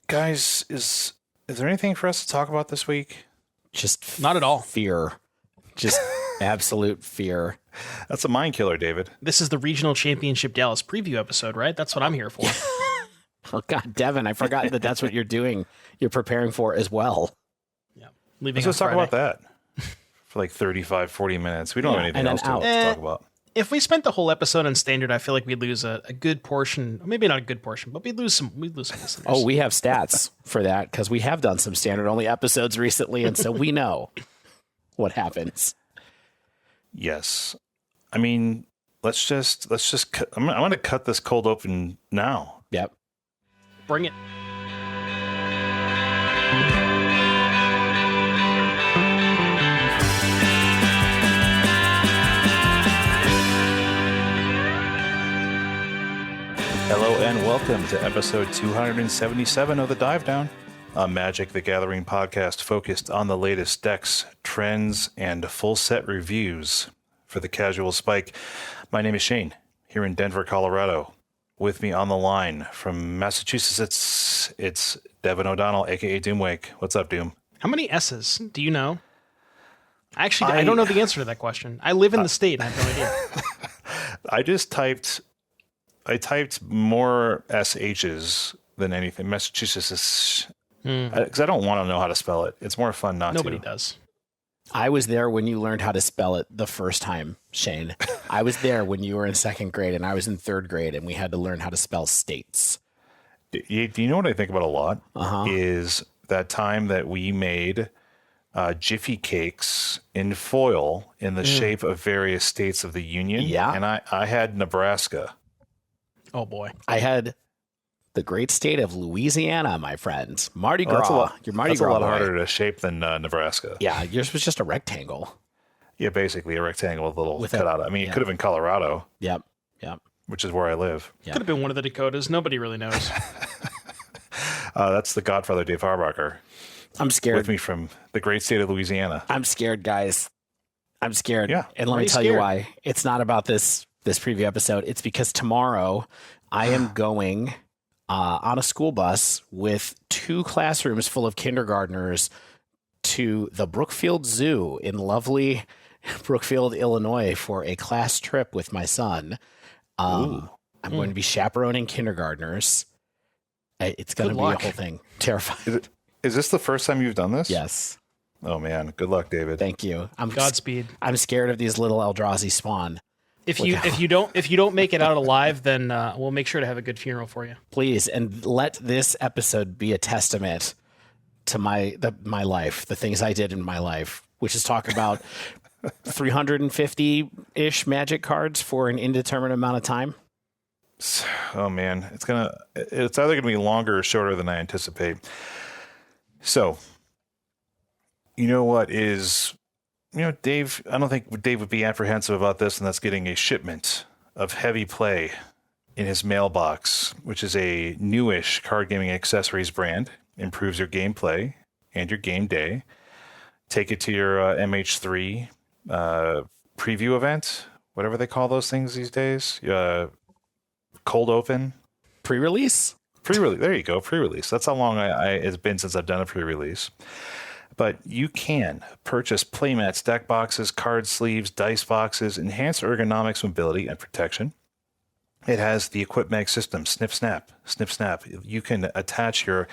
Guys, is there anything for us to talk about this week? Just not at all. Fear. Just absolute fear. That's a mind killer, David. This is the Regional Championship Dallas preview episode, right? That's what I'm here for. Oh, God, Devon, I forgot that that's what you're doing. You're preparing for as well. Yeah. Leaving Let's talk about that for like 35, 40 minutes. We don't have anything else to talk about. If we spent the whole episode on standard, I feel like we'd lose a good portion, maybe not a good portion, but we'd lose some listeners. Oh, we have stats for that because we have done some standard only episodes recently, and so we know what happens. Yes. I mean, let's just I'm going to cut this cold open now. Yep. Bring it. Hello and welcome to episode 277 of The Dive Down, a Magic the Gathering podcast focused on the latest decks, trends, and full set reviews for the casual spike. My name is Shane, here in Denver, Colorado. With me on the line from Massachusetts, it's Devon O'Donnell, aka Doomwake. What's up, Doom? How many S's do you know? Actually, I don't know the answer to that question. I live in the state and I have no idea. I typed more SHs than anything. Massachusetts is... Because I don't want to know how to spell it. It's more fun not Nobody to. does. I was there when you learned how to spell it the first time, Shane. I was there when you were in second grade and I was in third grade and we had to learn how to spell states. Do you know what I think about a lot? Is that time that we made Jiffy cakes in foil in the shape of various states of the Union. Yeah. And I had Nebraska. Oh, boy. I had the great state of Louisiana, my friends. Mardi Gras. That's a lot harder to shape than Nebraska. Yeah, yours was just a rectangle. Yeah, basically a rectangle with a little cutout. I mean, it could have been Colorado. Yep. Which is where I live. Yep. Could have been one of the Dakotas. Nobody really knows. That's the Godfather, Dave Harbacher. I'm scared. With me from the great state of Louisiana. I'm scared, guys. I'm scared. Yeah. And let me tell you why. It's not about this preview episode. It's because tomorrow I am going on a school bus with 2 classrooms full of kindergartners to the Brookfield Zoo in lovely Brookfield, Illinois for a class trip with my son. I'm going to be chaperoning kindergartners. It's going to be a whole thing. Terrifying. Is this the first time you've done this? Yes. Oh, man. Good luck, David. Thank you. Godspeed. I'm scared of these little Eldrazi spawn. If you don't make it out alive, then we'll make sure to have a good funeral for you. Please, and let this episode be a testament to my life, the things I did in my life, which is talk about 350-ish Magic cards for an indeterminate amount of time. Oh man, it's either gonna be longer or shorter than I anticipate. So, Dave, I don't think Dave would be apprehensive about this, and that's getting a shipment of Heavy Play in his mailbox, which is a newish card gaming accessories brand. Improves your gameplay and your game day. Take it to your MH3 preview event, whatever they call those things these days. Cold open. Pre-release? Pre-release. There you go. Pre-release. That's how long it's been since I've done a pre-release. But you can purchase playmats, deck boxes, card sleeves, dice boxes, enhanced ergonomics, mobility, and protection. It has the EquipMag system, snip, snap, snip, snap. You can attach your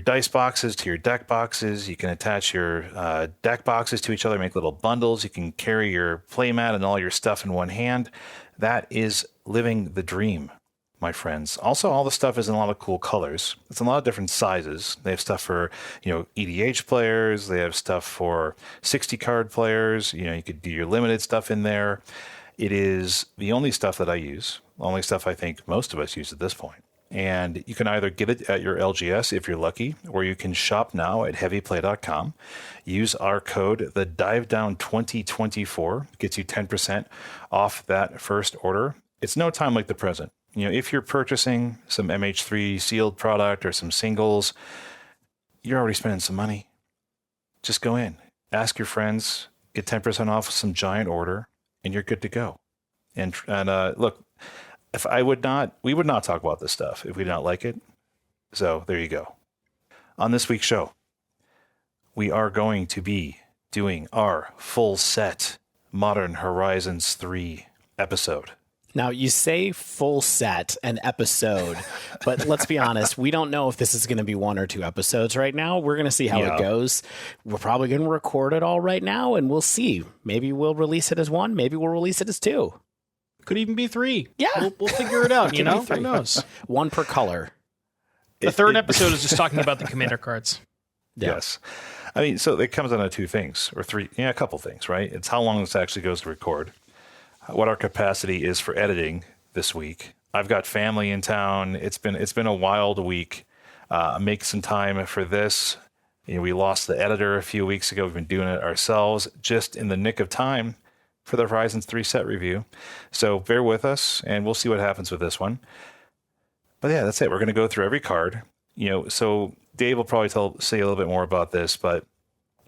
dice boxes to your deck boxes. You can attach your deck boxes to each other, make little bundles. You can carry your playmat and all your stuff in one hand. That is living the dream, my friends. Also, all the stuff is in a lot of cool colors. It's in a lot of different sizes. They have stuff for, EDH players. They have stuff for 60 card players. You could do your limited stuff in there. It is the only stuff that I use, only stuff I think most of us use at this point. And you can either get it at your LGS if you're lucky, or you can shop now at heavyplay.com. Use our code, the DiveDown2024, gets you 10% off that first order. It's no time like the present. If you're purchasing some MH3 sealed product or some singles, you're already spending some money. Just go in, ask your friends, get 10% off some giant order, and you're good to go. And look, we would not talk about this stuff if we did not like it. So there you go. On this week's show, we are going to be doing our full set Modern Horizons 3 episode. Now, you say full set, an episode, but let's be honest, we don't know if this is going to be 1 or 2 episodes right now. We're going to see how it goes. We're probably going to record it all right now, and we'll see. Maybe we'll release it as 1. Maybe we'll release it as 2. Could even be 3. Yeah. We'll figure it out, you know? Who knows? 1 per color. The third episode is just talking about the commander cards. Yeah. Yes. I mean, so it comes down to 2 things, or 3, a couple things, right? It's how long this actually goes to record, what our capacity is for editing this week. I've got family in town. It's been a wild week. Make some time for this. We lost the editor a few weeks ago. We've been doing it ourselves, just in the nick of time for the Horizons 3 set review. So bear with us, and we'll see what happens with this one. But yeah, that's it. We're going to go through every card. So Dave will probably say a little bit more about this, but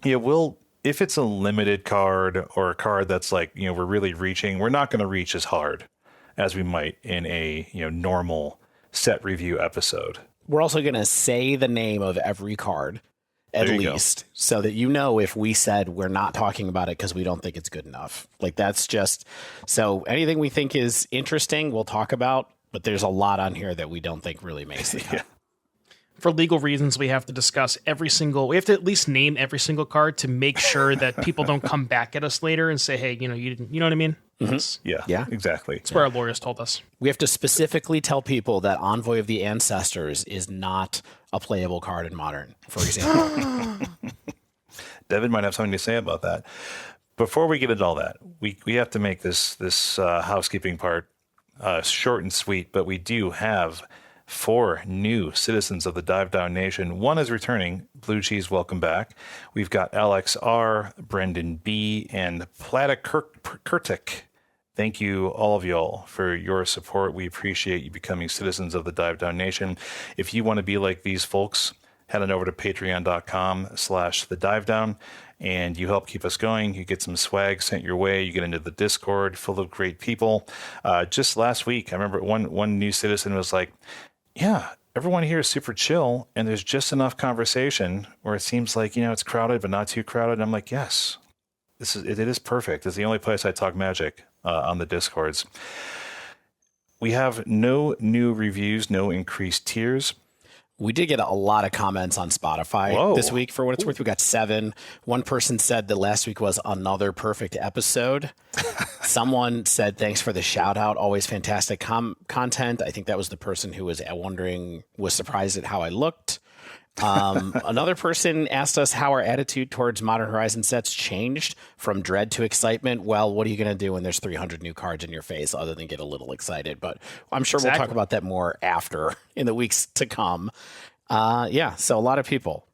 if it's a limited card or a card that's like, we're really reaching, we're not going to reach as hard as we might in a, normal set review episode. We're also going to say the name of every card at least so that if we said we're not talking about it because we don't think it's good enough. Like that's just, so anything we think is interesting, we'll talk about, but there's a lot on here that we don't think really makes it. Yeah. For legal reasons, we have to discuss we have to at least name every single card to make sure that people don't come back at us later and say, hey, you didn't, you know what I mean? Mm-hmm. Yeah, exactly. That's what our lawyers told us. We have to specifically tell people that Envoy of the Ancestors is not a playable card in Modern, for example. Devon might have something to say about that. Before we get into all that, we have to make this housekeeping part short and sweet, but we do have 4 new citizens of the Dive Down Nation. 1 is returning. Blue Cheese, welcome back. We've got LXR, Brendan B, and Plata Kurtik. Thank you, all of y'all, for your support. We appreciate you becoming citizens of the Dive Down Nation. If you want to be like these folks, head on over to patreon.com/thedivedown, and you help keep us going. You get some swag sent your way. You get into the Discord full of great people. Just last week, I remember one new citizen was like, yeah, everyone here is super chill, and there's just enough conversation where it seems like, it's crowded, but not too crowded. And I'm like, yes, it is perfect. It's the only place I talk Magic on the Discords. We have no new reviews, no increased tiers. We did get a lot of comments on Spotify this week, for what it's worth. We got 7. One person said that last week was another perfect episode. Someone said, thanks for the shout out. Always fantastic content. I think that was the person who was surprised at how I looked. Another person asked us how our attitude towards Modern Horizon sets changed from dread to excitement. Well, what are you going to do when there's 300 new cards in your face other than get a little excited? But I'm sure we'll talk about that more after in the weeks to come. So a lot of people.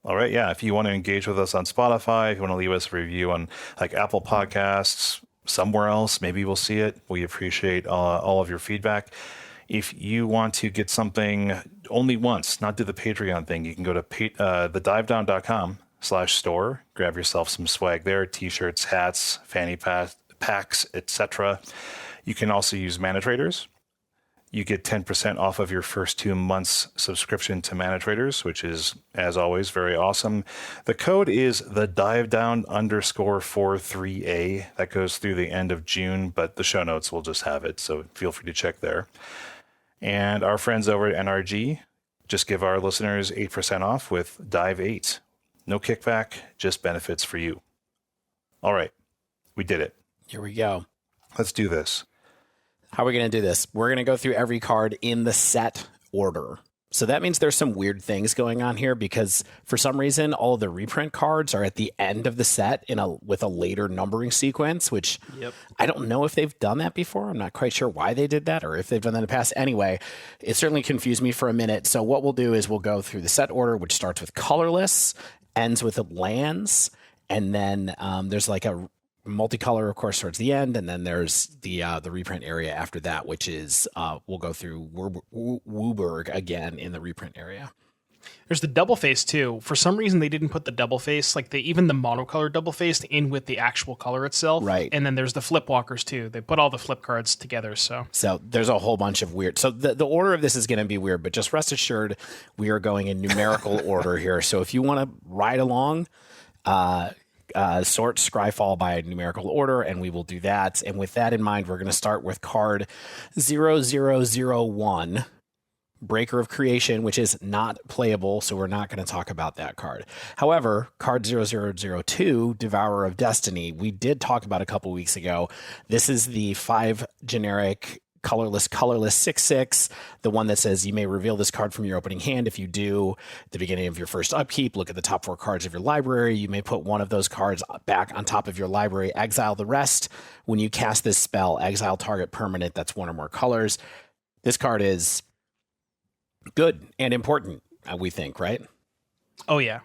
All right. Yeah. If you want to engage with us on Spotify, if you want to leave us a review on like Apple Podcasts, somewhere else, maybe we'll see it. We appreciate all of your feedback. If you want to get something only once, not do the Patreon thing, you can go to thedivedown.com/store, grab yourself some swag there, t-shirts, hats, fanny packs, etc. You can also use Mana Traders. You get 10% off of your first 2 months subscription to Mana Traders, which is, as always, very awesome. The code is the divedown_43A. That goes through the end of June, but the show notes will just have it, so feel free to check there. And our friends over at NRG just give our listeners 8% off with Dive 8. No kickback, just benefits for you. All right, we did it. Here we go. Let's do this. How are we going to do this? We're going to go through every card in the set order. So that means there's some weird things going on here because for some reason, all of the reprint cards are at the end of the set with a later numbering sequence, which I don't know if they've done that before. I'm not quite sure why they did that or if they've done that in the past. Anyway, it certainly confused me for a minute. So what we'll do is we'll go through the set order, which starts with colorless, ends with lands, and then there's like a multicolor, of course, towards the end, and then there's the reprint area after that, which is we'll go through WUBRG again in the reprint area. There's the double face too. For some reason, they didn't put the double face, like even the monocolor double faced, in with the actual color itself. Right. And then there's the flip walkers too. They put all the flip cards together. So there's a whole bunch of weird. So the order of this is going to be weird, but just rest assured, we are going in numerical order here. So if you want to ride along, sort Scryfall by numerical order, and we will do that. And with that in mind, we're going to start with card 0001. Breaker of Creation, which is not playable, so we're not going to talk about that card. However, card 0002, Devourer of Destiny, we did talk about a couple weeks ago. This is the 5 generic colorless 6/6, the one that says you may reveal this card from your opening hand. If you do, at the beginning of your first upkeep, look at the top 4 cards of your library. You may put one of those cards back on top of your library, exile the rest. When you cast this spell, exile target permanent that's 1 or more colors. This card is good and important, we think, right? Oh yeah.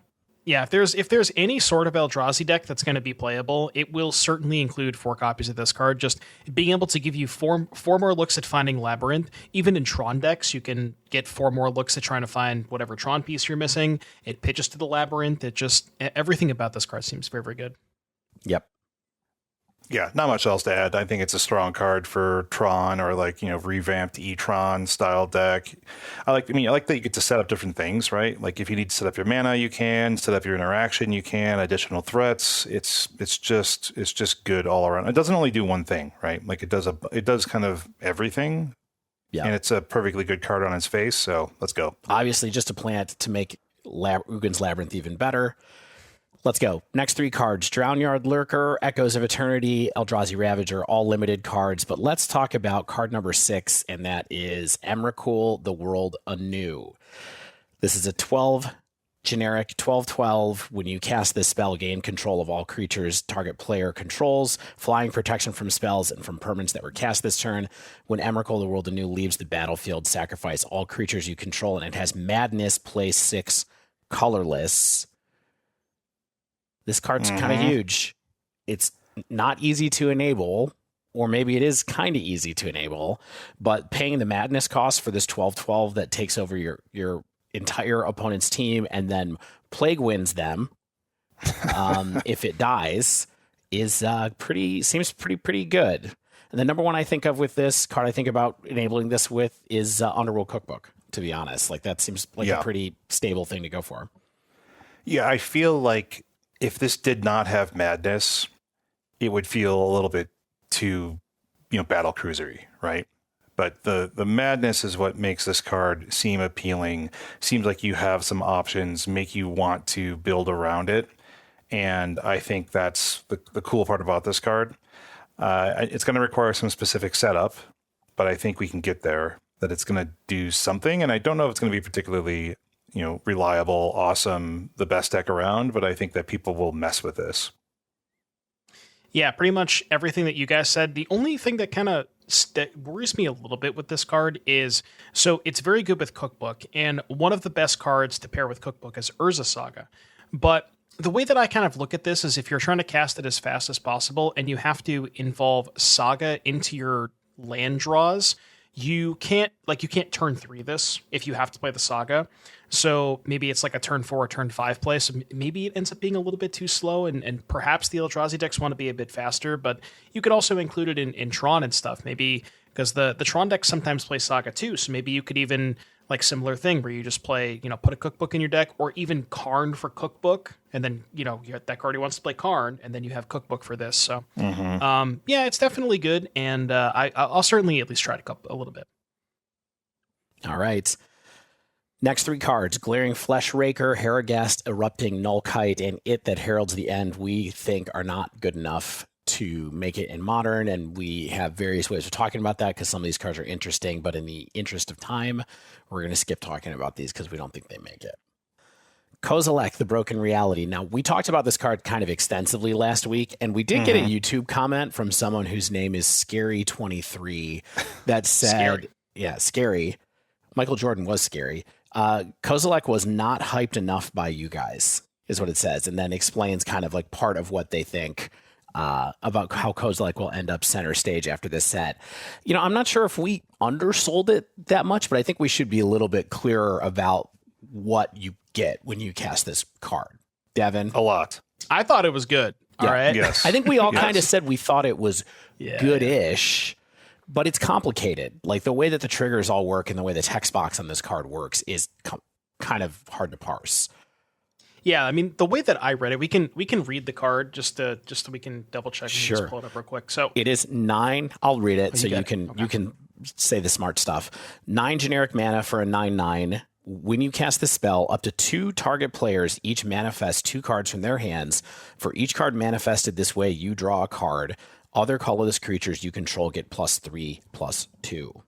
Yeah, if there's any sort of Eldrazi deck that's going to be playable, it will certainly include 4 copies of this card. Just being able to give you four more looks at finding Labyrinth. Even in Tron decks, you can get 4 more looks at trying to find whatever Tron piece you're missing. It pitches to the Labyrinth. Everything about this card seems very, very good. Yep. Yeah, not much else to add. I think it's a strong card for Tron or revamped E-Tron style deck. I like that you get to set up different things, right? Like if you need to set up your mana, you can set up your interaction, you can additional threats. It's just good all around. It doesn't only do one thing, right? Like it does kind of everything. Yeah. And it's a perfectly good card on its face. So let's go. Obviously, just a plant to make Ugin's Labyrinth even better. Let's go. Next 3 cards, Drownyard Lurker, Echoes of Eternity, Eldrazi Ravager, all limited cards. But let's talk about card number 6, and that is Emrakul, the World Anew. This is a 12 generic 12/12. When you cast this spell, gain control of all creatures target player controls, flying protection from spells and from permanents that were cast this turn. When Emrakul, the World Anew leaves the battlefield, sacrifice all creatures you control, and it has Madness, play 6, colorless. This card's kind of huge. It's not easy to enable, or maybe it is kind of easy to enable, but paying the madness cost for this 12/12 that takes over your entire opponent's team and then plague wins them if it dies is seems pretty good. And the number one I think of with this card, I think about enabling this with is Underworld Cookbook, to be honest. Like that seems like a pretty stable thing to go for. Yeah, I feel like if this did not have madness, it would feel a little bit too, battle cruisery, right? But the madness is what makes this card seem appealing. Seems like you have some options, make you want to build around it. And I think that's the cool part about this card. It's going to require some specific setup, but I think we can get there, that it's going to do something. And I don't know if it's going to be particularly reliable, awesome, the best deck around, but I think that people will mess with this. Yeah, pretty much everything that you guys said. The only thing that kind of worries me a little bit with this card is, so it's very good with Cookbook, and one of the best cards to pair with Cookbook is Urza Saga. But the way that I kind of look at this is if you're trying to cast it as fast as possible and you have to involve Saga into your land draws, you can't turn 3 this if you have to play the Saga. So maybe it's like a turn 4 or turn 5 play. So maybe it ends up being a little bit too slow, and perhaps the Eldrazi decks want to be a bit faster, but you could also include it in Tron and stuff. Maybe because the Tron decks sometimes play Saga too. So maybe you could even similar thing where you just play, put a Cookbook in your deck, or even Karn for Cookbook. And then, you have that card who wants to play Karn, and then you have Cookbook for this. So, it's definitely good. And I'll certainly at least try it a little bit. All right. Next 3 cards, Glaring Flesh Raker, Haragast, Erupting Nullkite, and It That Heralds the End, we think are not good enough to make it in Modern, and we have various ways of talking about that because some of these cards are interesting, but in the interest of time, we're going to skip talking about these because we don't think they make it. Kozilek, the Broken Reality. Now, we talked about this card kind of extensively last week, and we did get a YouTube comment from someone whose name is Scary23 that said, scary. Michael Jordan was scary. Kozilek was not hyped enough by you guys, is what it says, and then explains kind of part of what they think about how Kozilek will end up center stage after this set. I'm not sure if we undersold it that much, but I think we should be a little bit clearer about what you get when you cast this card. Devin? A lot. I thought it was good. Yeah. All right. Yes. I think we all kind of said we thought it was Yeah. good-ish, but it's complicated. Like the way that the triggers all work and the way the text box on this card works is kind of hard to parse. Yeah, I mean, the way that I read it, we can read the card just so we can double check and Sure. just pull it up real quick. So It is 9. I'll read it so you you got it. can Okay. you can say the smart stuff. 9 generic mana for a 9/9. When you cast the spell, up to 2 target players each manifest 2 cards from their hands. For each card manifested this way, you draw a card. Other colorless creatures you control get +3/+2.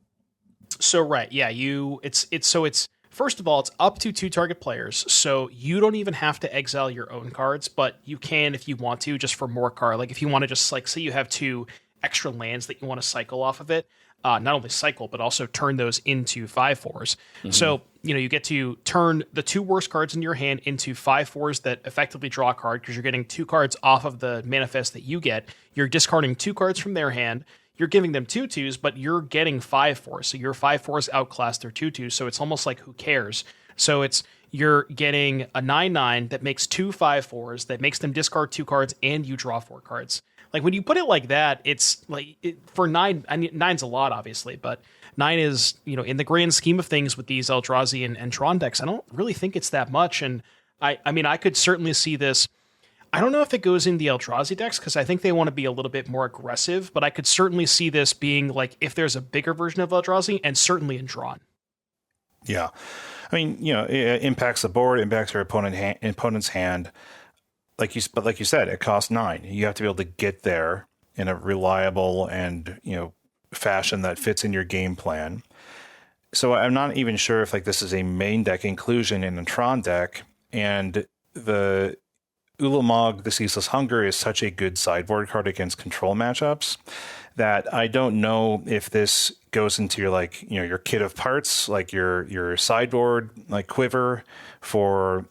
So right, yeah, it's first of all, it's up to 2 target players, so you don't even have to exile your own cards, but you can if you want to, just for more card. Like if you want to just like say you have 2 extra lands that you want to cycle off of it, not only cycle but also turn those into 5/4s. So you get to turn the 2 worst cards in your hand into 5/4s that effectively draw a card because you're getting 2 cards off of the manifest that you get. You're discarding 2 cards from their hand. You're giving them 2/2s, but you're getting 5/4s. So your 5/4s outclass their 2/2s. So it's almost like who cares? So you're getting a 9/9 that makes 2 5/4s that makes them discard 2 cards and you draw 4 cards. Like when you put it like that, it's like for 9. I mean, 9's a lot, obviously, but 9 is in the grand scheme of things with these Eldrazi and Tron decks, I don't really think it's that much. And I mean, I could certainly see this. I don't know if it goes in the Eldrazi decks because I think they want to be a little bit more aggressive, but I could certainly see this being like if there's a bigger version of Eldrazi and certainly in Drawn. Yeah. I mean, it impacts the board, impacts your opponent's hand. Like you said, it costs 9. You have to be able to get there in a reliable and, fashion that fits in your game plan. So I'm not even sure if this is a main deck inclusion in a Tron deck, and the Ulamog, the Ceaseless Hunger, is such a good sideboard card against control matchups that I don't know if this goes into your kit of parts, like your sideboard quiver for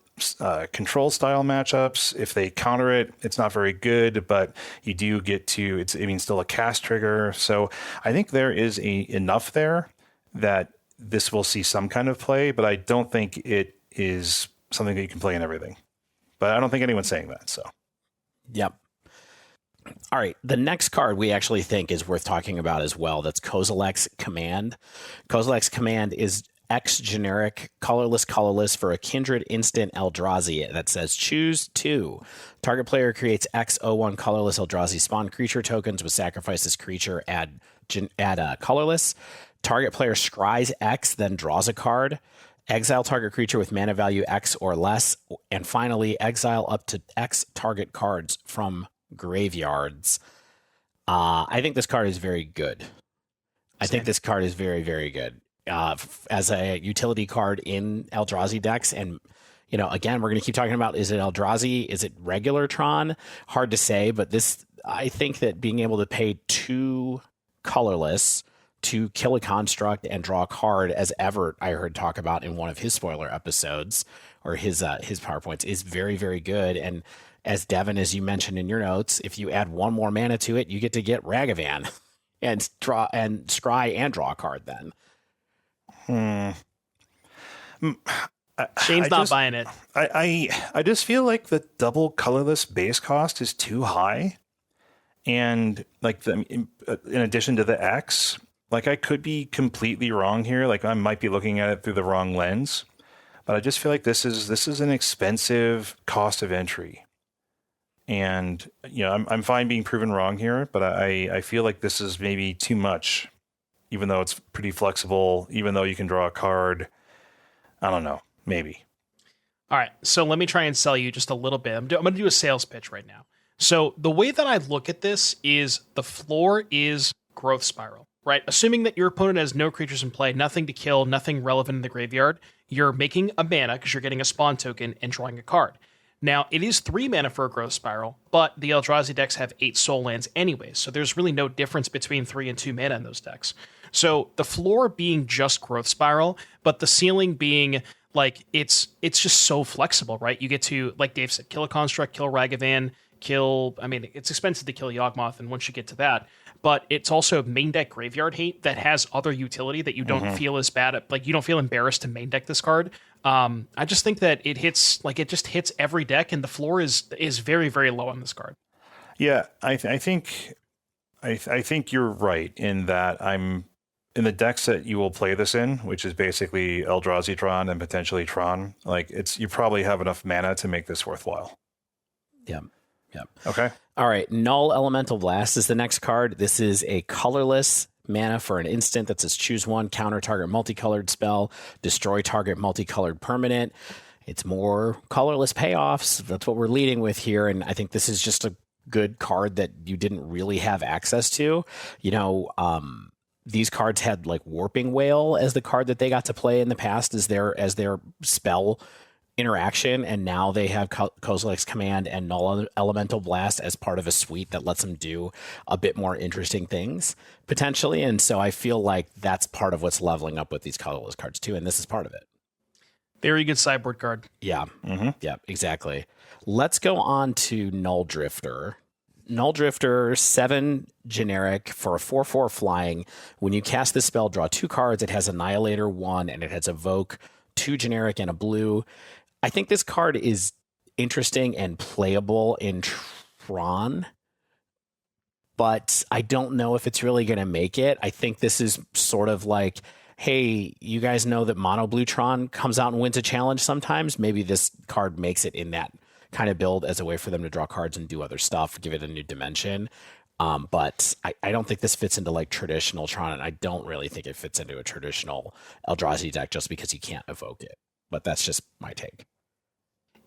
control style matchups. If they counter it, it's not very good, but you do get to still a cast trigger. So I think there is enough there that this will see some kind of play, but I don't think it is something that you can play in everything. But I don't think anyone's saying that. So, Yep. All right. The next card we actually think is worth talking about as well. That's Kozilek's Command. Kozilek's Command is X generic, colorless for a kindred instant Eldrazi that says choose 2. Target player creates X01 colorless Eldrazi spawn creature tokens with sacrifice this creature, add colorless. Target player scries X, then draws a card. Exile target creature with mana value X or less. And finally, exile up to X target cards from graveyards. I think this card is very good. I think this card is very, very good. As a utility card in Eldrazi decks. And, again, we're going to keep talking about, is it Eldrazi? Is it regular Tron? Hard to say, but I think that being able to pay 2 colorless to kill a construct and draw a card, as Everett I heard talk about in one of his spoiler episodes or his PowerPoints, is very, very good. And as Devin, as you mentioned in your notes, if you add 1 more mana to it, you get to get Ragavan and scry and draw a card then. Shane's not buying it. I just feel like the double colorless base cost is too high, and in addition to the X, I could be completely wrong here. I might be looking at it through the wrong lens, but I just feel like this is an expensive cost of entry, and I'm fine being proven wrong here, but I feel like this is maybe too much. Even though it's pretty flexible, even though you can draw a card. I don't know. Maybe. All right. So let me try and sell you just a little bit. I'm going to do a sales pitch right now. So the way that I look at this is the floor is growth spiral, right? Assuming that your opponent has no creatures in play, nothing to kill, nothing relevant in the graveyard, you're making a mana because you're getting a spawn token and drawing a card. Now, it is 3 mana for a growth spiral, but the Eldrazi decks have 8 soul lands anyway, so there's really no difference between 3 and 2 mana in those decks. So the floor being just growth spiral, but the ceiling being it's just so flexible, right? You get to, like Dave said, kill a construct, kill Ragavan, it's expensive to kill Yawgmoth, and once you get to that, but it's also main deck graveyard hate that has other utility that you don't feel as bad at. Like, you don't feel embarrassed to main deck this card. I just think that it just hits every deck, and the floor is very, very low on this card. Yeah, I think you're right in that I'm in the decks that you will play this in, which is basically Eldrazi Tron and potentially Tron. Like, you probably have enough mana to make this worthwhile. Yeah. Okay. All right. Null Elemental Blast is the next card. This is a colorless mana for an instant that says choose one, counter target multicolored spell, destroy target multicolored permanent. It's more colorless payoffs. That's what we're leading with here. And I think this is just a good card that you didn't really have access to. These cards had like Warping Whale as the card that they got to play in the past as their spell interaction, and now they have Kozilek's Command and Null Elemental Blast as part of a suite that lets them do a bit more interesting things potentially. And so I feel like that's part of what's leveling up with these colorless cards too, and this is part of it. Very good sideboard card. Yeah, yeah, exactly. Let's go on to Null Drifter. Null Drifter, 7 generic for a 4/4 flying. When you cast this spell, draw 2 cards. It has Annihilator 1, and it has Evoke, 2 generic and a blue. I think this card is interesting and playable in Tron, but I don't know if it's really going to make it. I think this is sort of like, hey, you guys know that Mono Blue Tron comes out and wins a challenge sometimes. Maybe this card makes it in that kind of build as a way for them to draw cards and do other stuff, give it a new dimension. But I don't think this fits into like traditional Tron, and I don't really think it fits into a traditional Eldrazi deck just because you can't evoke it. But that's just my take.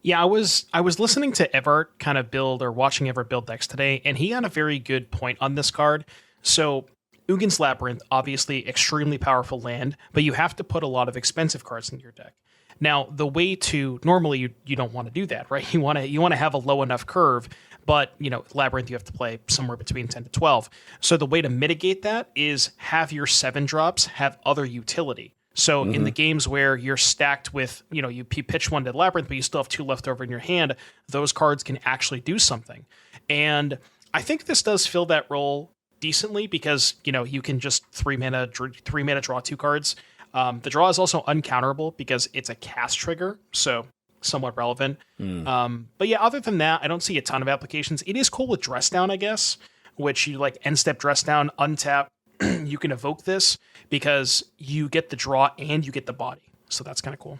Yeah, I was listening to Everett kind of build, or watching Everett build decks today, and he had a very good point on this card. So Ugin's Labyrinth, obviously extremely powerful land, but you have to put a lot of expensive cards into your deck. Now, the way to normally you don't want to do that, right? You want to have a low enough curve, but Labyrinth you have to play somewhere between 10 to 12. So the way to mitigate that is have your 7 drops have other utility. So in the games where you're stacked with, you pitch 1 to Labyrinth, but you still have 2 left over in your hand, those cards can actually do something. And I think this does fill that role decently because, you can just 3 mana draw 2 cards. The draw is also uncounterable because it's a cast trigger, so somewhat relevant. But yeah, other than that, I don't see a ton of applications. It is cool with Dress Down, I guess, which you like end step Dress Down, untap. You can evoke this because you get the draw and you get the body. So that's kind of cool.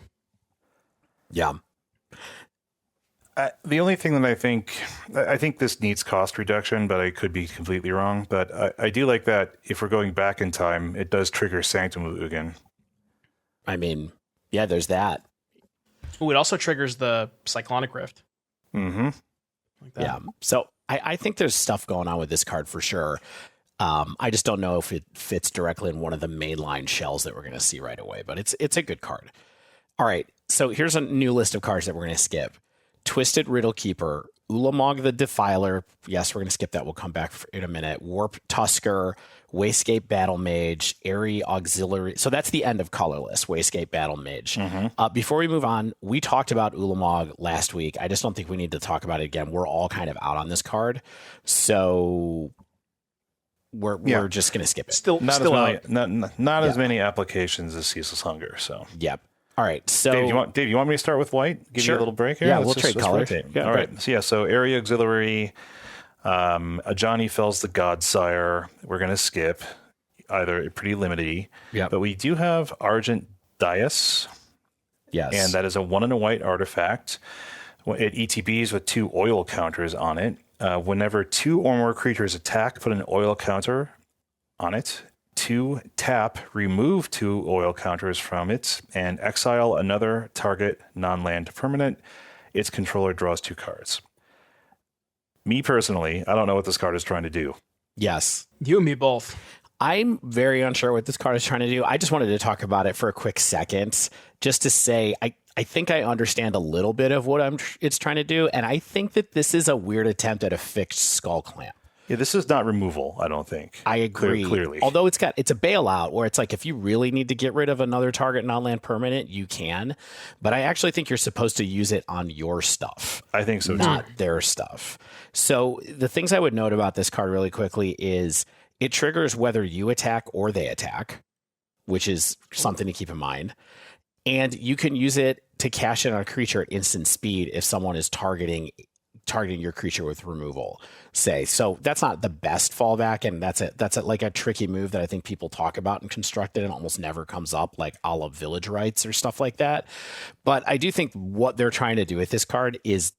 Yeah. The only thing that I think this needs cost reduction, but I could be completely wrong. But I do like that if we're going back in time, it does trigger Sanctum of Ugin. I mean, yeah, there's that. Ooh, it also triggers the Cyclonic Rift. Mm-hmm. Like that. Yeah. So I think there's stuff going on with this card for sure. I just don't know if it fits directly in one of the mainline shells that we're going to see right away, but it's a good card. All right. So here's a new list of cards that we're going to skip. Twisted Riddle Keeper, Ulamog the Defiler. Yes, we're going to skip that. We'll come back in a minute. Warp Tusker, Wayscape Battle Mage, Airy Auxiliary. So that's the end of Colorless, Wayscape Battle Mage. Before we move on, we talked about Ulamog last week. I just don't think we need to talk about it again. We're all kind of out on this card. So we're just going to skip it. Not as many applications as Ceaseless Hunger. So yep. All right. So Dave, you want me to start with white? Give you a little break here. Yeah, we'll trade colors. Yeah, all right. So Area Auxiliary, Ajani Fells the Godsire. We're going to skip either pretty limited. Yeah. But we do have Argent Dais. Yes. And that is a 1 and a white artifact. It ETBs with 2 oil counters on it. Whenever 2 or more creatures attack, put an oil counter on it. 2 tap, remove 2 oil counters from it, and exile another target non-land permanent. Its controller draws 2 cards. Me personally, I don't know what this card is trying to do. Yes. You and me both. I'm very unsure what this card is trying to do. I just wanted to talk about it for a quick second, just to say I think I understand a little bit of what it's trying to do, and I think that this is a weird attempt at a fixed Skull Clamp. Yeah, this is not removal, I don't think. I agree. Clearly. Although it's a bailout where it's like if you really need to get rid of another target non-land permanent, you can. But I actually think you're supposed to use it on your stuff. I think so, not their stuff. So the things I would note about this card really quickly is It triggers whether you attack or they attack, which is something to keep in mind. And you can use it to cash in on a creature at instant speed if someone is targeting your creature with removal, say. So that's not the best fallback, and that's like a tricky move that I think people talk about in Constructed and almost never comes up, like a la Village Rites or stuff like that. But I do think what they're trying to do with this card is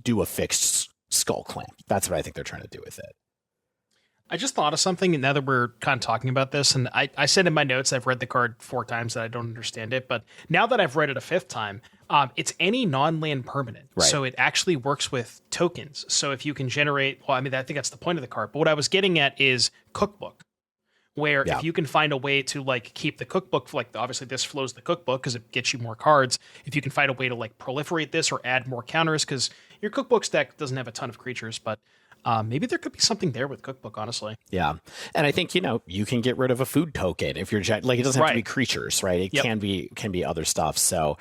do a fixed Skull Clamp. That's what I think they're trying to do with it. I just thought of something, and now that we're kind of talking about this, and I said in my notes I've read the card 4 times that I don't understand it, but now that I've read it a 5th time, it's any non-land permanent. Right. So it actually works with tokens. So if you can generate, well, I mean, I think that's the point of the card, but what I was getting at is Cookbook, where if you can find a way to like keep the cookbook, like obviously this flows the cookbook because it gets you more cards. If you can find a way to like proliferate this or add more counters, because your cookbook deck doesn't have a ton of creatures, but maybe there could be something there with Cookbook, honestly. Yeah. And I think, you can get rid of a food token if you're like, it doesn't have to be creatures, right? It can be other stuff. So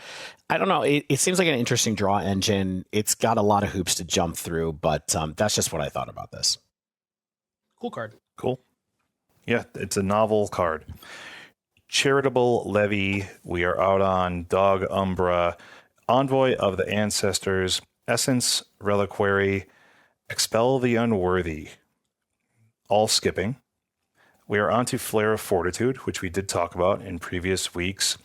I don't know. It seems like an interesting draw engine. It's got a lot of hoops to jump through, but that's just what I thought about this. Cool card. Cool. Yeah, it's a novel card. Charitable Levy. We are out on Dog Umbra, Envoy of the Ancestors, Essence Reliquary, Expel the Unworthy. All skipping. We are on to Flare of Fortitude, which we did talk about in previous weeks.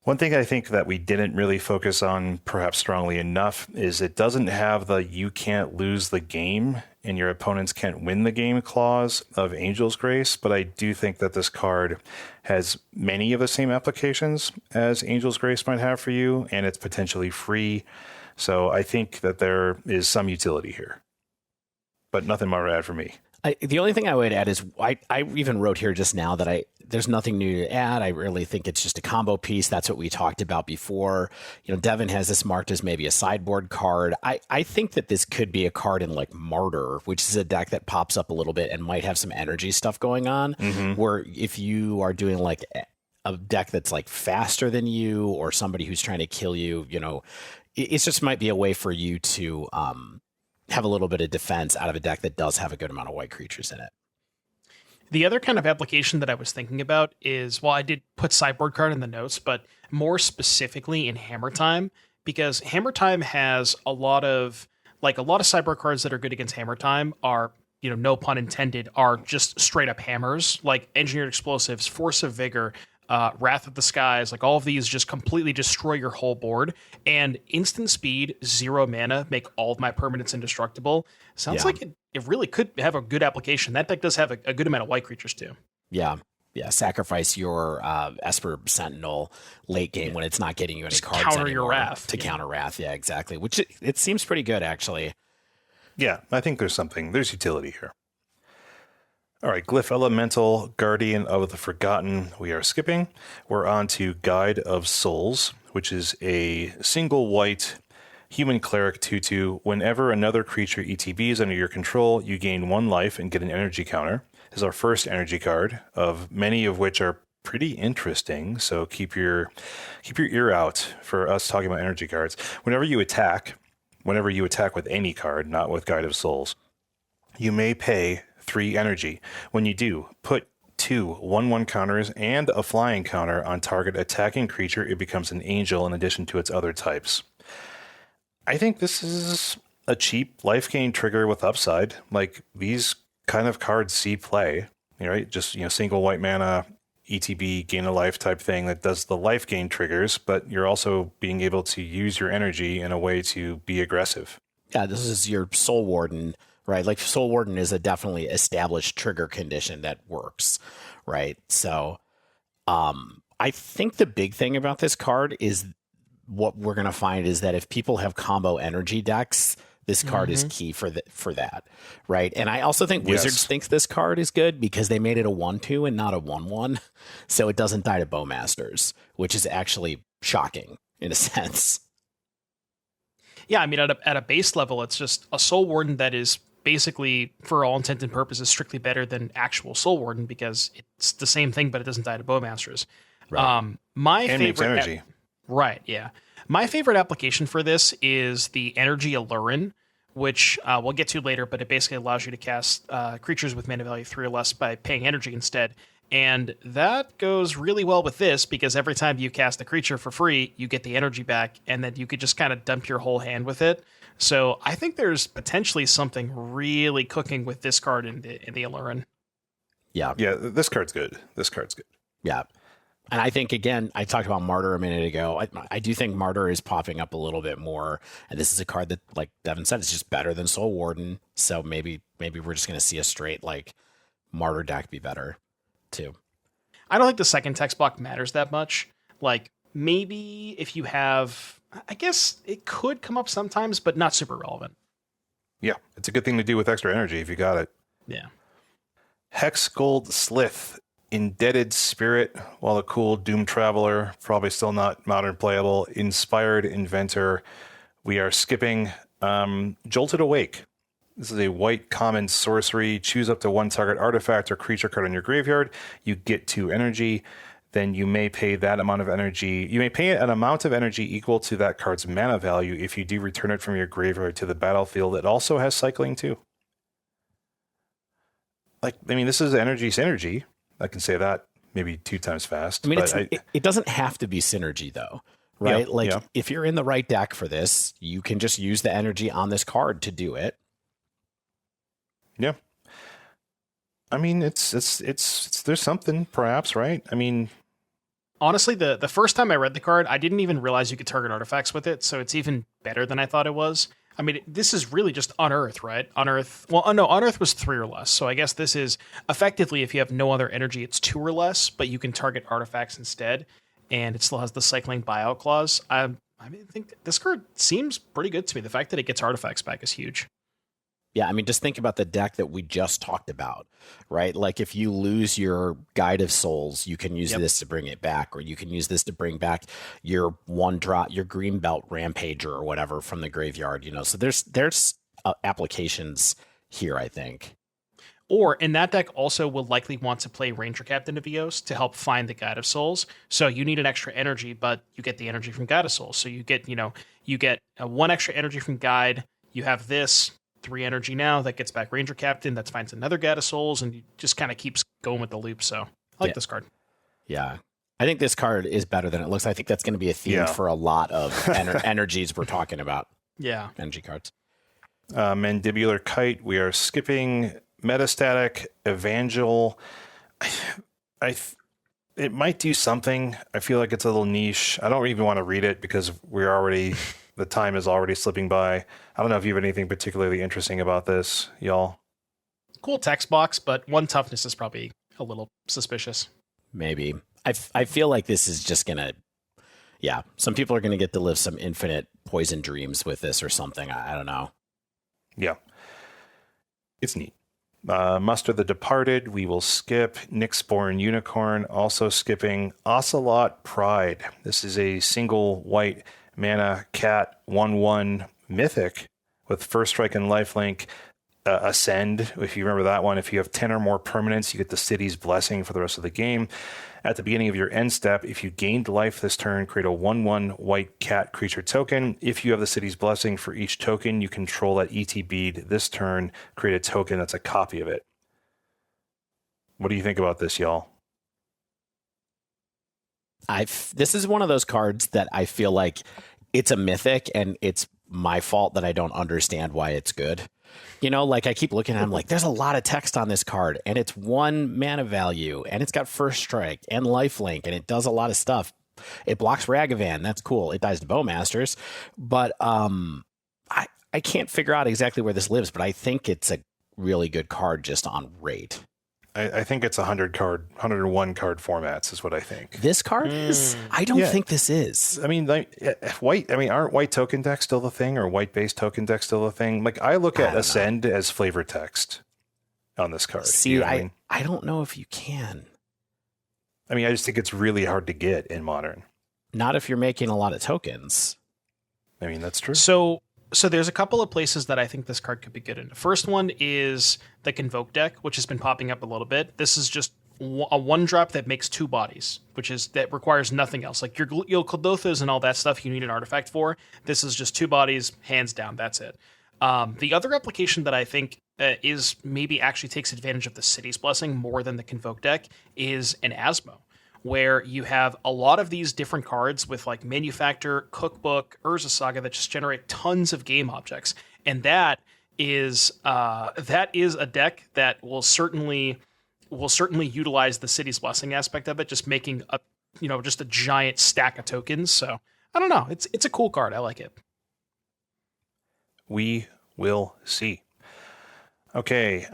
One thing I think that we didn't really focus on perhaps strongly enough is it doesn't have the you can't lose the game and your opponents can't win the game clause of Angel's Grace, but I do think that this card has many of the same applications as Angel's Grace might have for you, and it's potentially free. So I think that there is some utility here, but nothing more to add for me. The only thing I would add is I even wrote here just now that there's nothing new to add. I really think it's just a combo piece. That's what we talked about before. Devon has this marked as maybe a sideboard card. I think that this could be a card in like Martyr, which is a deck that pops up a little bit and might have some energy stuff going on, where if you are doing like a deck that's like faster than you or somebody who's trying to kill you, it just might be a way for you to have a little bit of defense out of a deck that does have a good amount of white creatures in it. The other kind of application that I was thinking about is, well, I did put sideboard card in the notes, but more specifically in Hammer Time, because Hammer Time has a lot of sideboard cards that are good against Hammer Time are, no pun intended, are just straight up hammers, like Engineered Explosives, Force of Vigor, Wrath of the Skies, like all of these just completely destroy your whole board. And instant speed, 0 mana, make all of my permanents indestructible. Sounds like it really could have a good application. That deck does have a good amount of white creatures too. Yeah. Sacrifice your Esper Sentinel late game when it's not getting you any cards counter your Wrath. Counter Wrath. Yeah, exactly. Which it seems pretty good, actually. Yeah, I think there's utility here. All right, Glyph Elemental, Guardian of the Forgotten, we are skipping. We're on to Guide of Souls, which is a single white human cleric 2/2. Whenever another creature ETB is under your control, you gain 1 life and get an energy counter. This is our first energy card, of many of which are pretty interesting, so keep your ear out for us talking about energy cards. Whenever you attack with any card, not with Guide of Souls, you may pay 3 energy. When you do, put 2 1/1 counters and a flying counter on target attacking creature. It becomes an angel in addition to its other types. I think this is a cheap life gain trigger with upside. Like, these kind of cards see play, right? Just, single white mana, ETB, gain a life type thing that does the life gain triggers, but you're also being able to use your energy in a way to be aggressive. Yeah, this is your Soul Warden, right? Like, Soul Warden is a definitely established trigger condition that works, right? So I think the big thing about this card is what we're going to find is that if people have combo energy decks, this card is key for that, right? And I also think Wizards thinks this card is good because they made it a 1/2 and not a 1/1, so it doesn't die to Bowmasters, which is actually shocking in a sense. Yeah, I mean, at a base level, it's just a Soul Warden that is basically, for all intents and purposes, strictly better than actual Soul Warden because it's the same thing, but it doesn't die to Bowmasters. Right. My and favorite energy. Right, yeah. My favorite application for this is the Energy Allurin, which we'll get to later, but it basically allows you to cast creatures with mana value 3 or less by paying energy instead. And that goes really well with this, because every time you cast a creature for free, you get the energy back, and then you could just kind of dump your whole hand with it. So I think there's potentially something really cooking with this card in the Aluren. Yeah. Yeah, this card's good. Yeah. And I think, again, I talked about Martyr a minute ago. I do think Martyr is popping up a little bit more. And this is a card that, like Devon said, is just better than Soul Warden. So maybe we're just going to see a straight, like, Martyr deck be better, too. I don't think the second text block matters that much. Like, maybe if you have... I guess it could come up sometimes, but not super relevant. Yeah, it's a good thing to do with extra energy if you got it. Yeah. Hexgold Slith, Indebted Spirit, while a cool Doom Traveler, probably still not modern playable. Inspired Inventor. We are skipping Jolted Awake. This is a white common sorcery. Choose up to one target artifact or creature card in your graveyard. You get 2 energy. Then you may pay that amount of energy. You may pay an amount of energy equal to that card's mana value. If you do return it from your graveyard to the battlefield, it also has cycling too. Like, I mean, this is energy synergy. I can say that maybe 2 times fast. I mean, it doesn't have to be synergy, though, right? If you're in the right deck for this, you can just use the energy on this card to do it. Yeah. I mean, it's there's something, perhaps, right? I mean... Honestly, the first time I read the card, I didn't even realize you could target artifacts with it, so it's even better than I thought it was. I mean, this is really just Unearth, right? Unearth was 3 or less, so I guess this is effectively, if you have no other energy, it's 2 or less, but you can target artifacts instead, and it still has the cycling buyout clause. I think this card seems pretty good to me. The fact that it gets artifacts back is huge. Yeah, I mean, just think about the deck that we just talked about, right? Like, if you lose your Guide of Souls, you can use this to bring it back, or you can use this to bring back your your Greenbelt Rampager or whatever from the graveyard, So there's applications here, I think. Or, in that deck, also will likely want to play Ranger Captain of Eos to help find the Guide of Souls. So you need an extra energy, but you get the energy from Guide of Souls. So you get 1 extra energy from Guide. You have this 3 energy now that gets back Ranger Captain, that finds another Guide of Souls, and you just kind of keeps going with the loop. So I like this card. Yeah. I think this card is better than it looks. I think that's going to be a theme for a lot of energies we're talking about. Yeah. Energy cards. Mandibular Kite. We are skipping Metastatic Evangel. It might do something. I feel like it's a little niche. I don't even want to read it because the time is already slipping by. I don't know if you have anything particularly interesting about this, y'all. Cool text box, but 1 toughness is probably a little suspicious. Maybe. I feel like this is just going to... Yeah, some people are going to get to live some infinite poison dreams with this or something. I don't know. Yeah. It's neat. Muster the Departed, we will skip. Nyxborn Unicorn, also skipping. Ocelot Pride. This is a single white mana cat 1/1 mythic with first strike and lifelink. Ascend, if you remember that one. If you have 10 or more permanents, you get the city's blessing for the rest of the game. At the beginning of your end step, if you gained life this turn, create a 1/1 white cat creature token. If you have the city's blessing for each token you control at ETB'd this turn, create a token that's a copy of it. What do you think about this, y'all? This is one of those cards that I feel like it's a mythic, and it's my fault that I don't understand why it's good. Like, I keep looking at it, I'm like, there's a lot of text on this card, and it's 1 mana value, and it's got first strike and lifelink, and it does a lot of stuff. It blocks Ragavan. That's cool. It dies to Bowmasters. But I can't figure out exactly where this lives, but I think it's a really good card just on rate. I think it's 101 card formats is what I think. This card is? I don't think this is. I mean, aren't white token decks still the thing, or white based token decks still the thing? Like, I look at Ascend as flavor text on this card. See, I don't know if you can. I mean, I just think it's really hard to get in Modern. Not if you're making a lot of tokens. I mean, that's true. So there's a couple of places that I think this card could be good in. The first one is the Convoke deck, which has been popping up a little bit. This is just a 1-drop that makes 2 bodies, that requires nothing else. Like your Yolkodothas and all that stuff you need an artifact for. This is just 2 bodies, hands down, that's it. The other application that I think is maybe actually takes advantage of the City's Blessing more than the Convoke deck is an Asmo, where you have a lot of these different cards with like Manufacture, Cookbook, Urza Saga that just generate tons of game objects, and that is a deck that will certainly utilize the City's Blessing aspect of it, just making just a giant stack of tokens. So I don't know, it's a cool card. I like it. We will see. Okay,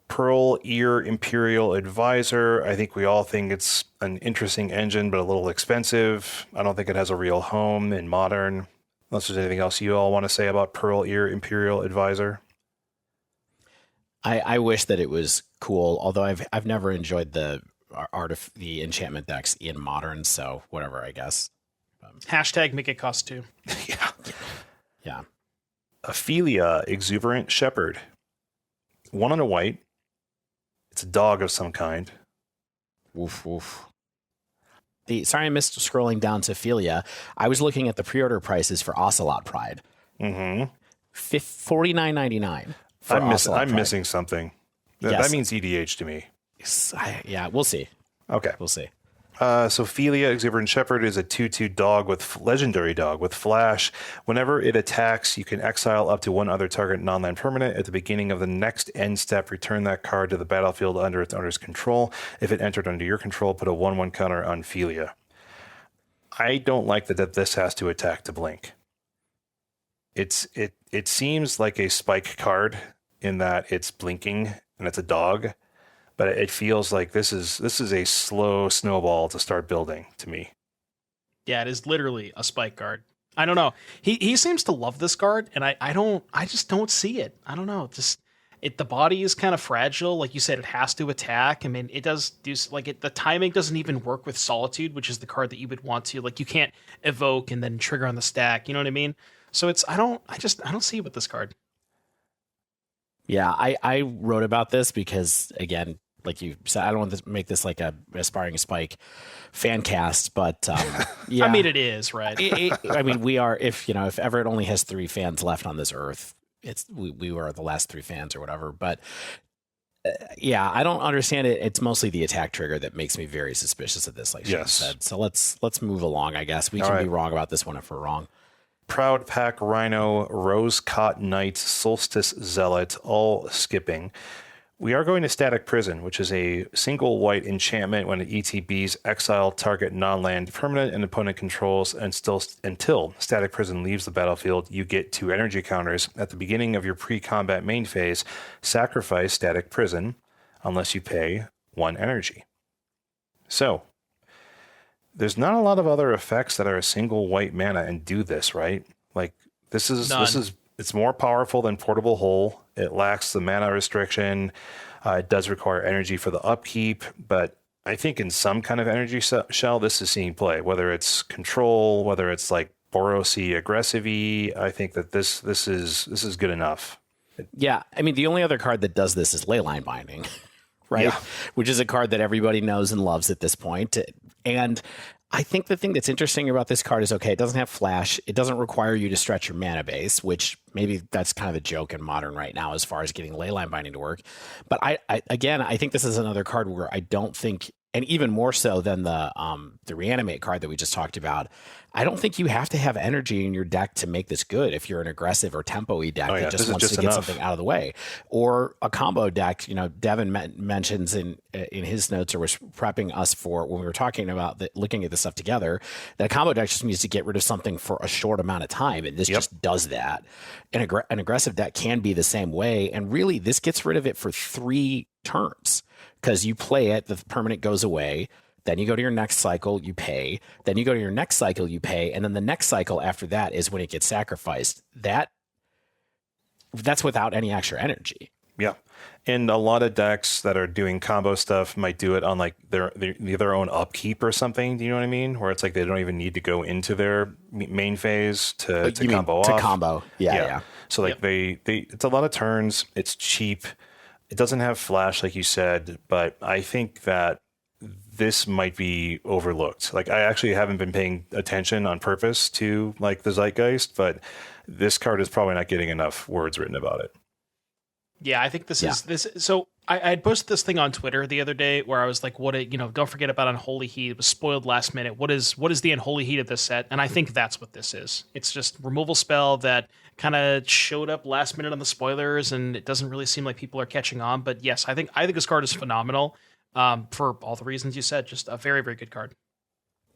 Pearl Ear Imperial Advisor. I think we all think it's an interesting engine, but a little expensive. I don't think it has a real home in Modern. Unless there's anything else you all want to say about Pearl Ear Imperial Advisor. I wish that it was cool, although I've never enjoyed the art of the enchantment decks in Modern, so whatever, I guess. Hashtag make it cost 2. Yeah. Ophelia Exuberant Shepherd. 1 on a white. It's a dog of some kind. Woof, woof. Sorry, I missed scrolling down to Ophelia. I was looking at the pre-order prices for Ocelot Pride. Mm-hmm. $49.99. I'm missing something. Yes. That means EDH to me. Yeah, we'll see. Okay. We'll see. So Ophelia Exuberant Shepherd is a 2/2 dog legendary dog with flash. Whenever it attacks, you can exile up to one other target non-land permanent. At the beginning of the next end step, return that card to the battlefield under its owner's control. If it entered under your control, put a 1/1 counter on Ophelia. I don't like that this has to attack to blink. It seems like a spike card in that it's blinking and it's a dog. But it feels like this is a slow snowball to start building to me. Yeah, it is literally a spike card. I don't know. He seems to love this card, and I just don't see it. I don't know. The body is kind of fragile. Like you said, it has to attack. I mean, it does do the timing doesn't even work with Solitude, which is the card that you would want to. Like, you can't evoke and then trigger on the stack. You know what I mean? So I don't see it with this card. Yeah, I wrote about this because, again, like you said, I don't want to make this like a aspiring spike fan cast, but yeah. I mean, it is, right? I mean, we are, if Everett only has 3 fans left on this earth, we were the last 3 fans or whatever. But yeah, I don't understand it. It's mostly the attack trigger that makes me very suspicious of this, like Shane said. So let's move along, I guess. We can be wrong about this one if we're wrong. Proud Pack Rhino, Rose Cot Knight, Solstice Zealot, all skipping. We are going to Static Prison, which is a single white enchantment when it ETBs exile target non-land permanent and opponent controls, and until Static Prison leaves the battlefield, you get 2 energy counters. At the beginning of your pre-combat main phase, sacrifice Static Prison unless you pay 1 energy. So, there's not a lot of other effects that are a single white mana and do this, right? Like, this is it's more powerful than Portable Hole. It lacks the mana restriction. It does require energy for the upkeep, but I think in some kind of energy shell, this is seeing play. Whether it's control, whether it's like Boros-y, aggressive-y, I think that this is good enough. Yeah, I mean, the only other card that does this is Leyline Binding, right? Yeah. Which is a card that everybody knows and loves at this point. And I think the thing that's interesting about this card is, okay, it doesn't have flash. It doesn't require you to stretch your mana base, which maybe that's kind of a joke in Modern right now as far as getting Leyline Binding to work. But I think this is another card where I don't think, and even more so than the Reanimate card that we just talked about, I don't think you have to have energy in your deck to make this good if you're an aggressive or tempo-y deck that just wants to get something out of the way. Or a combo deck, Devon mentions in his notes, or was prepping us for when we were talking about looking at this stuff together, that a combo deck just needs to get rid of something for a short amount of time, and this just does that. An aggressive deck can be the same way, and really this gets rid of it for 3 turns, because you play it, the permanent goes away, then you go to your next cycle, you pay. Then you go to your next cycle, you pay. And then the next cycle after that is when it gets sacrificed. That's without any extra energy. Yeah. And a lot of decks that are doing combo stuff might do it on like their own upkeep or something. Do you know what I mean? Where it's like they don't even need to go into their main phase to combo off. To combo. Yeah. So like it's a lot of turns. It's cheap. It doesn't have flash, like you said, but I think that this might be overlooked. Like, I actually haven't been paying attention on purpose to like the zeitgeist, but this card is probably not getting enough words written about it. Yeah, I think this is this. So I had posted this thing on Twitter the other day where I was like, don't forget about Unholy Heat. It was spoiled last minute. What is the Unholy Heat of this set? And I think that's what this is. It's just removal spell that kind of showed up last minute on the spoilers, and it doesn't really seem like people are catching on. But yes, I think this card is phenomenal for all the reasons you said. Just a very, very good card.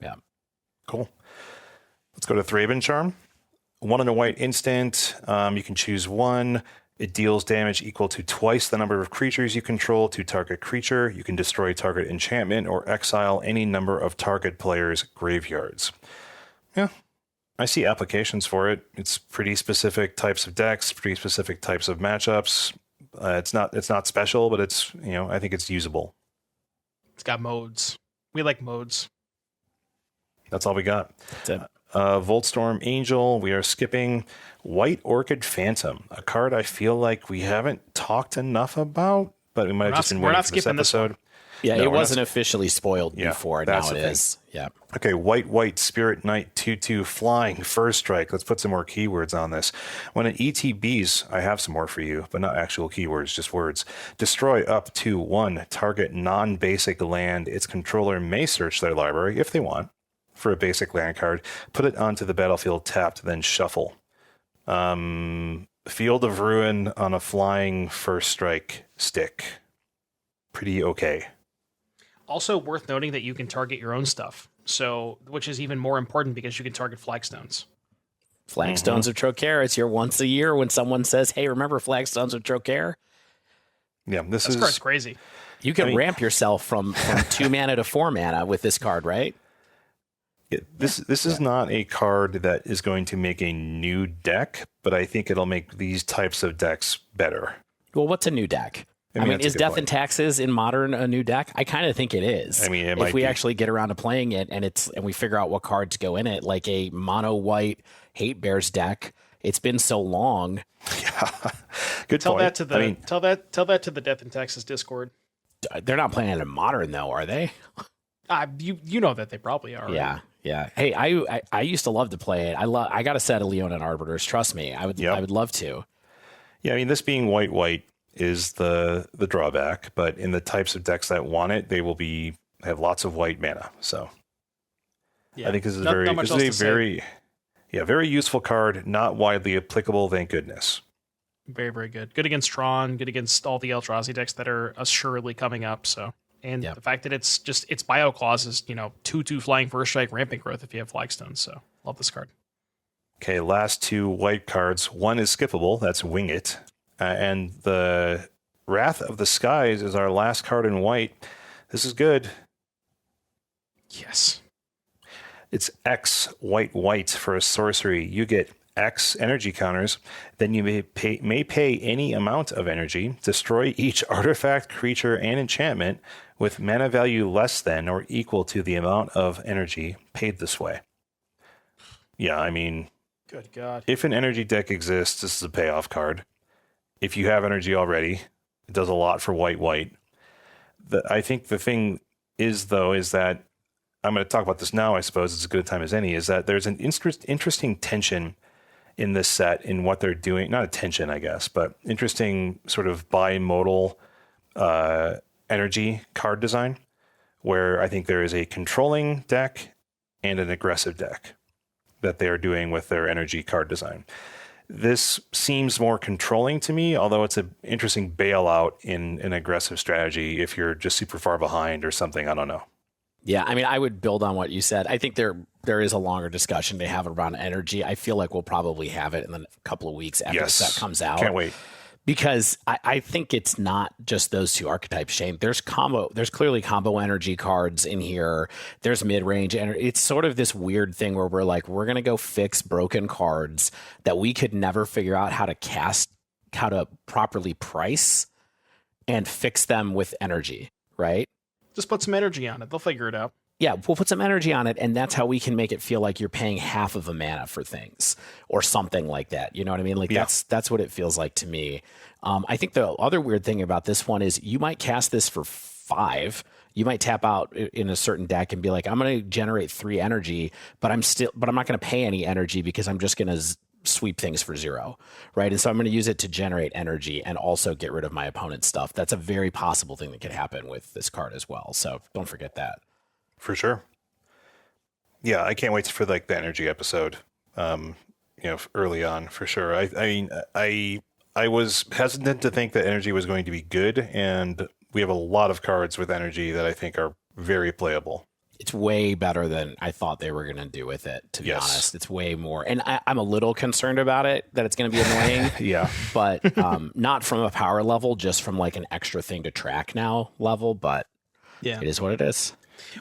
Yeah. Cool. Let's go to Thraben Charm. 1 and a white instant. You can choose one. It deals damage equal to twice the number of creatures you control to target creature. You can destroy target enchantment or exile any number of target players' graveyards. Yeah, I see applications for it. It's pretty specific types of decks, pretty specific types of matchups. It's not special, but it's, I think it's usable. It's got modes. We like modes. That's all we got. That's it. Voltstorm Angel, we are skipping. White Orchid Phantom, a card I feel like we haven't talked enough about, but we might have just been waiting for this episode. Yeah, it wasn't officially spoiled before. Now it is. Yeah. Okay, white Spirit Knight 2/2 flying first strike. Let's put some more keywords on this. When it ETBs, I have some more for you, but not actual keywords, just words. Destroy up to 1 target non-basic land. Its controller may search their library if they want for a basic land card. Put it onto the battlefield tapped, then shuffle. Field of Ruin on a flying first strike stick. Pretty okay. Also worth noting that you can target your own stuff, so which is even more important because you can target flagstones. Flagstones of Trocaire. It's your once a year when someone says, "Hey, remember Flagstones of Trocaire?" Yeah, this card's crazy. You can ramp yourself from 2 mana to 4 mana with this card, right? This is not a card that is going to make a new deck, but I think it'll make these types of decks better. Well, what's a new deck? I mean, is Death and Taxes in Modern a new deck? I kind of think it is. I mean, if we actually get around to playing it and we figure out what cards go in it, like a mono white Hate Bears deck. It's been so long. Yeah, good tell point. That to the tell that to the Death and Taxes Discord. They're not playing it in Modern though, are they? You know that they probably are. Yeah. Right? Yeah. Hey, I used to love to play it. I got a set of Leonin Arbiters. Trust me, I would love to. Yeah, I mean, this being white is the drawback, but in the types of decks that want it, they will have lots of white mana. So yeah, I think this is very useful card, not widely applicable, thank goodness. Very, very good. Good against Tron, good against all the Eldrazi decks that are assuredly coming up. So, and the fact that it's bio clauses, 2/2 flying first strike, rampant growth if you have flagstones. So love this card. Okay, last 2 white cards. One is skippable. That's Wing It. And the Wrath of the Skies is our last card in white. This is good. Yes. It's X white for a sorcery. You get X energy counters. Then you may pay any amount of energy. Destroy each artifact, creature, and enchantment with mana value less than or equal to the amount of energy paid this way. Yeah, I mean, good God. If an energy deck exists, this is a payoff card. If you have energy already, it does a lot for white. I think the thing is that I'm going to talk about this now, I suppose it's as good a time as any, is that there's an interesting tension in this set in what they're doing. Not a tension, I guess, but interesting sort of bimodal energy card design, where I think there is a controlling deck and an aggressive deck that they are doing with their energy card design. This seems more controlling to me, although it's an interesting bailout in an aggressive strategy if you're just super far behind or something. I don't know. Yeah, I mean, I would build on what you said. I think there is a longer discussion to have around energy. I feel like we'll probably have it in the couple of weeks after the set comes out. Can't wait. Because I think it's not just those 2 archetypes, Shane. There's clearly combo energy cards in here. There's mid-range energy. It's sort of this weird thing where we're like, we're going to go fix broken cards that we could never figure out how to properly price and fix them with energy, right? Just put some energy on it. They'll figure it out. Yeah, we'll put some energy on it, and that's how we can make it feel like you're paying half of a mana for things or something like that. You know what I mean? Like that's what it feels like to me. I think the other weird thing about this one is you might cast this for 5. You might tap out in a certain deck and be like, I'm going to generate 3 energy, but I'm not going to pay any energy because I'm just going to sweep things for 0, right? And so I'm going to use it to generate energy and also get rid of my opponent's stuff. That's a very possible thing that could happen with this card as well. So don't forget that. For sure. Yeah, I can't wait for like the energy episode. Early on for sure. I was hesitant to think that energy was going to be good, and we have a lot of cards with energy that I think are very playable. It's way better than I thought they were going to do with it, to be honest. It's way more. And I'm a little concerned about it, that it's going to be annoying. Yeah. But not from a power level, just from like an extra thing to track now level. But it is what it is.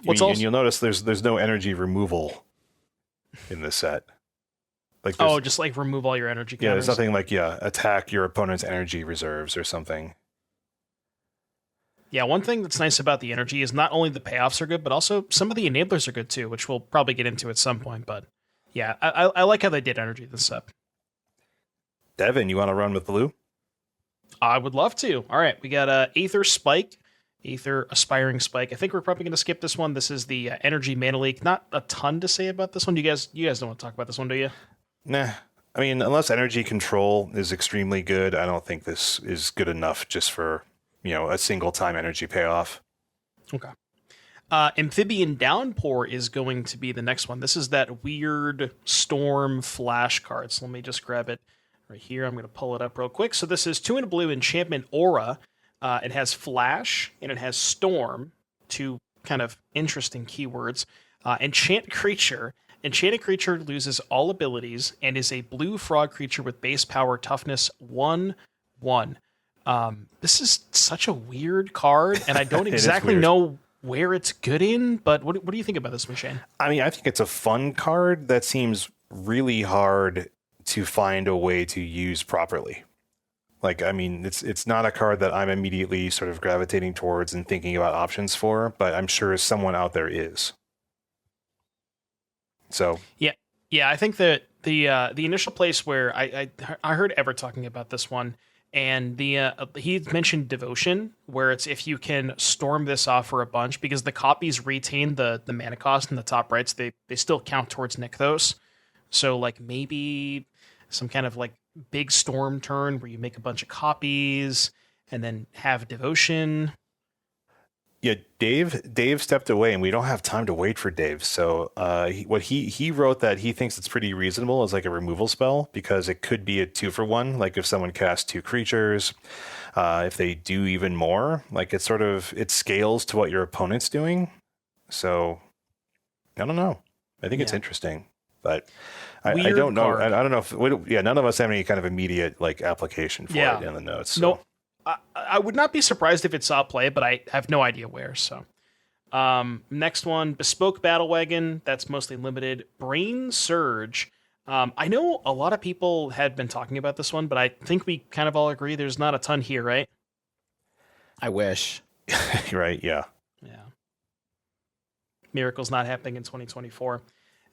And you'll notice there's no energy removal in this set. Like just like remove all your energy counters. Yeah, there's nothing like, attack your opponent's energy reserves or something. Yeah, one thing that's nice about the energy is not only the payoffs are good, but also some of the enablers are good too, which we'll probably get into at some point. But yeah, I like how they did energy this set. Devon, you want to run with blue? I would love to. All right, we got Aether Spike, Aether Aspiring Spike. I think we're probably going to skip this one. This is the Energy Mana Leak. Not a ton to say about this one. You guys don't want to talk about this one, do you? Nah. I mean, unless energy control is extremely good, I don't think this is good enough just for, a single time energy payoff. Okay. Amphibian Downpour is going to be the next one. This is that weird storm flash card. So let me just grab it right here. I'm going to pull it up real quick. So this is 2 in a blue enchantment aura. It has flash and it has storm, 2 kind of interesting keywords. Enchant creature. Enchanted creature loses all abilities and is a blue frog creature with base power toughness 1/1. This is such a weird card, and I don't exactly know where it's good in, but what do you think about this, Shane? I mean, I think it's a fun card that seems really hard to find a way to use properly. Like, I mean, it's not a card that I'm immediately sort of gravitating towards and thinking about options for, but I'm sure someone out there is. So yeah, I think that the initial place where I heard Ever talking about this one, and he mentioned Devotion, where it's if you can storm this off for a bunch, because the copies retain the mana cost in the top rights, they still count towards Nykthos. So like maybe some kind of like big storm turn where you make a bunch of copies and then have Devotion. Yeah, Dave stepped away, and we don't have time to wait for Dave. So he wrote that he thinks it's pretty reasonable as like a removal spell, because it could be a 2-for-1. Like if someone casts 2 creatures, if they do even more, like it scales to what your opponent's doing. So I don't know. I think it's interesting, but I don't know. I don't know if none of us have any kind of immediate like application for it in the notes. So. No. I would not be surprised if it saw play, but I have no idea where. So, next one, Bespoke Battle Wagon. That's mostly limited. Brain Surge. I know a lot of people had been talking about this one, but I think we kind of all agree there's not a ton here, right? I wish. Right, yeah. Yeah. Miracle's not happening in 2024.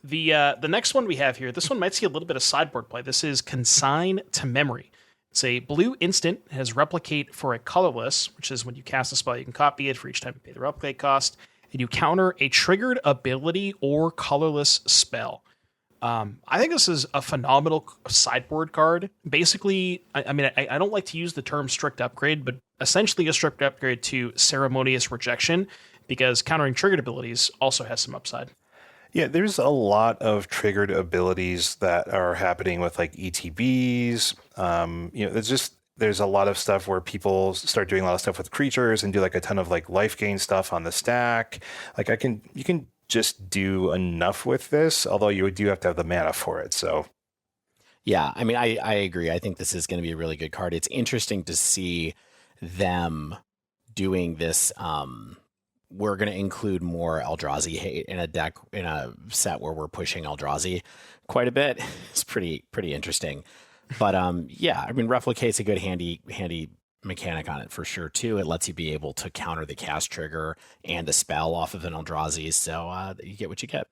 The next one we have here, this one might see a little bit of sideboard play. This is Consign to Memory. It's a blue instant, has replicate for a colorless, which is when you cast a spell, you can copy it for each time you pay the replicate cost, and you counter a triggered ability or colorless spell. I think this is a phenomenal sideboard card. Basically, I don't like to use the term strict upgrade, but essentially a strict upgrade to Ceremonious Rejection, because countering triggered abilities also has some upside. Yeah, there's a lot of triggered abilities that are happening with like ETBs. There's a lot of stuff where people start doing a lot of stuff with creatures and do like a ton of like life gain stuff on the stack. Like you can just do enough with this, although you do have to have the mana for it. So yeah, I mean, I agree. I think this is going to be a really good card. It's interesting to see them doing this. We're going to include more Eldrazi hate in a set where we're pushing Eldrazi quite a bit. It's pretty interesting. But yeah, I mean, Replicate's a good handy mechanic on it for sure too. It lets you be able to counter the cast trigger and a spell off of an Eldrazi, so you get what you get.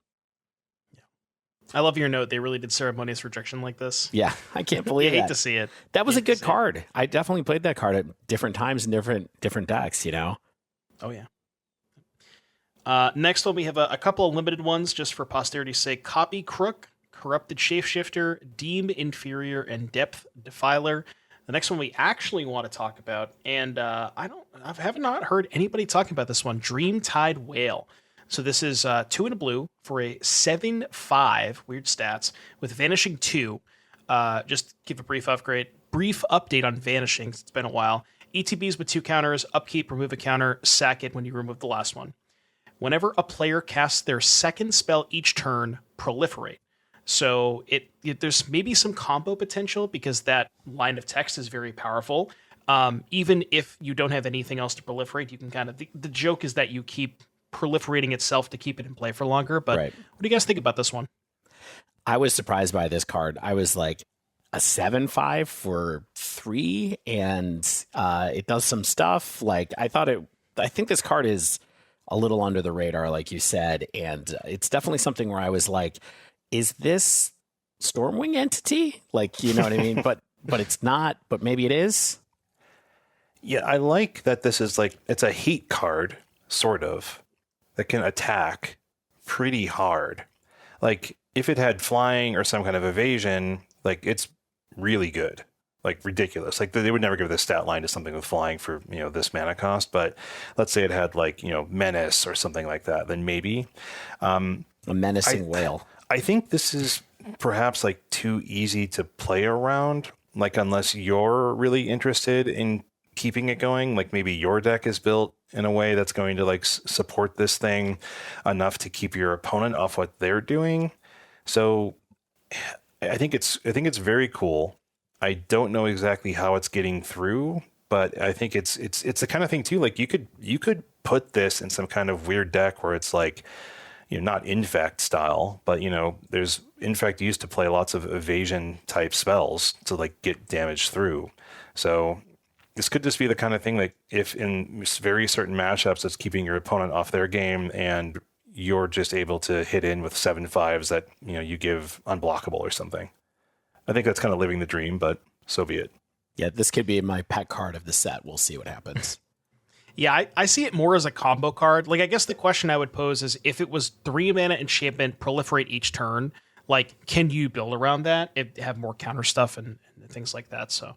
Yeah, I love your note. They really did Ceremonious Rejection like this. Yeah, I can't believe it. Hate to see it. That was a good card. I definitely played that card at different times in different decks. You know. Oh yeah. Next one, we have a couple of limited ones just for posterity's sake. Copy Crook, Corrupted Shapeshifter, Deem Inferior, and Depth Defiler. The next one we actually want to talk about, and I have not heard anybody talking about this one, Dreamtide Whale. So this is 2 in a blue for a 7/5, weird stats, with Vanishing 2. Just give a brief update on Vanishing, it's been a while. ETBs with 2 counters, upkeep, remove a counter, sack it when you remove the last one. Whenever a player casts their second spell each turn, proliferate. So there's maybe some combo potential because that line of text is very powerful. Even if you don't have anything else to proliferate, you can kind of... The joke is that you keep proliferating itself to keep it in play for longer. But Right. What do you guys think about this one? I was surprised by this card. I was like, a 7/5 for 3, and it does some stuff. Like, I think this card is a little under the radar, like you said, and it's definitely something where I was like, is this Stormwing Entity? Like, you know what I mean? But it's not, but maybe it is. Yeah, I like that this is like, it's a heat card, sort of, that can attack pretty hard. Like, if it had flying or some kind of evasion, like, it's really good. Like, ridiculous. Like, they would never give this stat line to something with flying for, this mana cost. But let's say it had, like, menace or something like that, then maybe. A menacing whale. I think this is perhaps like too easy to play around, like unless you're really interested in keeping it going, like maybe your deck is built in a way that's going to like support this thing enough to keep your opponent off what they're doing. So I think it's very cool. I don't know exactly how it's getting through, but I think it's the kind of thing too, like you could put this in some kind of weird deck where it's like, not infect style, but there's infect used to play lots of evasion type spells to like get damage through. So this could just be the kind of thing like if in very certain matchups it's keeping your opponent off their game and you're just able to hit in with 7/5s that you give unblockable or something. I think that's kind of living the dream, but so be it. Yeah, this could be my pet card of the set. We'll see what happens. Yeah, I see it more as a combo card. Like, I guess the question I would pose is if it was 3 mana enchantment, proliferate each turn, like, can you build around that? Have more counter stuff and things like that. So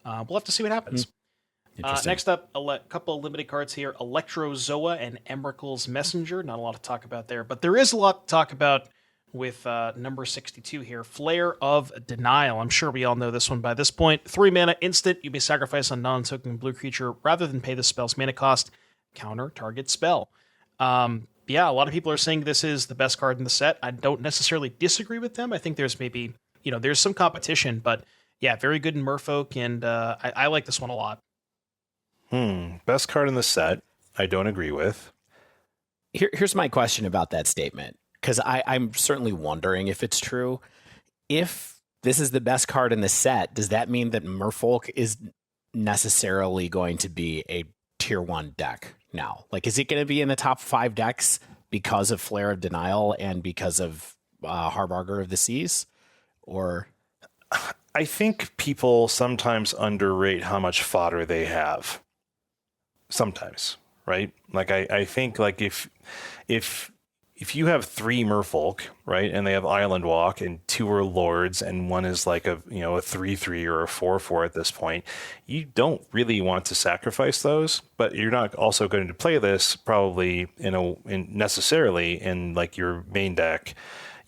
we'll have to see what happens. Next up, a couple of limited cards here. Electrozoa and Emrakul's Messenger. Not a lot to talk about there, but there is a lot to talk about with number 62 here. Flare of Denial. I'm sure we all know this one by this point. 3 mana instant. You may sacrifice a non-token blue creature rather than pay the spell's mana cost. Counter target spell. Yeah, a lot of people are saying this is the best card in the set. I don't necessarily disagree with them. I think there's maybe, there's some competition, but yeah, very good in Merfolk, and I like this one a lot. Best card in the set. I don't agree with. Here's my question about that statement, because I'm certainly wondering if it's true. If this is the best card in the set, does that mean that Merfolk is necessarily going to be a tier 1 deck now? Like, is it going to be in the top 5 decks because of Flare of Denial and because of Harbinger of the Seas? Or I think people sometimes underrate how much fodder they have. Sometimes, right? Like I think like if you have 3 Merfolk, right, and they have Island Walk and 2 are Lords and one is like a 3/3 or a 4/4 at this point, you don't really want to sacrifice those, but you're not also going to play this probably necessarily in like your main deck.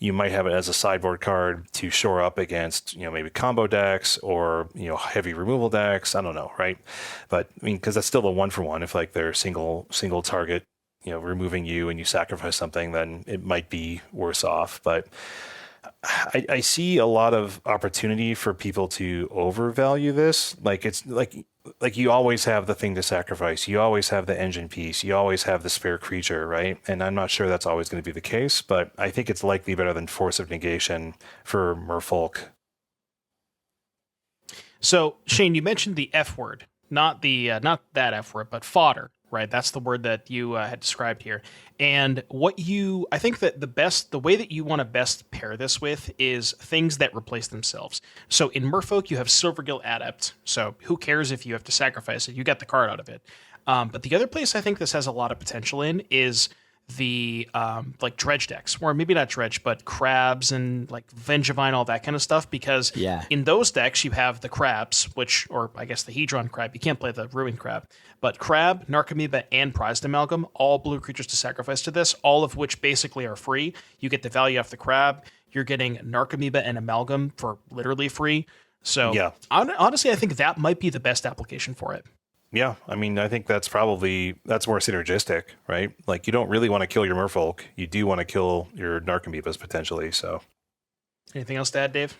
You might have it as a sideboard card to shore up against, maybe combo decks or, heavy removal decks. I don't know, right? But I mean, because that's still a 1-for-1. If like they're single target, removing you and you sacrifice something, then it might be worse off. But I see a lot of opportunity for people to overvalue this. Like it's like you always have the thing to sacrifice. You always have the engine piece. You always have the spare creature, right? And I'm not sure that's always going to be the case, but I think it's likely better than Force of Negation for Merfolk. So Shane, you mentioned the F word, not that F word, but fodder. Right, that's the word that you had described here. And I think that the way that you want to best pair this with is things that replace themselves. So in Merfolk, you have Silvergill Adept. So who cares if you have to sacrifice it? You get the card out of it. But the other place I think this has a lot of potential in is the like dredge decks, or maybe not dredge, but crabs and like Vengevine, all that kind of stuff. Because in those decks you have the crabs, or I guess the Hedron crab. You can't play the Ruined crab, but crab, Narcomoeba, and Prized Amalgam, all blue creatures to sacrifice to this, all of which basically are free. You get the value off the crab. You're getting Narcomoeba and Amalgam for literally free. So honestly, I think that might be the best application for it. Yeah, I mean, I think that's more synergistic, right? Like, you don't really want to kill your merfolk. You do want to kill your Narcomoebas potentially, so. Anything else to add, Dave?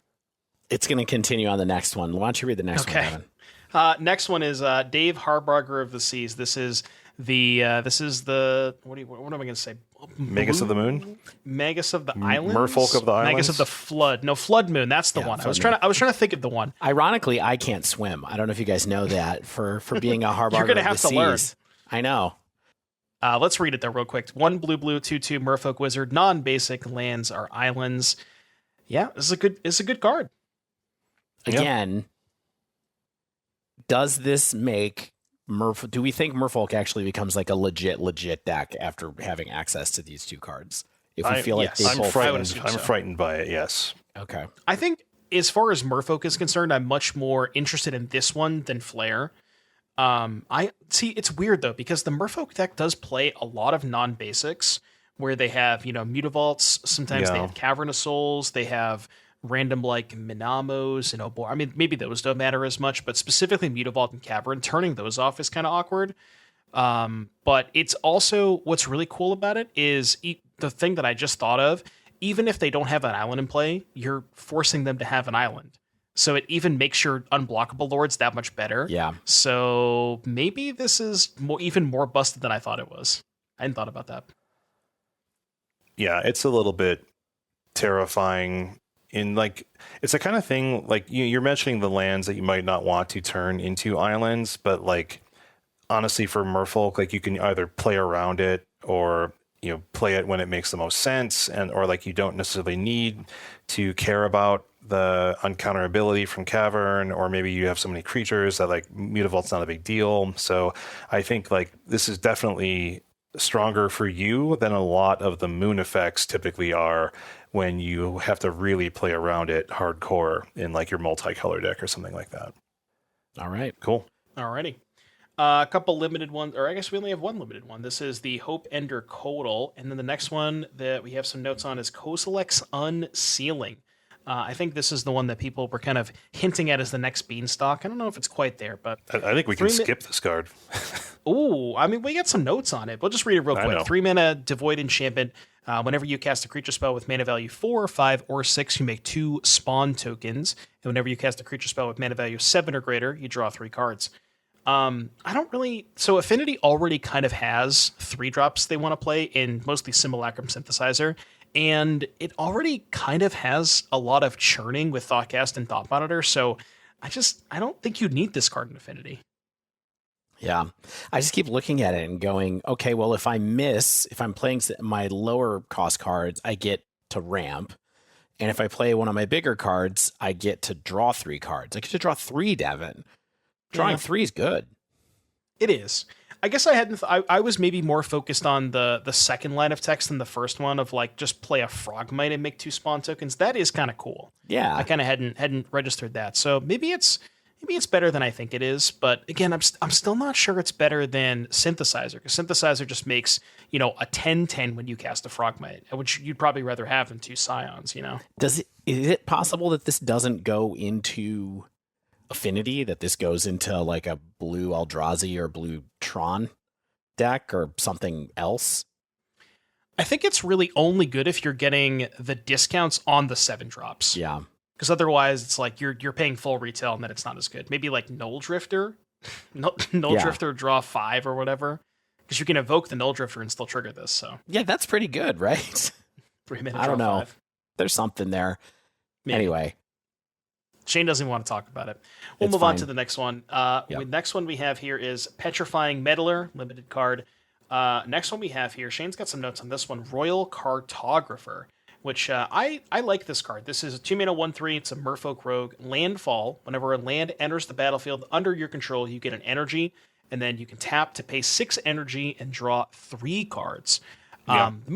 It's going to continue on the next one. Why don't you read the next one, Devon? Next one is Dave Harburger of the Seas. This is the what am I going to say? Magus of the Moon? Magus of the Islands? Merfolk of the Islands? Magus of the Flood. No, Flood Moon. That's the one. I was trying to think of the one. Ironically, I can't swim. I don't know if you guys know that. For being a Harburger You're going to have to learn. I know. Let's read it though real quick. 1 blue 2/2 Merfolk Wizard. Non-basic lands are islands. Yeah, this is a good card. Again, does this make do we think Merfolk actually becomes like a legit deck after having access to these two cards? If we feel like I'm frightened by it, yes. Okay. I think as far as Merfolk is concerned, I'm much more interested in this one than Flare. I see it's weird though, because the Merfolk deck does play a lot of non-basics where they have, Mutavaults, sometimes they have Cavern of Souls, they have random like Minamos and I mean, maybe those don't matter as much, but specifically Mutavault and Cavern, turning those off is kind of awkward. But it's also, what's really cool about it is the thing that I just thought of, even if they don't have an island in play, you're forcing them to have an island. So it even makes your unblockable lords that much better. Yeah. So maybe this is even more busted than I thought it was. I hadn't thought about that. Yeah, it's a little bit terrifying. It's the kind of thing, like you're mentioning the lands that you might not want to turn into islands, but like honestly for Merfolk, like you can either play around it or play it when it makes the most sense, or like you don't necessarily need to care about the uncounterability from Cavern, or maybe you have so many creatures that like Mutavault's not a big deal. So I think like this is definitely stronger for you than a lot of the moon effects typically are when you have to really play around it hardcore in like your multicolor deck or something like that. All right. Cool. Alrighty. A couple limited ones, or I guess we only have one limited one. This is the Hope Ender Codal, and then the next one that we have some notes on is Kozilek's Unsealing. I think this is the one that people were kind of hinting at as the next Beanstalk. I don't know if it's quite there, but I think we can skip this card. Ooh, I mean, we got some notes on it. We'll just read it real quick. 3 mana Devoid Enchantment. Whenever you cast a creature spell with mana value 4, 5, or 6, you make 2 spawn tokens. And whenever you cast a creature spell with mana value 7 or greater, you draw 3 cards. So Affinity already kind of has 3-drops they want to play in mostly Simulacrum Synthesizer. And it already kind of has a lot of churning with Thoughtcast and Thought Monitor. So I don't think you need this card in Affinity. Yeah. I just keep looking at it and going, okay, well, if I'm playing my lower cost cards, I get to ramp. And if I play one of my bigger cards, I get to draw 3 cards. I get to draw 3, Devon. Drawing 3 is good. It is. I guess I was maybe more focused on the second line of text than the first one of like just play a Frogmite and make 2 spawn tokens. That is kind of cool. Yeah. I kind of hadn't registered that. So maybe it's better than I think it is, but again, I'm still not sure it's better than Synthesizer, because Synthesizer just makes, a 10/10 when you cast a Frogmite, which you'd probably rather have than 2 Scions, Is it possible that this doesn't go into Affinity, that this goes into like a blue Eldrazi or blue Tron deck or something else? I think it's really only good if you're getting the discounts on the 7-drops. Yeah. Because otherwise, it's like you're paying full retail, and then it's not as good. Maybe like Null Drifter, Drifter draw 5 or whatever, because you can evoke the Null Drifter and still trigger this. So yeah, that's pretty good, right? 3 minutes. I don't know. 5. There's something there. Maybe. Anyway, Shane doesn't even want to talk about it. We'll move on to the next one. The next one we have here is Petrifying Meddler, limited card. Next one we have here, Shane's got some notes on this one. Royal Cartographer, which I like this card. This is a 2-mana 1/3. It's a Merfolk Rogue. Landfall. Whenever a land enters the battlefield under your control, you get an energy, and then you can tap to pay 6 energy and draw 3 cards. The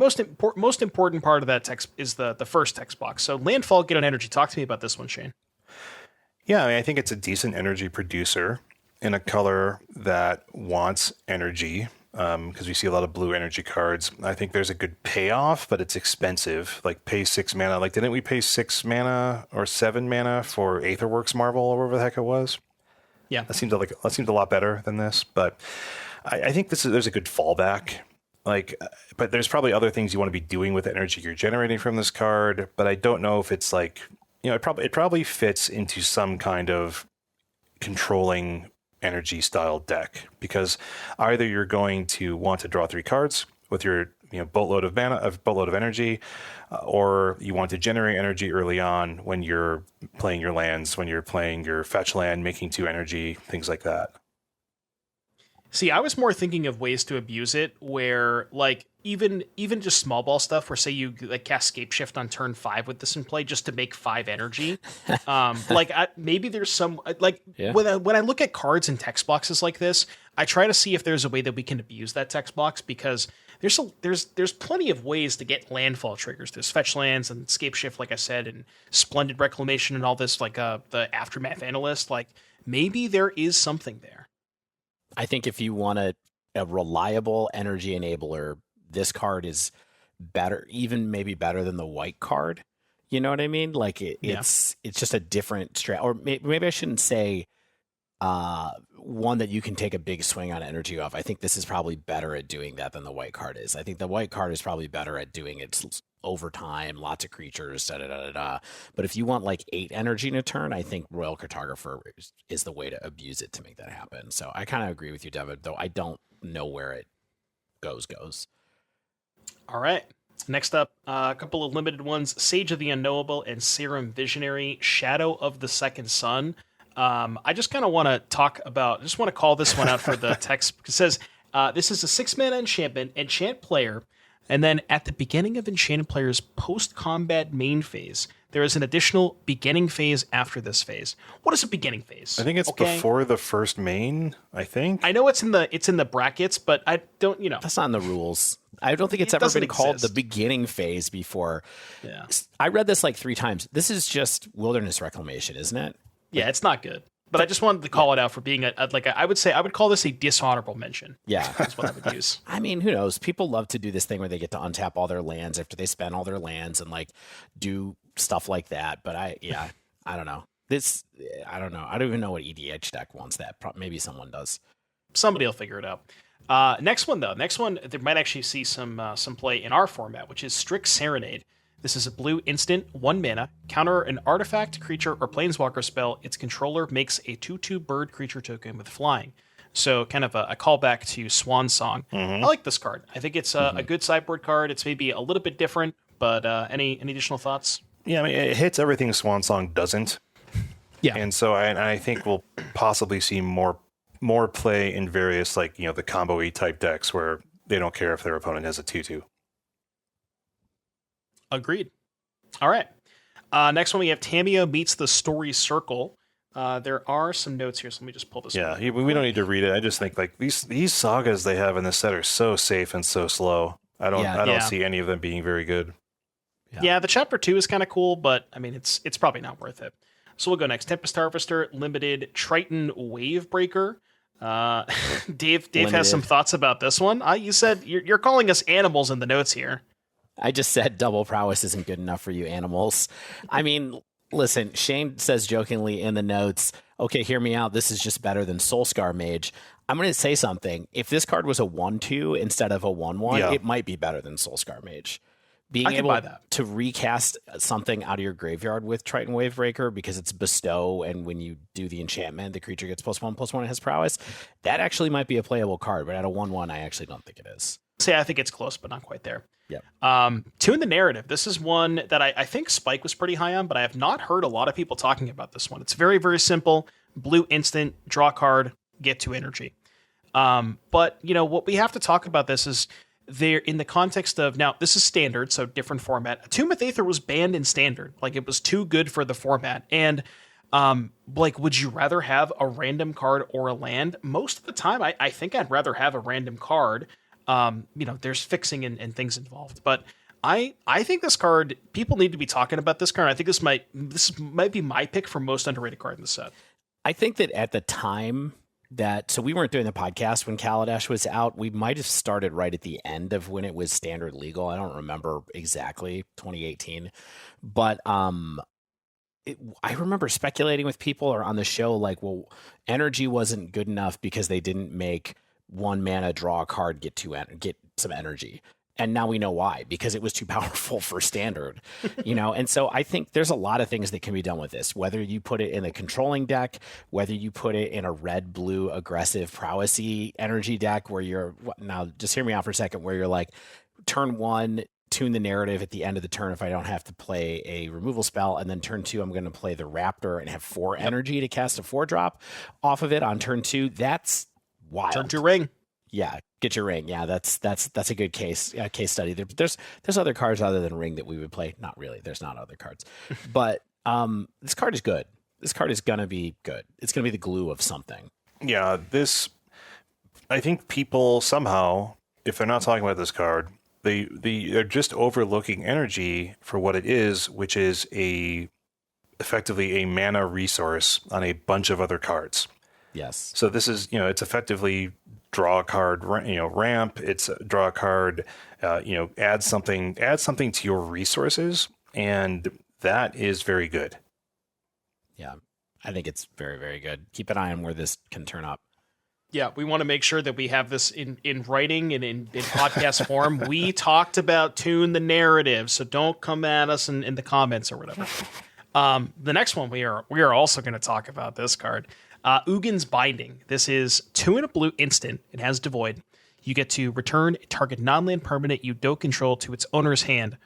most important part of that text is the first text box. So landfall, get on energy. Talk to me about this one, Shane. Yeah, I mean, I think it's a decent energy producer in a color that wants energy, because we see a lot of blue energy cards. I think there's a good payoff, but it's expensive. Like pay 6 mana. Like, didn't we pay 6 mana or 7 mana for Aetherworks Marvel or whatever the heck it was? Yeah, that seemed a lot better than this. But I think there's a good fallback. Like, but there's probably other things you want to be doing with the energy you're generating from this card. But I don't know if it's like, it probably fits into some kind of controlling energy style deck, because either you're going to want to draw 3 cards with your boatload of energy, or you want to generate energy early on when you're playing your lands, when you're playing your fetch land, making 2 energy, things like that. See, I was more thinking of ways to abuse it, where like even just small ball stuff, where say you like cast Scape Shift on turn 5 with this in play just to make 5 energy. Maybe there's some when I look at cards and text boxes like this, I try to see if there's a way that we can abuse that text box, because there's plenty of ways to get landfall triggers. There's fetch lands and Scape Shift, like I said, and Splendid Reclamation and all this, like the Aftermath Analyst. Like maybe there is something there. I think if you want a reliable energy enabler, this card is better, even maybe better than the white card. You know what I mean? Like it's just a different strat. Or maybe I shouldn't say one that you can take a big swing on energy off. I think this is probably better at doing that than the white card is. I think the white card is probably better at doing it over time, lots of creatures, But if you want like 8 energy in a turn, I think Royal Cartographer is the way to abuse it to make that happen. So I kind of agree with you, Devon, though I don't know where it goes. All right. Next up, a couple of limited ones: Sage of the Unknowable and Serum Visionary, Shadow of the Second Sun. I just kind of want to call this one out for the text. It says, this is a 6 mana enchantment, enchant player, and then at the beginning of enchanted player's post-combat main phase, there is an additional beginning phase after this phase. What is a beginning phase? I think it's before the first main, I think. I know it's in the brackets, but I don't, That's not in the rules. I don't think it's ever been called the beginning phase before. Yeah. I read this like 3 times. This is just Wilderness Reclamation, isn't it? Yeah, it's not good. But I just wanted to call it out for being I would call this a dishonorable mention. Yeah. That's what I would use. I mean, who knows? People love to do this thing where they get to untap all their lands after they spend all their lands and like do stuff like that. But I don't know. I don't know. I don't even know what EDH deck wants that. Maybe someone does. Somebody will figure it out. Next one, there might actually see some play in our format, which is Strict Serenade. This is a blue instant, 1 mana. Counter an artifact, creature, or planeswalker spell. Its controller makes a 2/2 bird creature token with flying. So kind of a callback to Swan Song. Mm-hmm. I like this card. I think it's a good sideboard card. It's maybe a little bit different, but any additional thoughts? Yeah, I mean, it hits everything Swan Song doesn't. Yeah. And so I think we'll possibly see more play in various, like, the combo-y type decks where they don't care if their opponent has a 2/2. Agreed. All right. Next one, we have Tamiyo meets the Story Circle. There are some notes here, so let me just pull this. Yeah, we don't need to read it. I just think like these sagas they have in this set are so safe and so slow. I don't see any of them being very good. Yeah, the chapter 2 is kind of cool, but I mean it's probably not worth it. So we'll go next. Tempest Harvester, limited Triton Wavebreaker. Dave has some thoughts about this one. You said you're calling us animals in the notes here. I just said double prowess isn't good enough for you animals. I mean, listen, Shane says jokingly in the notes, okay, hear me out. This is just better than Soulscar Mage. I'm going to say something. If this card was a 1/2 instead of a 1/1, it might be better than Soulscar Mage. Being able to recast something out of your graveyard with Triton Wavebreaker because it's bestow, and when you do the enchantment, the creature gets +1/+1 and has prowess, that actually might be a playable card, but at a 1/1, I actually don't think it is. I think it's close, but not quite there. Yeah. 2 in the narrative. This is one that I think Spike was pretty high on, but I have not heard a lot of people talking about this one. It's very, very simple. Blue instant, draw card, get 2 energy. But what we have to talk about this is there in the context of, now this is standard, so different format. Tomb of Aether was banned in standard. Like, it was too good for the format. And would you rather have a random card or a land? Most of the time, I think I'd rather have a random card. There's fixing and things involved. But I think this card, people need to be talking about this card. I think this might be my pick for most underrated card in the set. I think that at the time so we weren't doing the podcast when Kaladesh was out. We might have started right at the end of when it was standard legal. I don't remember exactly, 2018. But I remember speculating with people or on the show, like, well, energy wasn't good enough because they didn't make 1 mana, draw a card, get some energy. And now we know why, because it was too powerful for standard, And so I think there's a lot of things that can be done with this, whether you put it in a controlling deck, whether you put it in a red-blue aggressive prowessy energy deck where now just hear me out for a second, where you're like, turn 1, tune the narrative at the end of the turn if I don't have to play a removal spell, and then turn 2, I'm going to play the Raptor and have 4 energy to cast a 4-drop off of it on turn 2. That's wild. Turn 2 ring. Yeah, get your ring. Yeah, that's a good case study. There's other cards other than ring that we would play. Not really. There's not other cards, but this card is good. This card is gonna be good. It's gonna be the glue of something. Yeah, I think people somehow, if they're not talking about this card, they're just overlooking energy for what it is, which is effectively a mana resource on a bunch of other cards. Yes. So this is, it's effectively draw a card, ramp. It's draw a card, add something to your resources, and that is very good. Yeah, I think it's very, very good. Keep an eye on where this can turn up. Yeah, we want to make sure that we have this in writing and in podcast form. We talked about tune the narrative, so don't come at us in the comments or whatever. The next one we are also going to talk about this card. Ugin's Binding. This is 2 and a blue instant. It has Devoid. You get to return a target non-land permanent you don't control to its owner's hand.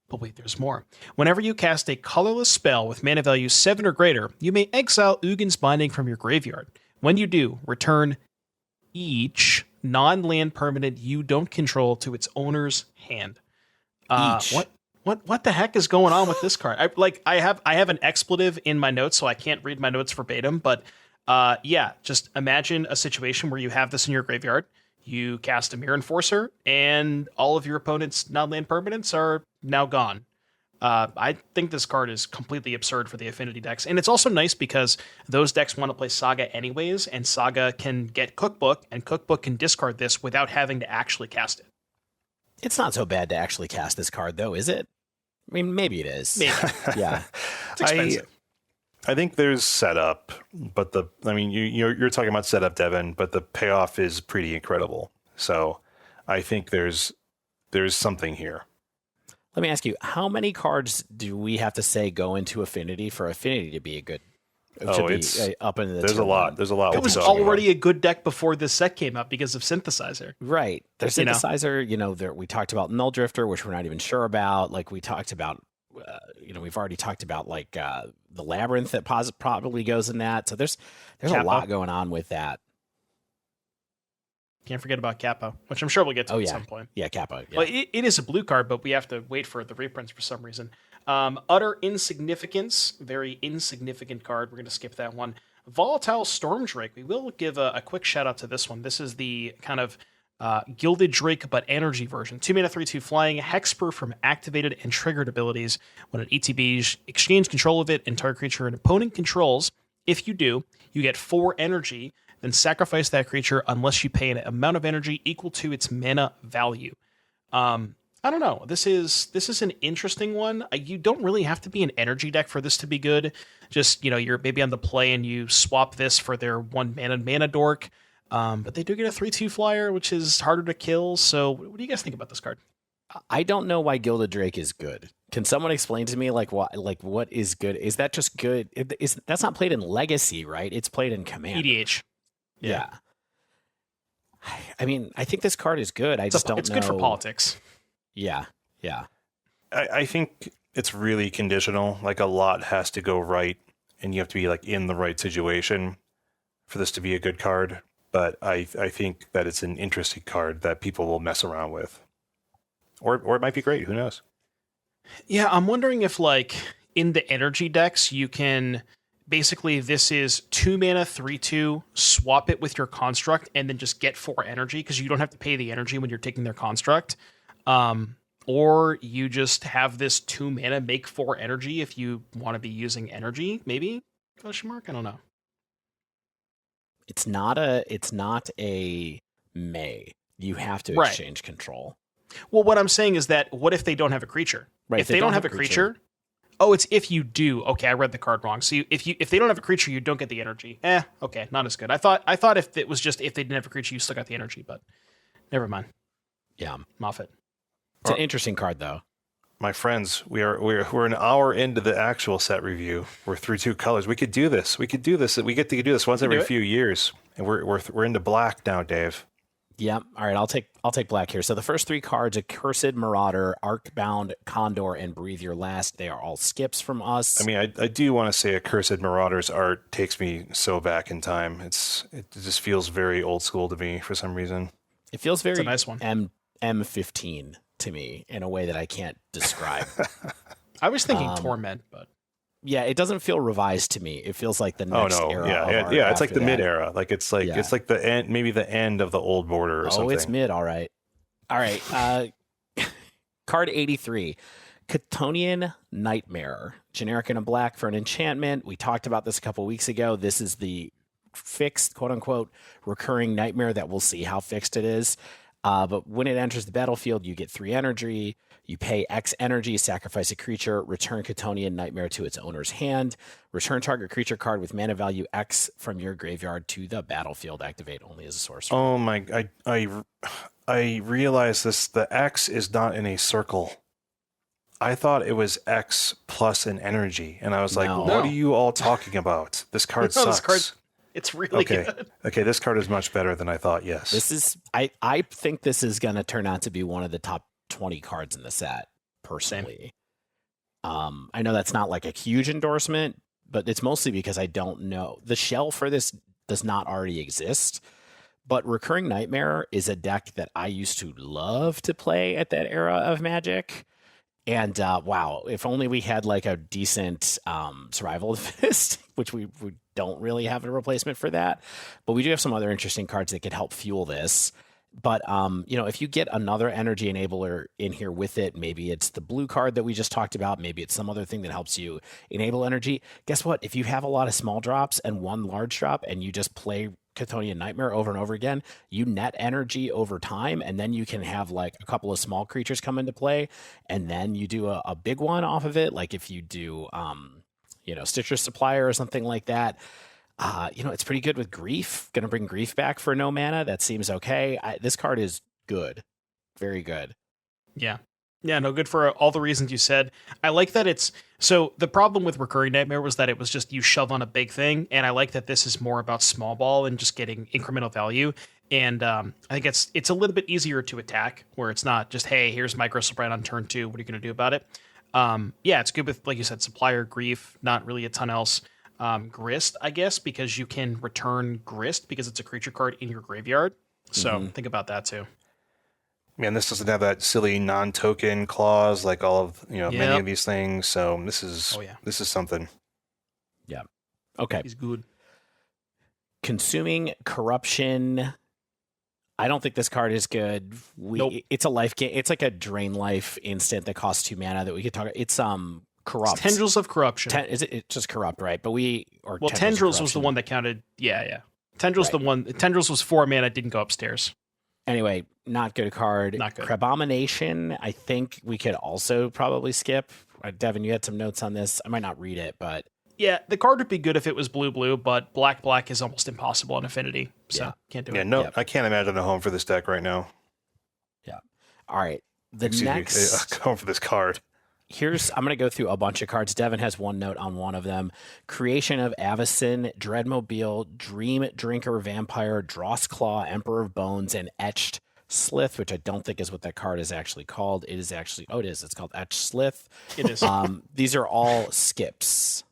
But wait, there's more. Whenever you cast a colorless spell with mana value 7 or greater, you may exile Ugin's Binding from your graveyard. When you do, return each non-land permanent you don't control to its owner's hand. Each. What the heck is going on with this card? I have an expletive in my notes, so I can't read my notes verbatim, but just imagine a situation where you have this in your graveyard. You cast a Mirror Enforcer, and all of your opponent's non-land permanents are now gone. I think this card is completely absurd for the Affinity decks. And it's also nice because those decks want to play Saga anyways, and Saga can get Cookbook, and Cookbook can discard this without having to actually cast it. It's not so bad to actually cast this card, though, is it? I mean, maybe it is. Maybe. Yeah. It's expensive. I think there's setup, but you're talking about setup, Devon, but the payoff is pretty incredible. So I think there's something here. Let me ask you, how many cards do we have to say go into Affinity for Affinity to be a good? Up in the there's a lot. There's a lot. It was already a good deck before this set came out because of Synthesizer. Right. There's Synthesizer. We talked about Null Drifter, which we're not even sure about. Like we talked about, we've already talked about like the Labyrinth that probably goes in that. So there's Kappa. A lot going on with that. Can't forget about Kappa, which I'm sure we'll get to at some point. Yeah, Kappa. Yeah. Well, it is a blue card, but we have to wait for the reprints for some reason. Utter Insignificance, very insignificant card. We're going to skip that one. Volatile Stormdrake. We will give a quick shout out to this one. This is the kind of Gilded Drake, but energy version. 2 mana, 3/2 flying, Hexproof from activated and triggered abilities. When an ETB, exchange control of it and target creature an opponent controls. If you do, you get 4 energy, then sacrifice that creature unless you pay an amount of energy equal to its mana value. I don't know. This is an interesting one. You don't really have to be an energy deck for this to be good. Just, you're maybe on the play and you swap this for their 1 mana dork. But they do get a 3/2 flyer, which is harder to kill. So what do you guys think about this card? I don't know why Gilded Drake is good. Can someone explain to me what is good? Is that just good? That's not played in Legacy, right? It's played in Commander. EDH. Yeah. I mean, I think this card is good. It's good for politics. Yeah. I think it's really conditional. Like a lot has to go right, and you have to be like in the right situation for this to be a good card. But I think that it's an interesting card that people will mess around with, or it might be great. Who knows? Yeah, I'm wondering if in the energy decks you can basically this is 2 mana, 3/2, swap it with your construct, and then just get 4 energy, because you don't have to pay the energy when you're taking their construct. Or you just have this 2 mana, make 4 energy if you want to be using energy, maybe? Question mark? I don't know. It's not a may. You have to exchange control. Well, what I'm saying is that what if they don't have a creature? Right. If they don't have a creature, oh, it's if you do. Okay, I read the card wrong. So if they don't have a creature, you don't get the energy. Okay, not as good. I thought if it was just if they didn't have a creature, you still got the energy, but never mind. Yeah, Moffat. It's an interesting card though. My friends, we're an hour into the actual set review. We're through 2 colors. We could do this. We get to do this once every few years, and we're into black now, Dave. Yeah. All right. I'll take black here. So the first 3 cards: Accursed Marauder, Arcbound Condor, and Breathe Your Last. They are all skips from us. I mean, I do want to say Accursed Marauder's art takes me so back in time. It just feels very old school to me for some reason. It feels very a nice one. M15 to me in a way that I can't describe. I was thinking Torment, but yeah, it doesn't feel revised to me. It feels like the next era. Yeah, it's like the mid era. Like it's like the end, maybe the end of the old border or something. Oh, it's mid. All right. Card 83, Chthonian Nightmare, generic and a black for an enchantment. We talked about this a couple weeks ago. This is the fixed, quote unquote, recurring nightmare that we'll see how fixed it is. But when it enters the battlefield, you get 3 energy. You pay X energy, sacrifice a creature, return Chthonian Nightmare to its owner's hand, return target creature card with mana value X from your graveyard to the battlefield. Activate only as a sorcerer. Oh my! I realized this. The X is not in a circle. I thought it was X plus an energy, and I was like, "What are you all talking about? This card sucks." This card, it's really good. Okay, this card is much better than I thought. Yes, this is. I think this is going to turn out to be one of the top 20 cards in the set, personally. I know that's not like a huge endorsement, but it's mostly because I don't know. The shell for this does not already exist, but Recurring Nightmare is a deck that I used to love to play at that era of Magic. And wow, if only we had like a decent Survival Fist, which we don't really have a replacement for that. But we do have some other interesting cards that could help fuel this. But, if you get another energy enabler in here with it, maybe it's the blue card that we just talked about. Maybe it's some other thing that helps you enable energy. Guess what? If you have a lot of small drops and 1 large drop and you just play Chthonian Nightmare over and over again, you net energy over time, and then you can have like a couple of small creatures come into play, and then you do a big one off of it. Like if you do, Stitcher Supplier or something like that. It's pretty good with Grief. Going to bring Grief back for no mana. That seems okay. This card is good. Very good. Yeah. Yeah, no, good for all the reasons you said. I like that it's... So the problem with Recurring Nightmare was that it was just you shove on a big thing, and I like that this is more about small ball and just getting incremental value. And I think it's a little bit easier to attack, where it's not just, hey, here's Micro Sprite on turn 2. What are you going to do about it? It's good with, like you said, Supplier, Grief, not really a ton else. Grist, I guess, because you can return Grist because it's a creature card in your graveyard. So think about that too. Man, this doesn't have that silly non-token clause like all of many of these things. So this is something. Yeah. Okay. He's good. Consuming Corruption. I don't think this card is good. Nope. It's a life game. It's like a drain life instant that costs 2 mana that we could talk about. It's corrupt. It's Tendrils of Corruption. It's just corrupt, right? But Tendrils was the one that counted. Yeah. Tendrils the one. Tendrils was 4 mana. Didn't go upstairs. Anyway, not good card. Not good. Crabomination, I think we could also probably skip. Devon, you had some notes on this. I might not read it, but yeah, the card would be good if it was blue, but black is almost impossible in Affinity. So can't do it. Yeah, no, I can't imagine a home for this deck right now. Yeah. All right. Next home for this card. I'm going to go through a bunch of cards. Devon has one note on one of them. Creation of Avacyn, Dreadmobile, Dream Drinker, Vampire, Drossclaw, Emperor of Bones, and Etched Slith, which I don't think is what that card is actually called. It is actually, it is. It's called Etched Slith. It is. These are all skips.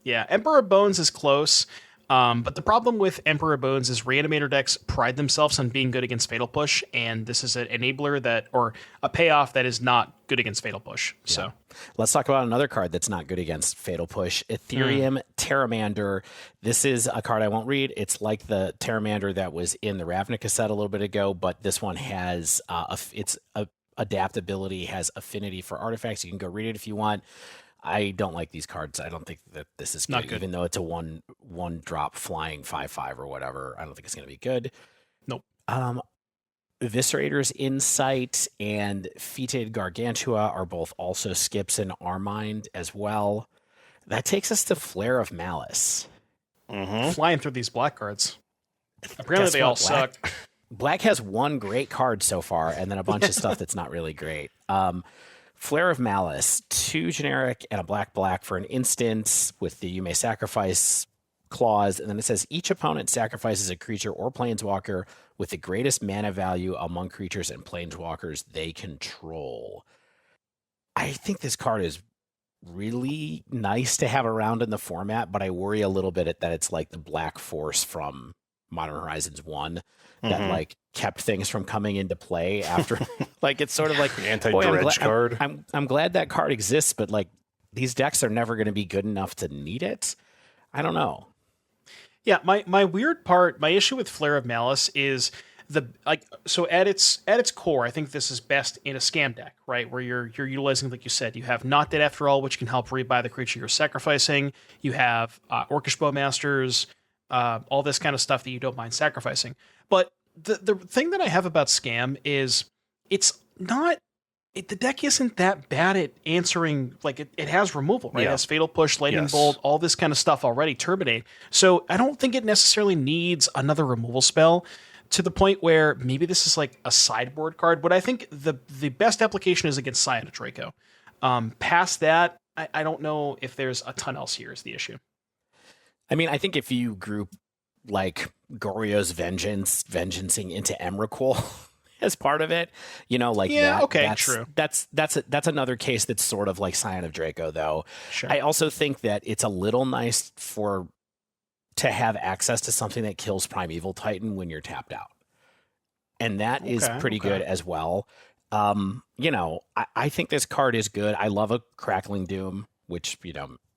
Yeah, Emperor of Bones is close. But the problem with Emperor Bones is Reanimator decks pride themselves on being good against Fatal Push, and this is an enabler or a payoff that is not good against Fatal Push. Yeah. So let's talk about another card that's not good against Fatal Push. Ethereum Terramander. This is a card I won't read. It's like the Terramander that was in the Ravnica set a little bit ago, but this one has adaptability, has affinity for artifacts. You can go read it if you want. I don't like these cards. I don't think that this is good, even though it's a one drop flying 5/5 or whatever. I don't think it's going to be good. Nope. Eviscerator's Insight and Fetid Gargantua are both also skips in our mind as well. That takes us to Flare of Malice. Flying through these black cards. Apparently they all suck. Black has one great card so far, and then a bunch of stuff that's not really great. Flare of Malice, 2 generic and a black for an instant with the you may sacrifice clause. And then it says each opponent sacrifices a creature or planeswalker with the greatest mana value among creatures and planeswalkers they control. I think this card is really nice to have around in the format, but I worry a little bit that it's like the Black Force from Modern Horizons 1 that like kept things from coming into play after. Like it's sort of like anti-dredge card. I'm glad that card exists, but like these decks are never going to be good enough to need it. I don't know. Yeah, my weird part, my issue with Flare of Malice is so at its core, I think this is best in a scam deck, right? Where you're utilizing, like you said, you have Not Dead After All, which can help rebuy the creature you're sacrificing. You have Orcish Bowmasters, all this kind of stuff that you don't mind sacrificing. But the thing that I have about Scam is the deck isn't that bad at answering, like it has removal, right? It has Fatal Push, Lightning Bolt, all this kind of stuff already, Turbinate. So I don't think it necessarily needs another removal spell to the point where maybe this is like a sideboard card. But I think the best application is against Scion of Draco. Past that, I don't know if there's a ton else here is the issue. I mean, I think if you group like Goryo's Vengeancing into Emrakul as part of it, like true. That's another case that's sort of like Scion of Draco, though. Sure. I also think that it's a little nice to have access to something that kills Primeval Titan when you're tapped out, and that is pretty good as well. I think this card is good. I love a Crackling Doom, which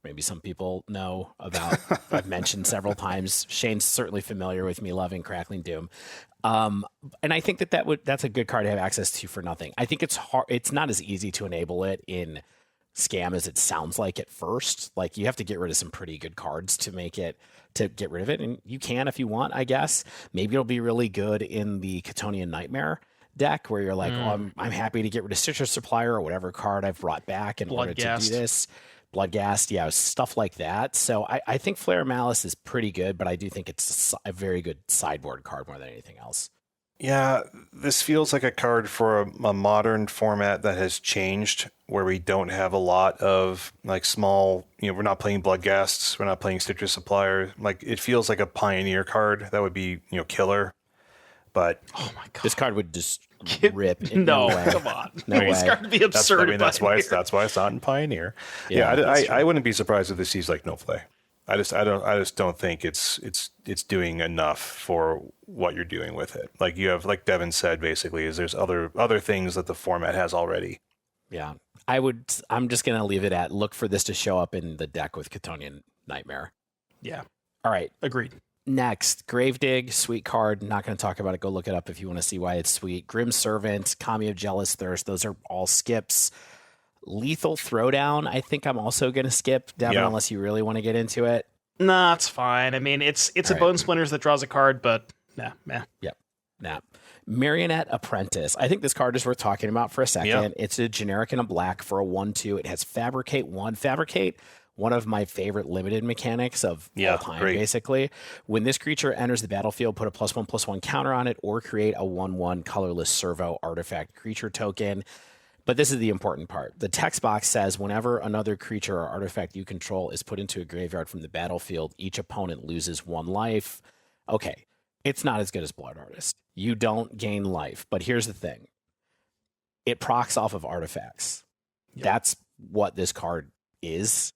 maybe some people know about. I've mentioned several times. Shane's certainly familiar with me loving Crackling Doom. And I think that's a good card to have access to for nothing. I think it's hard. It's not as easy to enable it in Scam as it sounds like at first. Like you have to get rid of some pretty good cards to get rid of it. And you can, if you want, I guess. Maybe it'll be really good in the Catonian Nightmare deck where you're like, I'm happy to get rid of Citrus Supplier or whatever card I've brought back in order to do this. Bloodghast, stuff like that. So I think Flare of Malice is pretty good, but I do think it's a very good sideboard card more than anything else. Yeah, this feels like a card for a modern format that has changed, where we don't have a lot of like small, we're not playing Bloodghasts, we're not playing Citrus Supplier. Like it feels like a Pioneer card that would be, killer. But oh my god, this card would just rip. No, come on. No this card would be absurd. That's why it's not in Pioneer. Yeah, I wouldn't be surprised if this sees like no play. I just don't think it's doing enough for what you're doing with it. Like you have, like Devon said, basically, is there's other things that the format has already. Yeah, I'm just gonna leave it at look for this to show up in the deck with Catonian Nightmare. Yeah. All right. Agreed. Next, Gravedig, sweet card. Not going to talk about it. Go look it up if you want to see why it's sweet. Grim Servant, Kami of Jealous Thirst. Those are all skips. Lethal Throwdown, I think I'm also going to skip, Devon, unless you really want to get into it. Nah, it's fine. I mean, it's a Bone Splinters that draws a card, but nah. Yep. Nah. Marionette Apprentice. I think this card is worth talking about for a second. Yeah. It's a generic and a black for a 1/2. It has Fabricate 1. Fabricate, one of my favorite limited mechanics of all time, basically. When this creature enters the battlefield, put a +1/+1 counter on it, or create a 1/1 colorless servo artifact creature token. But this is the important part. The text box says, whenever another creature or artifact you control is put into a graveyard from the battlefield, each opponent loses 1 life. Okay, it's not as good as Blood Artist. You don't gain life. But here's the thing. It procs off of artifacts. Yep. That's what this card is.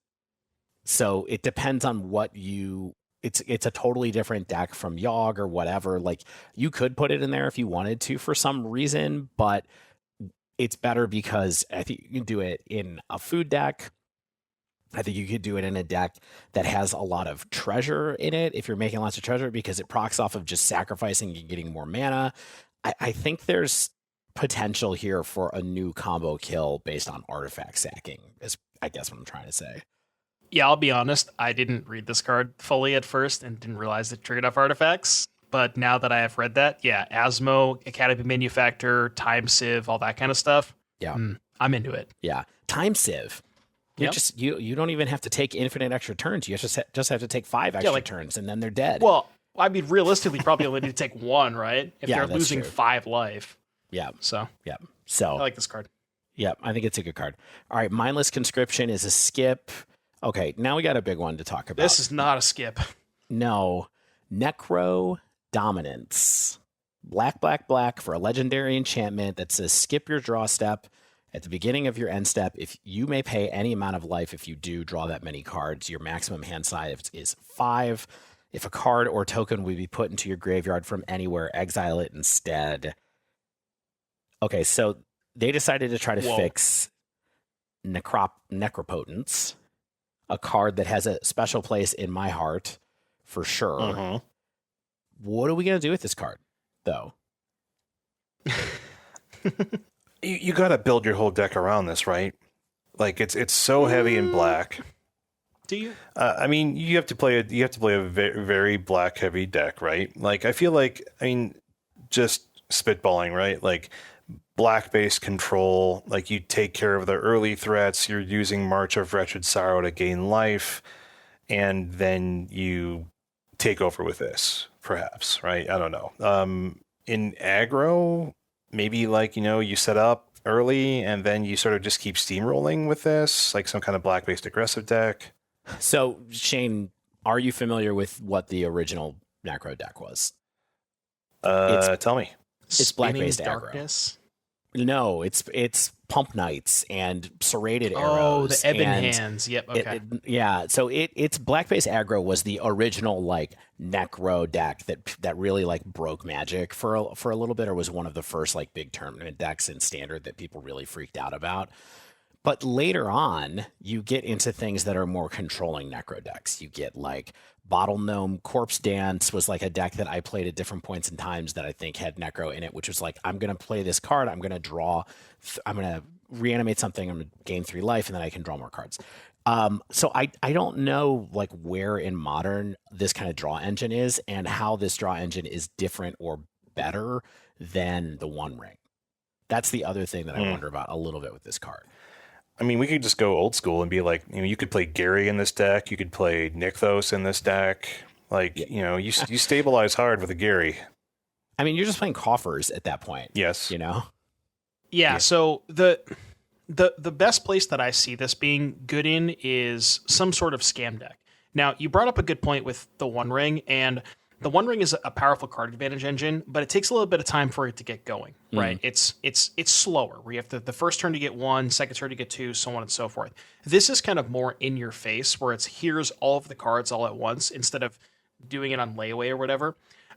So it depends on what you it's a totally different deck from Yogg or whatever. Like, you could put it in there if you wanted to for some reason, but it's better because I think you can do it in a food deck. I think you could do it in a deck that has a lot of treasure in it if you're making lots of treasure, because it procs off of just sacrificing and getting more mana. I think there's potential here for a new combo kill based on artifact sacking, is I guess what I'm trying to say. Yeah, I'll be honest. I didn't read this card fully at first and didn't realize it triggered off artifacts. But now that I have read that, yeah, Asmo, Academy Manufactor, Time Civ, all that kind of stuff. Yeah, I'm into it. Yeah, Time Civ. You don't even have to take infinite extra turns. You just have to take 5 extra turns, and then they're dead. Well, I mean, realistically, probably only need to take 1, right? If they're losing true. 5 life. Yeah. So I like this card. Yeah, I think it's a good card. All right, Mindless Conscription is a skip. Okay, now we got a big one to talk about. This is not a skip. No. Necro Dominance. Black for a legendary enchantment that says skip your draw step at the beginning of your end step. If you may pay any amount of life, if you do draw that many cards, your maximum hand size is 5. If a card or token would be put into your graveyard from anywhere, exile it instead. Okay, so they decided to try to fix Necropotence, a card that has a special place in my heart, for sure. Mm-hmm. What are we going to do with this card, though? You got to build your whole deck around this, right? Like, it's so heavy in black. Do you? I mean, you have to play a very, very black heavy deck, right? Like, I feel like, just spitballing, right? Like, black based control, like, you take care of the early threats. You're using March of Wretched Sorrow to gain life, and then you take over with this, perhaps, right? I don't know. In aggro, maybe, like, you set up early and then you sort of just keep steamrolling with this, like some kind of black based aggressive deck. So, Shane, are you familiar with what the original Necro deck was? Tell me. It's black-based darkness. aggro. No, it's Pump Knights and Serrated Arrows. Oh, the Ebon Hands. Yep, okay. So it's black-based aggro was the original, like, Necro deck that really, like, broke Magic for a little bit, or was one of the first, like, big tournament decks in Standard that people really freaked out about. But later on, you get into things that are more controlling Necro decks. You get, like, Bottle Gnome Corpse Dance was, like, a deck that I played at different points in times that I think had Necro in it, which was like, I'm going to play this card, I'm going to draw, I'm going to reanimate something, I'm going to gain 3 life, and then I can draw more cards. So I don't know, like, where in Modern this kind of draw engine is and how this draw engine is different or better than the One Ring. That's the other thing that I wonder about a little bit with this card. I mean, we could just go old school and be like, you could play Gary in this deck. You could play Nykthos in this deck. Like, you stabilize hard with a Gary. I mean, you're just playing coffers at that point. Yes. Yeah. So the best place that I see this being good in is some sort of scam deck. Now, you brought up a good point with the One Ring, and the One Ring is a powerful card advantage engine, but it takes a little bit of time for it to get going, right? It's slower. We have the first turn to get 1, second turn to get 2, so on and so forth. This is kind of more in your face, where it's here's all of the cards all at once instead of doing it on layaway or whatever.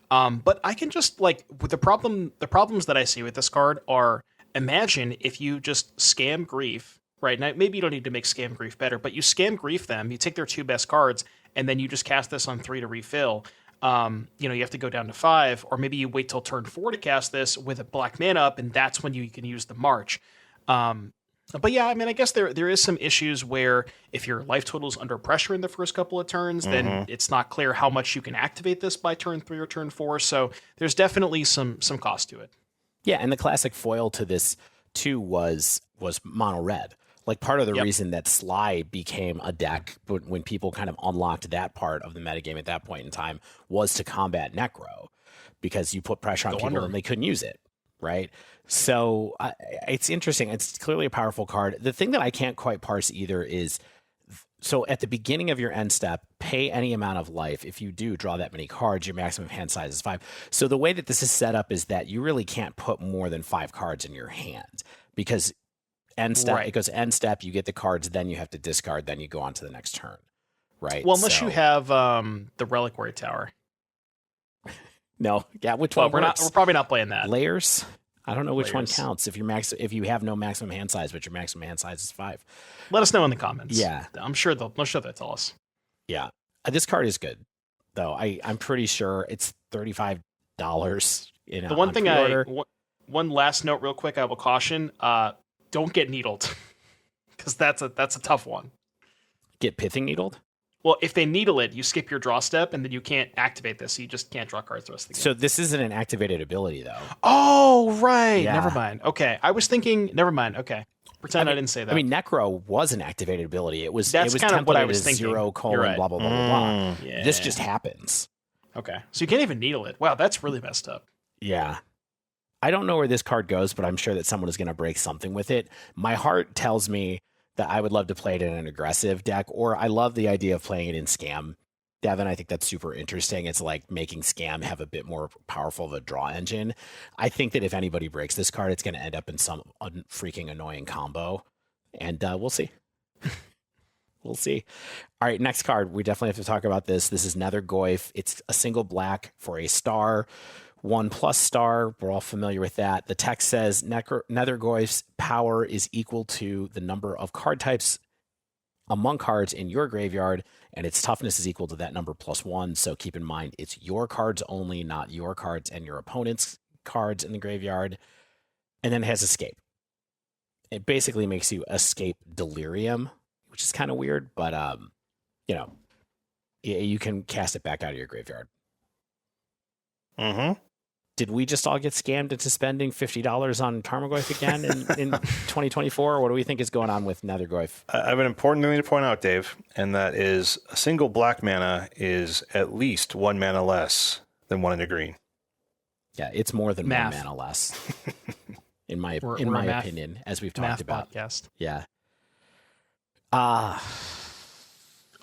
But I can just, like, with the problems that I see with this card are, imagine if you just scam Grief, right? Now, maybe you don't need to make scam Grief better, but you scam Grief them, you take their 2 best cards, and then you just cast this on 3 to refill. You have to go down to 5, or maybe you wait till turn 4 to cast this with a black mana up, and that's when you can use the March. But yeah, I mean, I guess there is some issues where if your life total is under pressure in the first couple of turns, then it's not clear how much you can activate this by turn 3 or turn 4. So there's definitely some cost to it. Yeah, and the classic foil to this too was mono red. Like, part of the reason that Sly became a deck when people kind of unlocked that part of the metagame at that point in time was to combat Necro, because you put pressure on people and they couldn't use it, right? So it's interesting. It's clearly a powerful card. The thing that I can't quite parse either is, so at the beginning of your end step, pay any amount of life. If you do draw that many cards, your maximum hand size is 5. So the way that this is set up is that you really can't put more than 5 cards in your hand, because end step, It goes end step, you get the cards, then you have to discard, then you go on to the next turn, right? Well, unless you have the Reliquary Tower. No, yeah, which Well, one works? we're probably not playing that. Layers. I don't know which one Layers. counts. If you have no maximum hand size, but your maximum hand size is 5. Let us know in the comments. Yeah, I'm sure they'll tell us. Yeah, this card is good, though. I'm pretty sure it's $35. The one thing one last note, real quick, I will caution: don't get needled, because that's a tough one. Get pithing needled. Well, if they needle it, you skip your draw step, and then you can't activate this. So you just can't draw cards the rest of the game. So this isn't an activated ability, though. Oh, right. Yeah. Never mind. Okay, I was thinking. Never mind. Okay, pretend I didn't say that. I mean, Necro was an activated ability. That's kind of what I was thinking. 0, Right. blah, blah, blah, blah, blah. Yeah. This just happens. Okay, so you can't even needle it. Wow, that's really messed up. Yeah. I don't know where this card goes, but I'm sure that someone is going to break something with it. My heart tells me that I would love to play it in an aggressive deck, or I love the idea of playing it in Scam. Devon, I think that's super interesting. It's like making Scam have a bit more powerful of a draw engine. I think that if anybody breaks this card, it's going to end up in some freaking annoying combo, and we'll see. We'll see. All right, next card. We definitely have to talk about this. This is Nethergoyf. It's a single black for a star. 1+ star. We're all familiar with that. The text says Nethergoyf's power is equal to the number of card types among cards in your graveyard, and its toughness is equal to that number +1. So keep in mind, it's your cards only, not your cards and your opponent's cards in the graveyard. And then it has escape. It basically makes you escape Delirium, which is kind of weird, but you can cast it back out of your graveyard. Mm-hmm. Did we just all get scammed into spending $50 on Tarmogoyf again in 2024? What do we think is going on with Nethergoyf? I have an important thing to point out, Dave, and that is a single black mana is at least 1 mana less than 1 in a green. Yeah, it's more than Math. 1 mana less, in my We're a math- opinion, as we've talked Math about. podcast. Yeah. I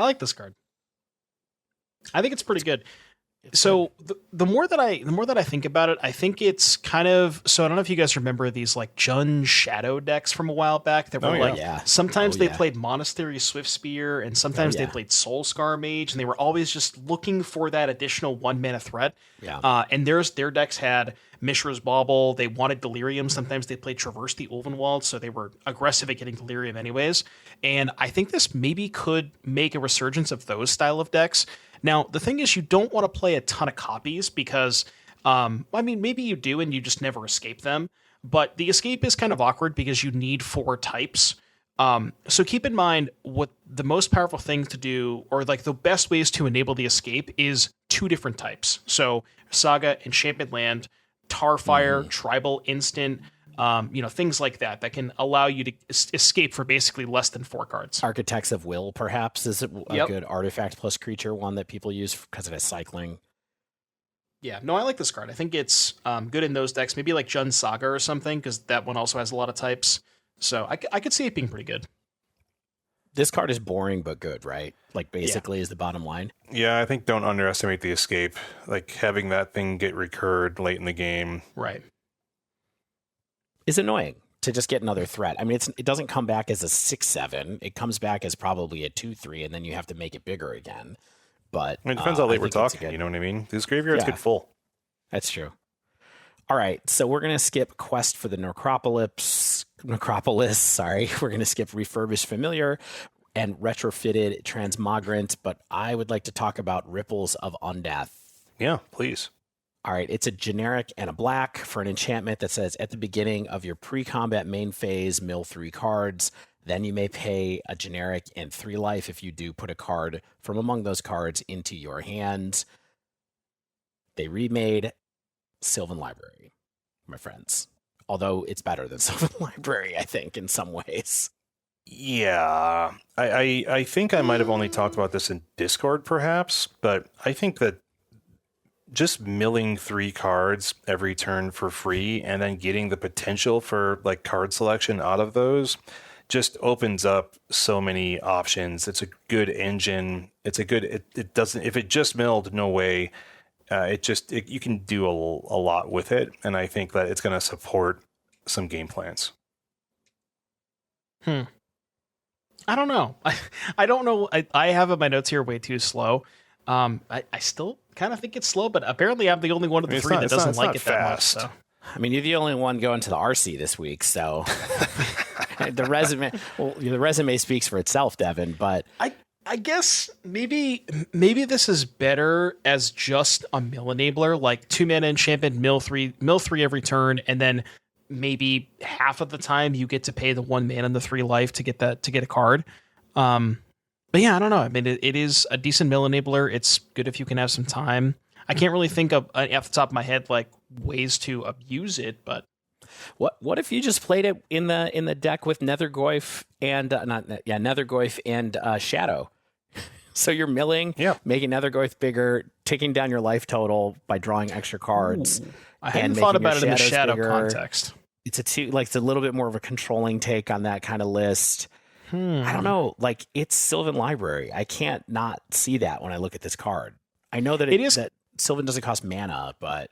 like this card. I think it's pretty good. So the more that I think about it, I think it's kind of, so I don't know if you guys remember these like Jund Shadow decks from a while back that were sometimes they played Monastery Swiftspear and sometimes they played Soulscar Mage, and they were always just looking for that additional 1 mana threat. Yeah. And their decks had Mishra's Bauble, they wanted Delirium, sometimes they played Traverse the Ulvenwald, so they were aggressive at getting Delirium anyways. And I think this maybe could make a resurgence of those style of decks. Now, the thing is, you don't want to play a ton of copies because, maybe you do and you just never escape them. But the escape is kind of awkward because you need 4 types. So keep in mind what the most powerful thing to do, or like the best ways to enable the escape, is 2 different types. So Saga, Enchantment Land, Tarfire, Tribal Instant, things like that can allow you to escape for basically less than 4 cards. Architects of Will, perhaps, is a good artifact plus creature, one that people use because it has cycling. Yeah, no, I like this card. I think it's good in those decks, maybe like Jund Saga or something, because that one also has a lot of types. So I could see it being pretty good. This card is boring but good, right? Like, basically is the bottom line. Yeah, I think don't underestimate the escape. Like, having that thing get recurred late in the game. Right. Is annoying to just get another threat. I mean, it doesn't come back as a 6/7. It comes back as probably a 2/3, and then you have to make it bigger again. But I mean, it depends how late we're talking, you know what I mean? These graveyards get full. That's true. All right, so we're going to skip Quest for the Necropolis. We're going to skip Refurbished Familiar and Retrofitted Transmogrant, but I would like to talk about Ripples of Undeath. Yeah, please. All right, it's a generic and a black for an enchantment that says at the beginning of your pre-combat main phase, mill 3 cards. Then you may pay a generic and 3 life if you do put a card from among those cards into your hand. They remade Sylvan Library, my friends. Although it's better than Sylvan Library, I think, in some ways. Yeah, I think I might have only talked about this in Discord, perhaps, but I think that just milling 3 cards every turn for free and then getting the potential for like card selection out of those just opens up so many options. It's a good engine. It doesn't, if it just milled, no way. You can do a lot with it. And I think that it's going to support some game plans. I I don't know. I don't know. I have my notes here way too slow. I still kind of think it's slow, but apparently I'm the only one of the three that doesn't like it that much. So. I mean, you're the only one going to the RC this week, so the resume speaks for itself, Devon. But I guess maybe this is better as just a mill enabler, like 2-mana enchantment, mill three every turn, and then maybe half of the time you get to pay the 1 mana and the 3 life to get a card. But yeah, I don't know. I mean, it is a decent mill enabler. It's good if you can have some time. I can't really think of off the top of my head like ways to abuse it, but what if you just played it in the deck with Nethergoyf and Nethergoyf and Shadow? So you're milling, making Nethergoyf bigger, taking down your life total by drawing extra cards. Ooh, I hadn't thought about it in the Shadow context. It's it's a little bit more of a controlling take on that kind of list. I don't know. Like, it's Sylvan Library. I can't not see that when I look at this card. I know that that Sylvan doesn't cost mana, but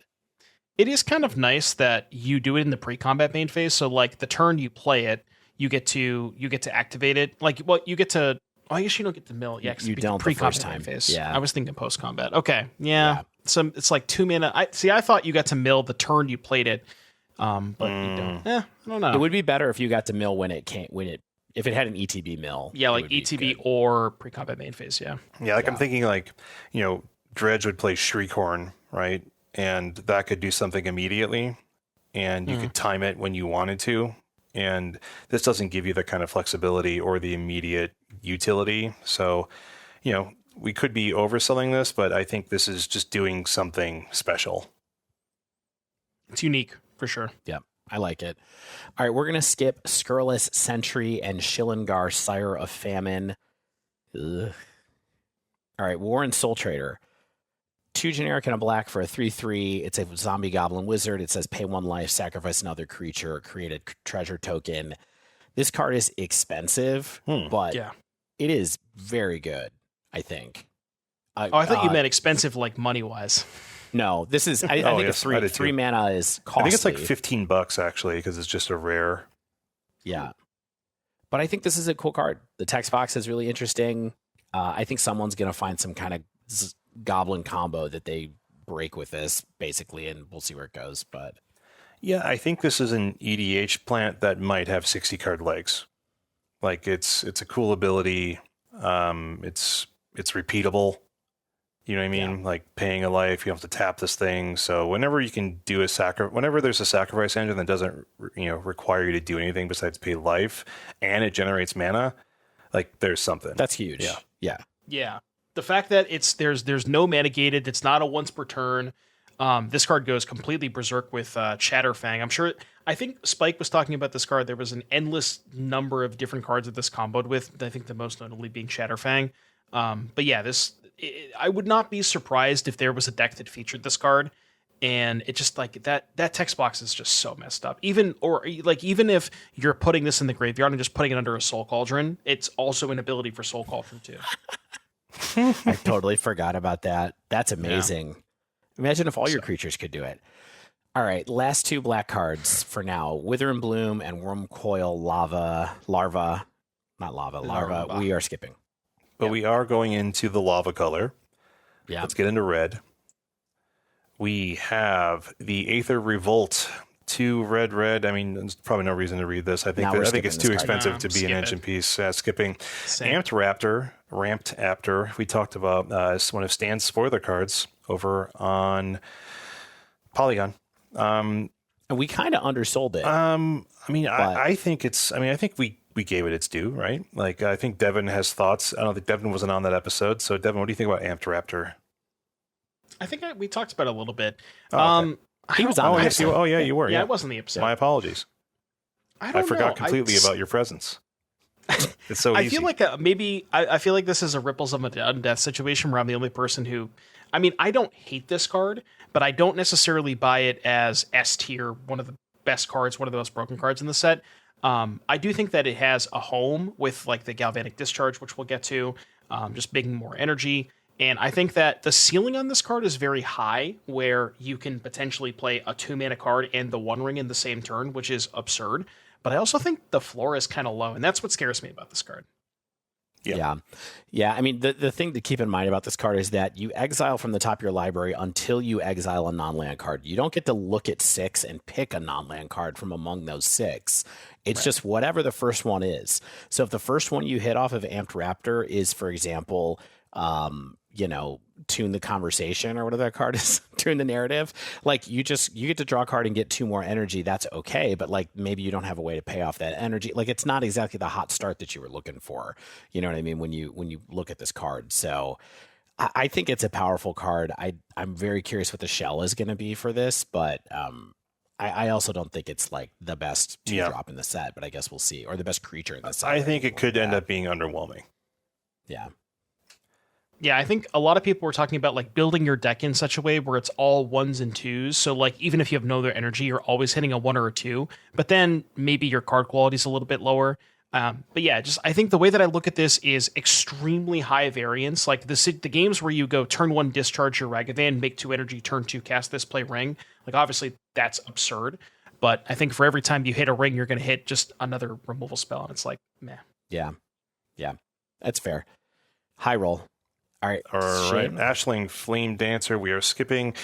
it is kind of nice that you do it in the pre-combat main phase. So, like, the turn you play it, you get to activate it. Like, well, you get to. Oh, I guess you don't get to mill. Yeah, you don't pre-combat the first time. Phase. Yeah, I was thinking post-combat. Okay, yeah. So it's like 2 mana. I thought you got to mill the turn you played it, but you don't. I don't know. It would be better if you got to mill if it had an ETB mill. Yeah, like ETB or pre-combat main phase. Yeah. Yeah, I'm thinking like, Dredge would play Shriekhorn, right? And that could do something immediately, and you could time it when you wanted to. And this doesn't give you the kind of flexibility or the immediate utility. So, we could be overselling this, but I think this is just doing something special. It's unique for sure. Yeah, I like it. All right, we're going to skip Scurrilous Sentry and Shillingar, Sire of Famine. Ugh. All right, War and Soul Trader. 2 generic and a black for a 3/3. It's a zombie goblin wizard. It says pay 1 life, sacrifice another creature, create a treasure token. This card is expensive, but it is very good, I think. I thought you meant expensive like money-wise. No, this is, I think it's 3 mana is costly. I think it's like $15 actually, because it's just a rare. Yeah. But I think this is a cool card. The text box is really interesting. I think someone's going to find some kind of goblin combo that they break with this, basically, and we'll see where it goes. But yeah, I think this is an EDH plant that might have 60 card legs. Like, it's a cool ability. It's repeatable. You know what I mean? Yeah. Like, paying a life, you don't have to tap this thing. So whenever you can do whenever there's a sacrifice engine that doesn't, require you to do anything besides pay life, and it generates mana, like, there's something. That's huge. Yeah. The fact that there's no mana gated, it's not a once per turn. This card goes completely berserk with Chatterfang. I think Spike was talking about this card. There was an endless number of different cards that this comboed with. I think the most notably being Chatterfang. But yeah, I would not be surprised if there was a deck that featured this card. And it just like that text box is just so messed up. Even if you're putting this in the graveyard and just putting it under a Soul Cauldron, it's also an ability for Soul Cauldron too. I totally forgot about that. That's amazing. Yeah. Imagine if all your creatures could do it. All right, last 2 black cards for now. Wither and Bloom and Wormcoil Larva. We are skipping. But we are going into the lava color. Yeah. Let's get into red. We have the Aether Revolt. 2 red. I mean, there's probably no reason to read this. I think it's too expensive to be an engine piece. Skipping. Same. Ramped Raptor. We talked about is one of Stan's spoiler cards over on Polygon. And we kind of undersold it. I think we gave it its due, right? Like, I think Devon has thoughts. I don't think Devon wasn't on that episode. So, Devon, what do you think about Amped Raptor? I think we talked about it a little bit. Okay. He was on. You were. Yeah, it wasn't the episode. My apologies. I forgot completely about your presence. It's so easy. I feel like maybe I feel like this is a Ripples of a Undeath situation where I'm the only person who. I mean, I don't hate this card, but I don't necessarily buy it as S tier, one of the best cards, one of the most broken cards in the set. I do think that it has a home with like the Galvanic Discharge, which we'll get to, just making more energy. And I think that the ceiling on this card is very high, where you can potentially play a 2-mana card and the One Ring in the same turn, which is absurd. But I also think the floor is kind of low, and that's what scares me about this card. Yeah. I mean, the thing to keep in mind about this card is that you exile from the top of your library until you exile a non-land card. You don't get to look at 6 and pick a non-land card from among those 6. It's just whatever the first one is. So if the first one you hit off of Amped Raptor is, for example, tune the conversation or whatever that card is, tune the narrative, like you get to draw a card and get 2 more energy. That's okay. But like, maybe you don't have a way to pay off that energy. Like, it's not exactly the hot start that you were looking for. You know what I mean? When you look at this card. So I think it's a powerful card. I'm very curious what the shell is going to be for this, but, I also don't think it's like the best 2-drop in the set, but I guess we'll see. Or the best creature in the set. I think it could end up being underwhelming. Yeah. Yeah, I think a lot of people were talking about like building your deck in such a way where it's all 1s and 2s. So like even if you have no other energy, you're always hitting a 1 or a 2. But then maybe your card quality is a little bit lower. But yeah, just I think the way that I look at this is extremely high variance. Like the games where you go turn 1, discharge your Ragavan, make 2 energy, turn 2, cast this, play ring. Like obviously that's absurd. But I think for every time you hit a ring, you're going to hit just another removal spell. And it's like, meh. Yeah. That's fair. High roll. All right. Ashling Flame Dancer. We are skipping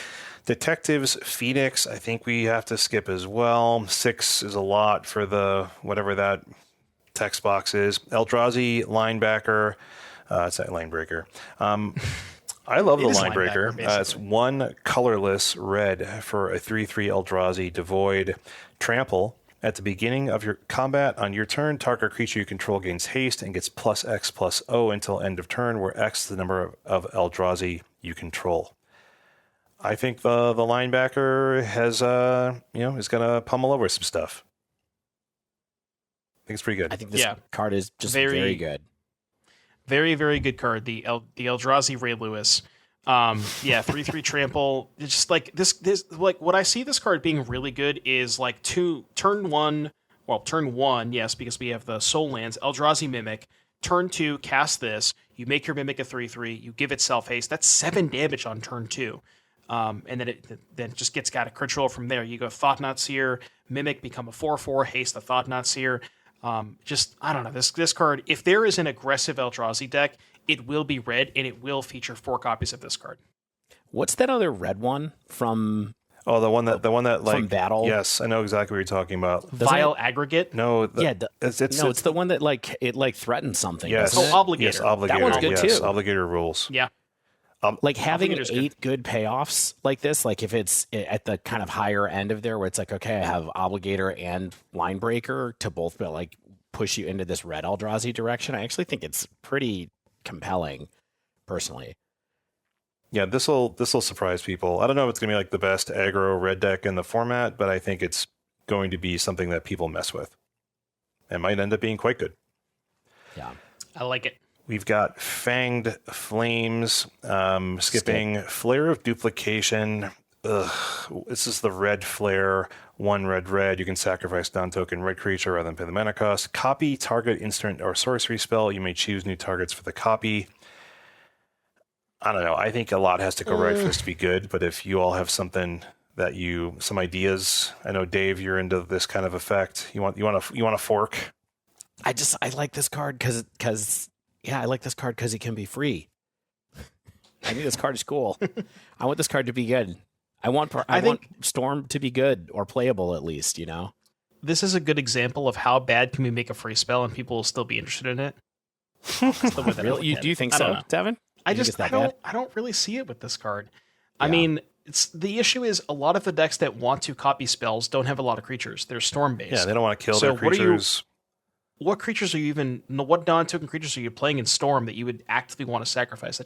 Detectives Phoenix. I think we have to skip as well. 6 is a lot for the whatever that text box is. Eldrazi Linebacker. It's that Linebreaker. I love the Linebreaker. It's 1 colorless red for a 3/3 Eldrazi Devoid Trample. At the beginning of your combat on your turn, target creature you control gains haste and gets +X/+O until end of turn, where X is the number of Eldrazi you control. I think the linebacker has is going to pummel over some stuff. I think it's pretty good. I think this card is just very good. Very, very good card. The Eldrazi Ray Lewis. 3/3 trample. It's just like this like what I see this card being really good is like turn one, yes, because we have the soul lands, Eldrazi Mimic. Turn 2, cast this, you make your Mimic a 3/3, you give it self haste. That's 7 damage on turn 2. And then it just gets got a control from there. You go Thought-Knot Seer, Mimic, become a 4/4, haste the Thought-Knot Seer. I don't know, this card, if there is an aggressive Eldrazi deck, it will be red, and it will feature 4 copies of this card. What's that other red one from? Oh, the one that like from Battle. Yes, I know exactly what you're talking about. Vile Aggregate. No, it's the one that it threatens something. Yes, Obligator. Yes, Obligator. That one's good too. Obligator rules. Yeah. Like having Obligator's 8 good payoffs like this, like if it's at the kind of higher end of there, where it's like, okay, I have Obligator and Linebreaker to both like push you into this red Eldrazi direction. I actually think it's pretty compelling, personally. Yeah, this will surprise people. I don't know if it's going to be like the best aggro red deck in the format, but I think it's going to be something that people mess with. It might end up being quite good. Yeah. I like it. We've got Fanged Flames, skipping Flare of Duplication. This is the red flare, 1 red. You can sacrifice non-token red creature rather than pay the mana cost. Copy target instant or sorcery spell. You may choose new targets for the copy. I don't know. I think a lot has to go right for this to be good, but if you all have some ideas, I know Dave, you're into this kind of effect. You want a fork? I like this card because I like this card because it can be free. I think this card is cool. I want this card to be good. I want Storm to be good or playable at least, This is a good example of how bad can we make a free spell and people will still be interested in it. Really? Do you think so, Devin? I don't really see it with this card. Yeah. I mean, the issue is a lot of the decks that want to copy spells don't have a lot of creatures. They're storm based. Yeah, they don't want to kill their creatures. What creatures are you what non-token creatures are you playing in Storm that you would actively want to sacrifice?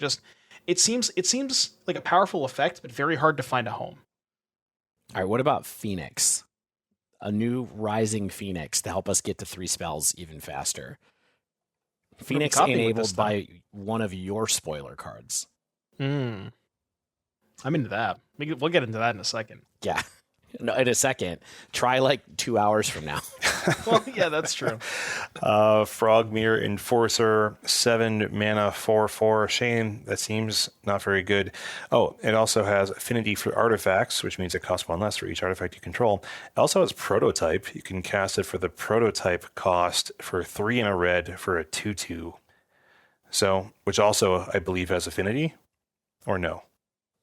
It seems like a powerful effect, but very hard to find a home. All right, what about Phoenix? A new Rising Phoenix to help us get to 3 spells even faster. Phoenix enabled by one of your spoiler cards. I'm into that. We'll get into that in a second. Yeah. No, in a second. Try like 2 hours from now. Well, yeah, that's true. Frogmere Enforcer, 7 mana, 4/4. Shane, that seems not very good. Oh, it also has affinity for artifacts, which means it costs 1 less for each artifact you control. It also has prototype. You can cast it for the prototype cost for 3 and a red for a 2/2. So, which also I believe has affinity, or no?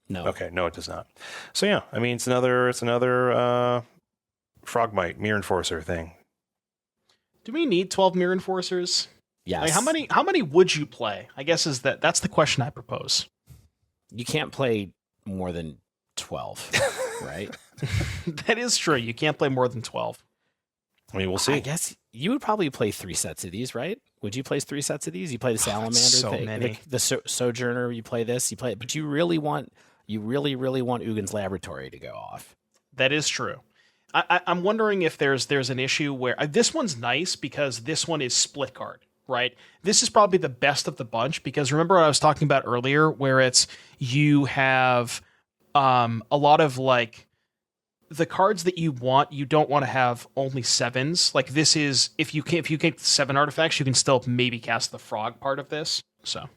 No. Okay, no, it does not. So yeah, I mean it's another Frogmite Mirror Enforcer thing. Do we need 12 Mirror Enforcers? Yes. Like, how many would you play? I guess that's the question I propose. You can't play more than 12, right? That is true. You can't play more than 12. I mean, we'll see. I guess you would probably play 3 sets of these, right? Would you play 3 sets of these? You play the Salamander, so many. the Sojourner. You play this. You play it, but you really want Ugin's Laboratory to go off. That is true. I'm wondering if there's an issue where this one's nice because this one is split card, right? This is probably the best of the bunch because remember what I was talking about earlier, where it's you have a lot of like the cards that you don't want to have only 7s. Like this is if you get 7 artifacts, you can still maybe cast the frog part of this. So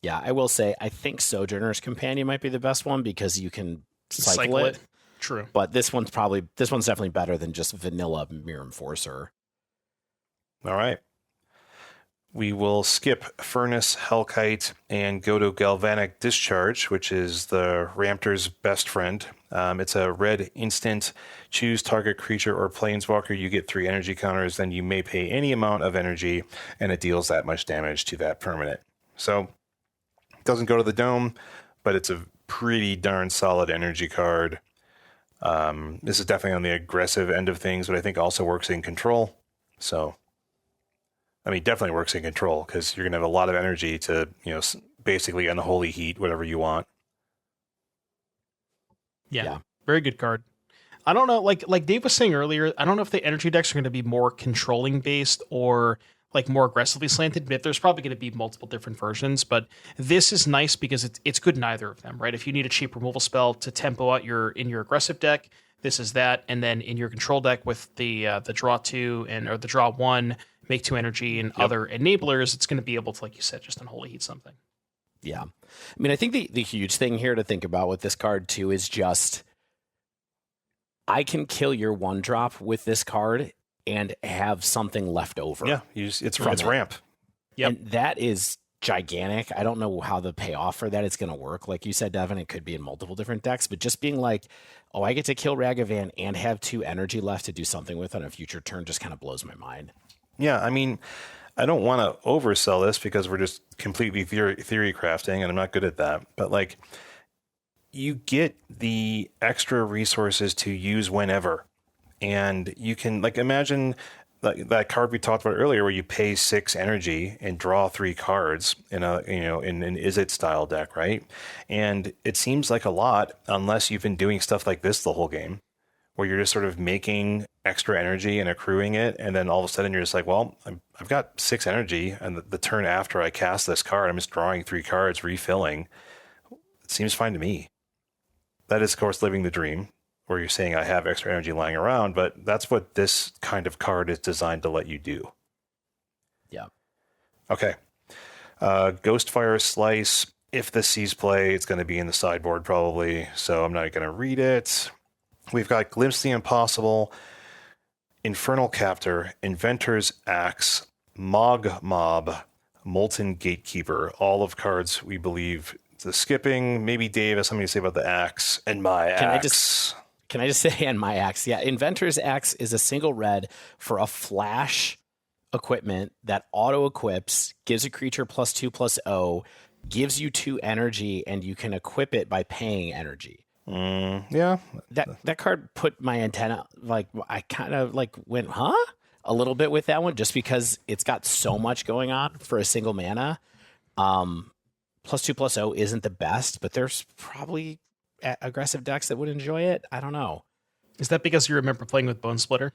yeah, I will say I think Sojourner's Companion might be the best one because you can cycle it. True. But this one's definitely better than just vanilla Mirror Enforcer. All right. We will skip Furnace, Hellkite, and go to Galvanic Discharge, which is the Raptor's best friend. It's a red instant. Choose target creature or planeswalker. You get 3 energy counters. Then you may pay any amount of energy, and it deals that much damage to that permanent. So it doesn't go to the dome, but it's a pretty darn solid energy card. This is definitely on the aggressive end of things, but I think also works in control. So, I mean, definitely works in control because you're going to have a lot of energy to, basically unholy heat whatever you want. Yeah. Very good card. I don't know, like Dave was saying earlier, I don't know if the energy decks are going to be more controlling based or like more aggressively slanted, but there's probably going to be multiple different versions. But this is nice because it's good in either of them, right? If you need a cheap removal spell to tempo out in your aggressive deck, this is that. And then in your control deck with the draw 2 or the draw 1, make 2 energy and other enablers, it's going to be able to, like you said, just unholy heat something. Yeah. I mean, I think the huge thing here to think about with this card too is just I can kill your 1-drop with this card and have something left over. Yeah, it's ramp. Yep. And that is gigantic. I don't know how the payoff for that is going to work. Like you said, Devon, it could be in multiple different decks, but just being like, oh, I get to kill Ragavan and have 2 energy left to do something with on a future turn just kind of blows my mind. Yeah, I mean, I don't want to oversell this because we're just completely theory crafting, and I'm not good at that. But like, you get the extra resources to use whenever. And you can imagine that card we talked about earlier where you pay 6 energy and draw 3 cards in in an Is It style deck, right? And it seems like a lot unless you've been doing stuff like this the whole game where you're just sort of making extra energy and accruing it. And then all of a sudden you're just like, well, I've got 6 energy and the turn after I cast this card, I'm just drawing 3 cards, refilling. It seems fine to me. That is, of course, living the dream. Where you're saying I have extra energy lying around, but that's what this kind of card is designed to let you do. Yeah. Okay. Ghostfire Slice. If this sees play, it's going to be in the sideboard probably, so I'm not going to read it. We've got Glimpse the Impossible, Infernal Captor, Inventor's Axe, Mog Mob, Molten Gatekeeper. All of cards we believe the skipping. Maybe Dave has something to say about the Axe and my Axe. Can I just say, and my Axe? Yeah, Inventor's Axe is a single red for a flash equipment that auto-equips, gives a creature +2/+0, gives you 2 energy, and you can equip it by paying energy. Yeah. That card put my antenna, I kind of went, huh? A little bit with that one, just because it's got so much going on for a single mana. +2/+0 isn't the best, but there's probably aggressive decks that would enjoy it. I don't know. Is that because you remember playing with Bone Splitter?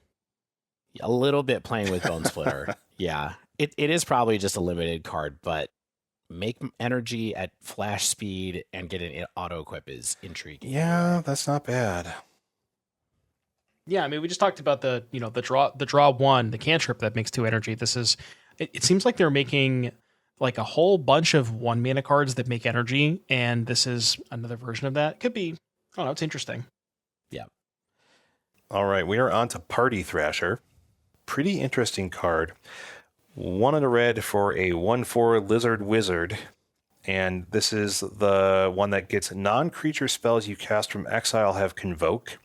A little bit playing with Bone Splitter. Yeah. It is probably just a limited card, but make energy at flash speed and get an auto equip is intriguing. Yeah, that's not bad. Yeah, I mean, we just talked about the draw 1, the cantrip that makes 2 energy. This is it seems like they're making like a whole bunch of 1 mana cards that make energy, and this is another version of that. Could be, I don't know, it's interesting. Yeah. All right, we are on to Party Thrasher. Pretty interesting card. 1 and a red for a 1/4 Lizard Wizard. And this is the one that gets non-creature spells you cast from exile have Convoke.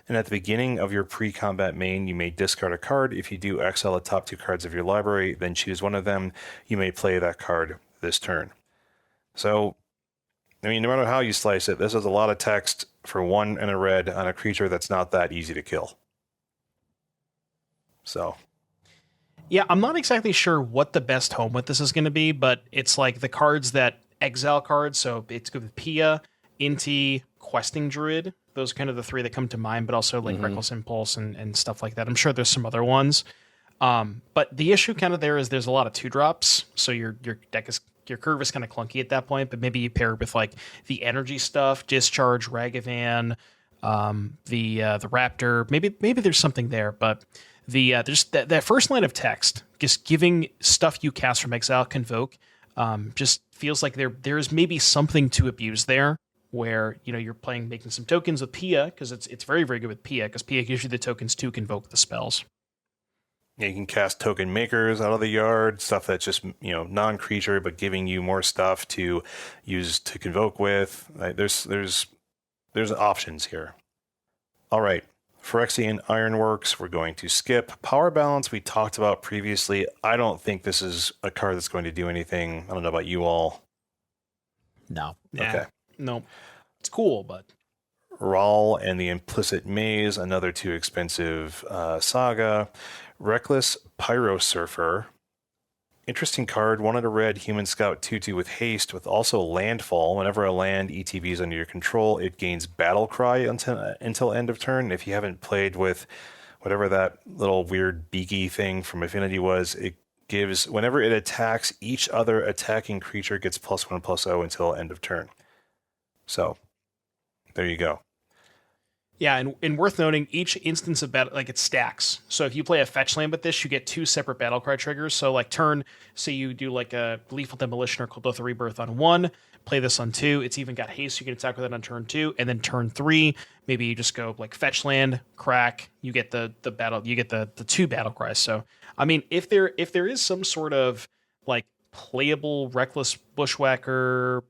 And at the beginning of your pre-combat main, you may discard a card. If you do, exile the top 2 cards of your library, then choose one of them. You may play that card this turn. So, I mean, no matter how you slice it, this is a lot of text for 1 and a red on a creature that's not that easy to kill. So... Yeah, I'm not exactly sure what the best home with this is going to be, but it's like the cards that exile cards. So it's good with Pia, Inti, Questing Druid. Those are kind of the 3 that come to mind, but also like Reckless Impulse and stuff like that. I'm sure there's some other ones. But the issue kind of there is there's a lot of 2-drops. So your deck is, your curve is kind of clunky at that point, but maybe you pair it with like the energy stuff, Discharge, Ragavan, the Raptor. Maybe there's something there, but there's that first line of text, just giving stuff you cast from exile Convoke, just feels like there's maybe something to abuse there, where you're making some tokens with Pia, because it's very, very good with Pia, because Pia gives you the tokens to convoke the spells. Yeah, you can cast token makers out of the yard, stuff that's just non-creature, but giving you more stuff to use to convoke with. There's options here. All right. Phyrexian Ironworks, we're going to skip. Power Balance, we talked about previously. I don't think this is a card that's going to do anything. I don't know about you all. No. Okay. No. It's cool, but... Rawl and the Implicit Maze, another too expensive saga. Reckless Pyro Surfer. Interesting card. 1 and a red, Human Scout 2/2 with haste, with also Landfall. Whenever a land ETB is under your control, it gains Battle Cry until end of turn. If you haven't played with whatever that little weird beaky thing from Affinity was, it gives, whenever it attacks, each other attacking creature gets +1/+0 until end of turn. So, there you go. Yeah, and worth noting, each instance of battle, like, it stacks. So if you play a fetch land with this, you get 2 separate battle cry triggers. So like say you do like a Lethal Demolition or Cold Oath of Rebirth on 1, play this on 2. It's even got haste, so you can attack with it on turn 2, and then turn 3, maybe you just go like fetch land, crack, you get the battle, you get the 2 battle cries. So I mean, if there is some sort of like playable Reckless Bushwhacker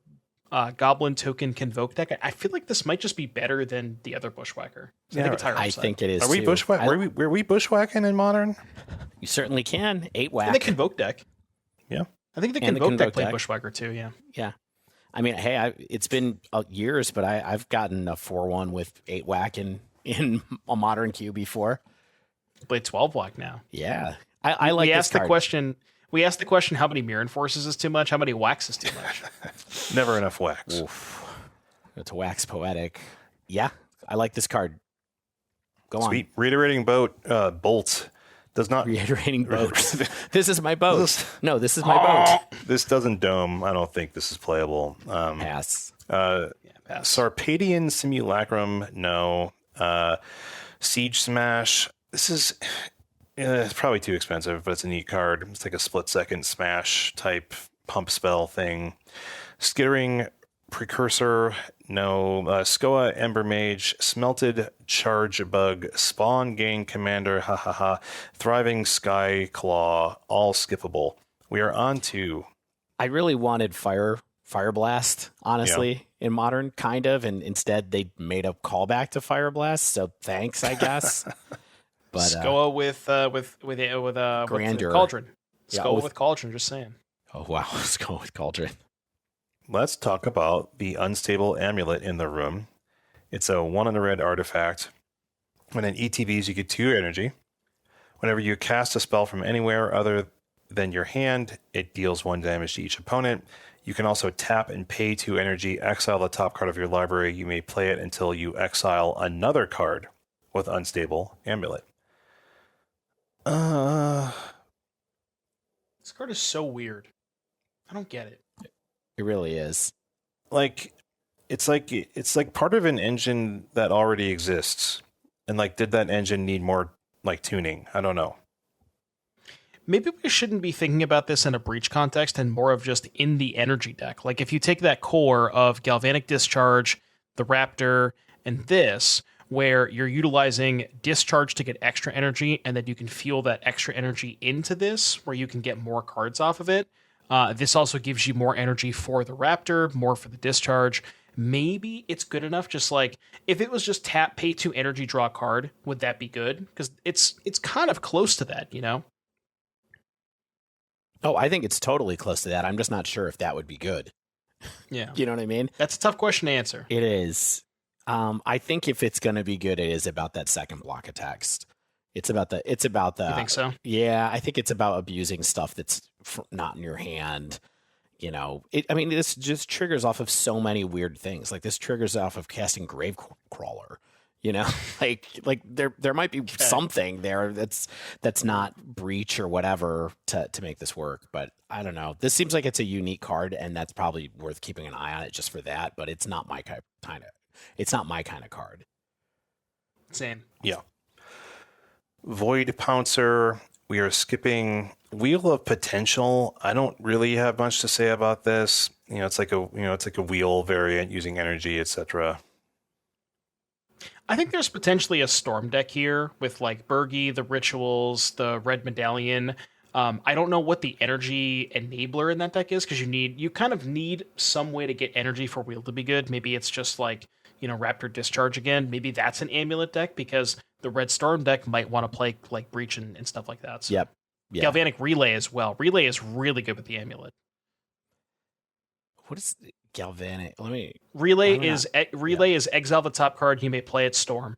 Goblin token Convoke deck, I feel like this might just be better than the other Bushwhacker. So Yeah, I think it's higher I upside. think it is. Are we too. bushwhack? Were we bushwhacking in Modern? You certainly can. 8 whack. And the Convoke deck. Yeah. I think the And the Convoke deck Convoke played deck. Bushwhacker too, yeah. Yeah. I mean, hey, it's been years, but I've gotten a 4/1 with 8 whack in a Modern queue before. Played 12 black now. Yeah. I like we this asked card. the question. We asked the question: how many Mirror Enforces is too much? How many whacks is too much? Never enough whacks. Oof. It's wax poetic. Yeah, I like this card. Go Sweet. Reiterating Bolt does not... on. Reiterating boats. This is my boat. No, this is my boat. This doesn't dome. I don't think this is playable. Pass. Yeah, pass. Sarpadian Simulacrum, no. Siege Smash, this is... it's probably too expensive, but it's a neat card. It's like a split-second smash type pump spell thing. Skittering Precursor, no. Skoa Ember Mage, Smelted Charge Bug, Spawn Gang Commander, Thriving Sky Claw, all skippable. We are on to... I really wanted Fire Blast, honestly, in Modern, kind of, and instead they made a callback to Fire Blast. So thanks, I guess. But Skoa with Grandeur. Cauldron. Yeah, Skoa with- with Cauldron. Just saying. oh wow, let's go with Cauldron. Let's talk about the Unstable Amulet in the room. It's a 1 and a red artifact. When it ETBs, you get 2 energy. Whenever you cast a spell from anywhere other than your hand, it deals 1 damage to each opponent. You can also tap and pay 2 energy, exile the top card of your library. You may play it until you exile another card with Unstable Amulet. This card is so weird. I don't get it. It really is. It's like part of an engine that already exists. And like, did that engine need more like tuning? I don't know. Maybe we shouldn't be thinking about this in a breach context and more of just in the energy deck. Like if you take that core of Galvanic Discharge, the Raptor, and this, where you're utilizing discharge to get extra energy, and then you can fuel that extra energy into this, where you can get more cards off of it. This also gives you more energy for the Raptor, more for the discharge. Maybe it's good enough, just like, if it was just tap, pay 2 energy, draw a card, would that be good? Because it's kind of close to that, you know? Oh, I think it's totally close to that. I'm just not sure if that would be good. Yeah. You know what I mean? That's a tough question to answer. It is. I think if it's going to be good, it is about that second block of text. It's about the. You think so? Yeah, I think it's about abusing stuff that's not in your hand. You know, this just triggers off of so many weird things. Like, this triggers off of casting Grave Crawler. You know, like there might be something there that's not breach or whatever to make this work. But I don't know. This seems like it's a unique card, and that's probably worth keeping an eye on it just for that. But it's not my kind of card. Same. Yeah. Void Pouncer. We are skipping Wheel of Potential. I don't really have much to say about this. It's like a wheel variant using energy, etc. I think there's potentially a Storm deck here with like Bergie, the Rituals, the Red Medallion. I don't know what the energy enabler in that deck is, because you kind of need some way to get energy for Wheel to be good. Maybe it's just like, Raptor Discharge again. Maybe that's an Amulet deck, because the Red Storm deck might want to play like Breach and stuff like that. So. Yep. Yeah. Galvanic Relay as well. Relay is really good with the Amulet. What is Galvanic? Relay is exile the top card. You may play it Storm.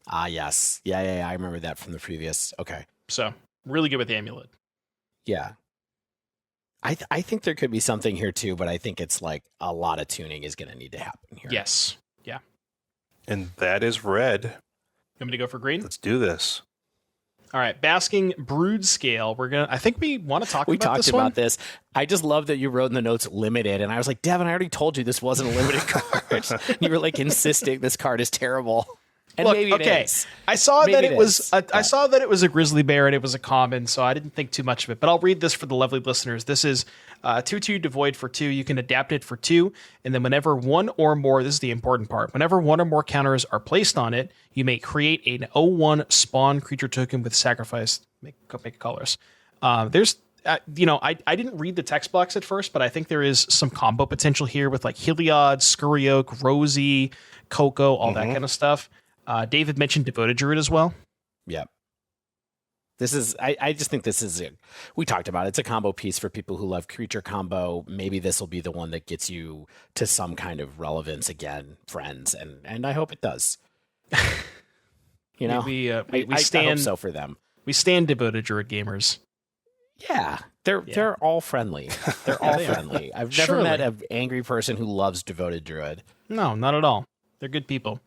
Ah, yes. Yeah. I remember that from the previous. Okay. So really good with the Amulet. Yeah. I think there could be something here too, but I think it's like a lot of tuning is going to need to happen here. Yes. Yeah. And that is red. You want me to go for green? Let's do this. All right, Basking Brood Scale. I think we want to talk about this one. We talked about this. I just love that you wrote in the notes limited, and I was like, Devon, I already told you this wasn't a limited card. You were like insisting this card is terrible. And look, maybe it okay. is. I saw Maybe that it it was. is, I saw that it was a grizzly bear and it was a common, so I didn't think too much of it. But I'll read this for the lovely listeners. This is 2/2 devoid for 2. You can adapt it for 2, and then whenever one or more. This is the important part. Whenever one or more counters are placed on it, you may create an 0/1 spawn creature token with sacrifice. Make colors. There's. I didn't read the text box at first, but I think there is some combo potential here with like Heliod, Scurryoak, Rosie, Coco, all that kind of stuff. David mentioned Devoted Druid as well. Yep. This is, I just think this is, we talked about it. It's a combo piece for people who love creature combo. Maybe this will be the one that gets you to some kind of relevance again, friends. And I hope it does. We stand. I hope so for them. We stand Devoted Druid gamers. Yeah. They're all friendly. They're all friendly. I've never met an angry person who loves Devoted Druid. No, not at all. They're good people.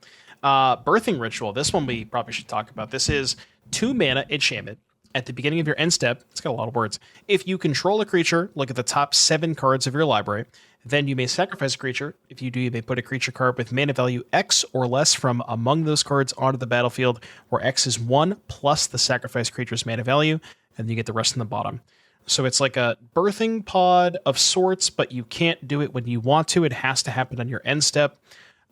Birthing Ritual. This one we probably should talk about. This is 2 mana enchantment. At the beginning of your end step, it's got a lot of words. If you control a creature, look at the top 7 cards of your library. Then you may sacrifice a creature. If you do, you may put a creature card with mana value X or less from among those cards onto the battlefield, where X is 1 plus the sacrificed creature's mana value, and you get the rest in the bottom. So it's like a birthing pod of sorts, but you can't do it when you want to. It has to happen on your end step.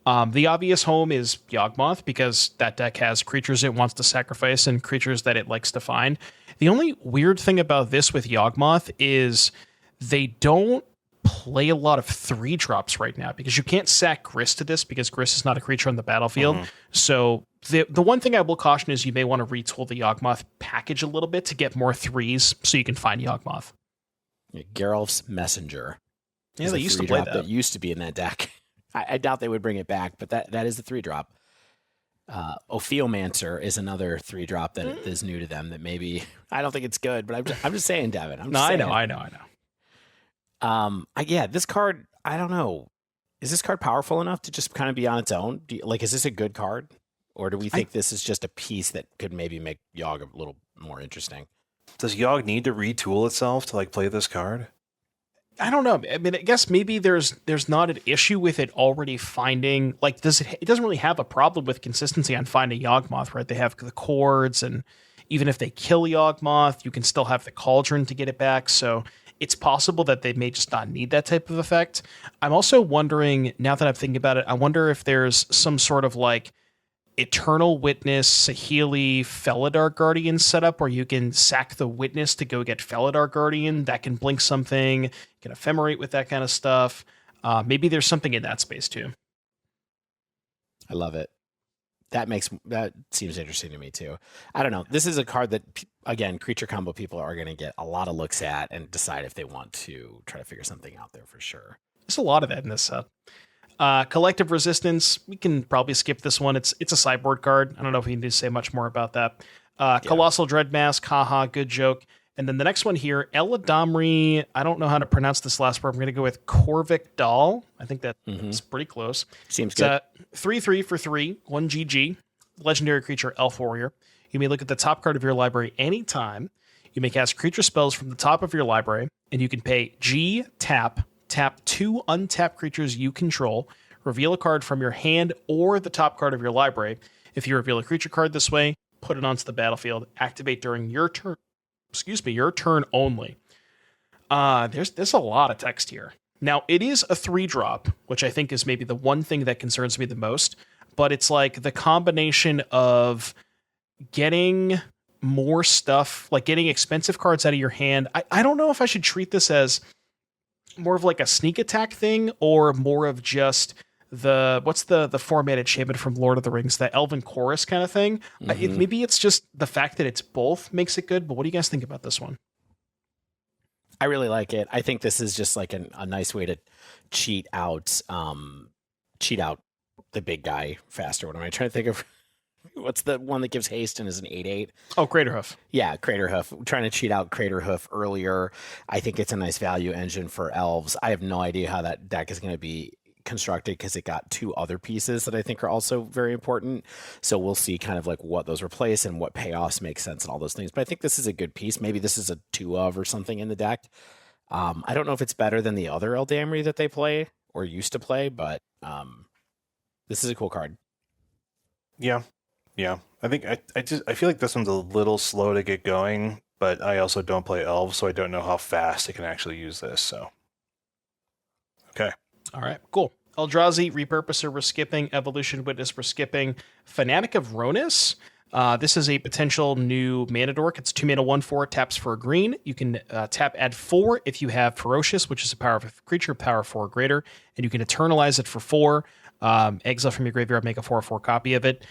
The obvious home is Yawgmoth, because that deck has creatures it wants to sacrifice and creatures that it likes to find. The only weird thing about this with Yawgmoth is they don't play a lot of 3-drops right now, because you can't sack Grist to this, because Grist is not a creature on the battlefield. So the one thing I will caution is you may want to retool the Yawgmoth package a little bit to get more 3s so you can find Yawgmoth. Geralf's Messenger. Yeah, they used to play that. That used to be in that deck. I doubt they would bring it back, but that is the 3-drop. Ophiomancer is another 3-drop that is new to them. That maybe I don't think it's good, but I'm just saying, Devin. I know. This card. I don't know. Is this card powerful enough to just kind of be on its own? Is this a good card, or do we think this is just a piece that could maybe make Yawg a little more interesting? Does Yawg need to retool itself to play this card? I don't know. I mean, I guess maybe there's not an issue with it already finding, it doesn't really have a problem with consistency on finding Yawgmoth, right? They have the chords, and even if they kill Yawgmoth, you can still have the Cauldron to get it back. So it's possible that they may just not need that type of effect. I'm also wondering, now that I'm thinking about it, I wonder if there's some sort of Eternal Witness, Saheeli, Felidar Guardian setup where you can sack the Witness to go get Felidar Guardian. That can blink something, can ephemerate with that kind of stuff. Maybe there's something in that space too. I love it. That seems interesting to me too. I don't know. This is a card that, again, creature combo people are going to get a lot of looks at and decide if they want to try to figure something out there for sure. There's a lot of that in this set. Collective Resistance, we can probably skip this one. It's a sideboard card. I don't know if we need to say much more about that. Colossal Dreadmask, haha, good joke. And then the next one here, Eladamri, I don't know how to pronounce this last word. I'm going to go with Corvic Dahl. I think that's pretty close. Seems good. 3/3 for 3, 1 GG, legendary creature, Elf Warrior. You may look at the top card of your library anytime. You may cast creature spells from the top of your library, and you can pay G, tap 2 untapped creatures you control, reveal a card from your hand or the top card of your library. If you reveal a creature card this way, put it onto the battlefield, activate during your turn. Your turn only. There's a lot of text here. Now, it is a 3-drop, which I think is maybe the one thing that concerns me the most, but it's like the combination of getting more stuff, like getting expensive cards out of your hand. I don't know if I should treat this as more of like a sneak attack thing or more of just what's the formatted shaman from Lord of the Rings, the Elven Chorus kind of thing. Maybe it's just the fact that it's both makes it good, but what do you guys think about this one? I really like it. I think this is just like a nice way to cheat out the big guy faster. What am I trying to think of? What's the one that gives haste and is an 8/8? Oh, Craterhoof. Yeah, Craterhoof. I'm trying to cheat out Craterhoof earlier. I think it's a nice value engine for elves. I have no idea how that deck is going to be constructed because it got 2 other pieces that I think are also very important. So we'll see kind of like what those replace and what payoffs make sense and all those things. But I think this is a good piece. Maybe this is a 2 of or something in the deck. I don't know if it's better than the other Eldamri that they play or used to play, but this is a cool card. Yeah. I think I feel like this one's a little slow to get going, but I also don't play elves, so I don't know how fast I can actually use this. So, okay. All right, cool. Eldrazi, Repurposer, we're skipping. Evolution Witness, we're skipping. Fanatic of Ronus. This is a potential new mana dork. It's 2 mana, 1/4, taps for a green. You can tap, add 4 if you have Ferocious, which is a power of a creature, power 4 or greater, and you can eternalize it for 4. Exile from your graveyard, make a 4/4 copy of it.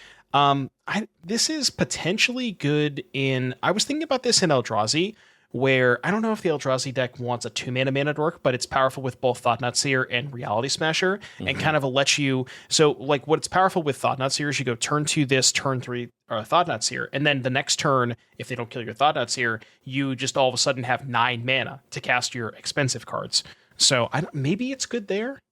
This is potentially good in. I was thinking about this in Eldrazi, where I don't know if the Eldrazi deck wants a 2 mana dork, but it's powerful with both Thought-Knot Seer and Reality Smasher, and kind of lets you. So, like, what's powerful with Thought-Knot Seer is you go turn 2 this, turn 3 Thought-Knot Seer, and then the next turn, if they don't kill your Thought-Knot Seer, you just all of a sudden have 9 mana to cast your expensive cards. So, maybe it's good there.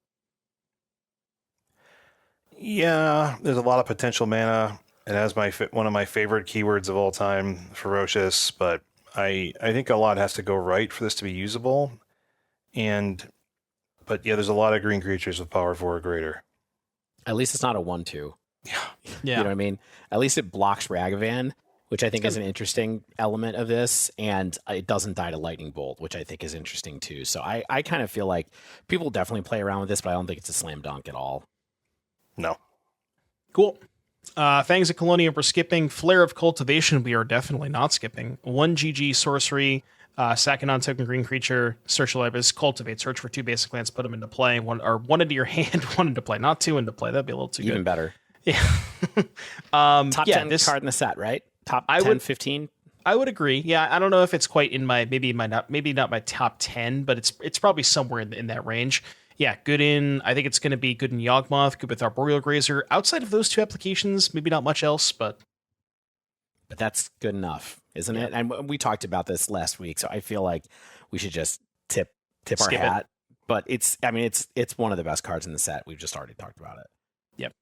Yeah, there's a lot of potential mana. It has one of my favorite keywords of all time, Ferocious, but I think a lot has to go right for this to be usable. But yeah, there's a lot of green creatures with power 4 or greater. At least it's not a 1/2. Yeah. You know what I mean? At least it blocks Ragavan, which I think is an interesting element of this, and it doesn't die to Lightning Bolt, which I think is interesting too. So I kind of feel like people definitely play around with this, but I don't think it's a slam dunk at all. No. Cool. Fangs of Colonium, we're skipping. Flare of Cultivation, we are definitely not skipping. 1 GG sorcery, sack a non-token green creature, search your library, cultivate, search for 2 basic lands, put them into play. One into your hand, 1 into play, not 2 into play. That'd be a little too Even good. better. Yeah. Top 10 card in the set, right? Top 10, 15? I would agree. Yeah, I don't know if it's quite in my maybe not my top 10, but it's probably somewhere in that range. Yeah, good in. I think it's going to be good in Yawgmoth, good with Arboreal Grazer. Outside of those 2 applications, maybe not much else, but that's good enough, isn't it? And we talked about this last week, so I feel like we should just tip our hat. But it's one of the best cards in the set. We've just already talked about it. Yep.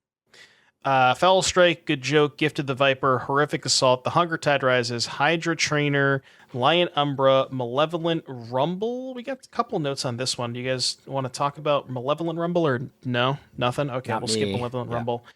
Foul Strike, good joke, Gifted the Viper, Horrific Assault, The Hunger Tide Rises, Hydra Trainer, Lion Umbra, Malevolent Rumble. We got a couple notes on this one. Do you guys want to talk about Malevolent Rumble or no? Nothing? Okay, we'll skip Malevolent Rumble.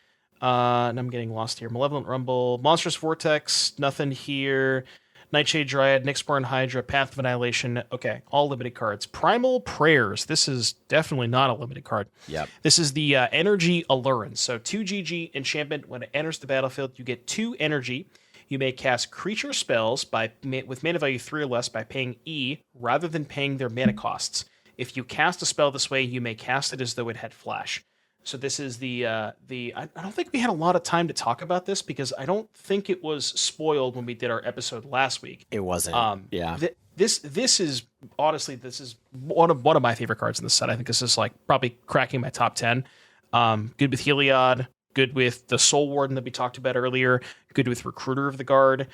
And I'm getting lost here. Malevolent Rumble, Monstrous Vortex, nothing here. Nightshade Dryad, Nyxborn Hydra, Path of Annihilation. Okay, all limited cards. Primal Prayers. This is definitely not a limited card. Yep. This is the Energy Allurance. So 2 GG enchantment. When it enters the battlefield, you get 2 energy. You may cast creature spells with mana value 3 or less by paying E rather than paying their mana costs. If you cast a spell this way, you may cast it as though it had flash. So this is I don't think we had a lot of time to talk about this because I don't think it was spoiled when we did our episode last week. It wasn't. Yeah. This is honestly, this is one of my favorite cards in the set. I think this is like probably cracking my top 10. Good with Heliod, good with the Soul Warden that we talked about earlier, good with Recruiter of the Guard,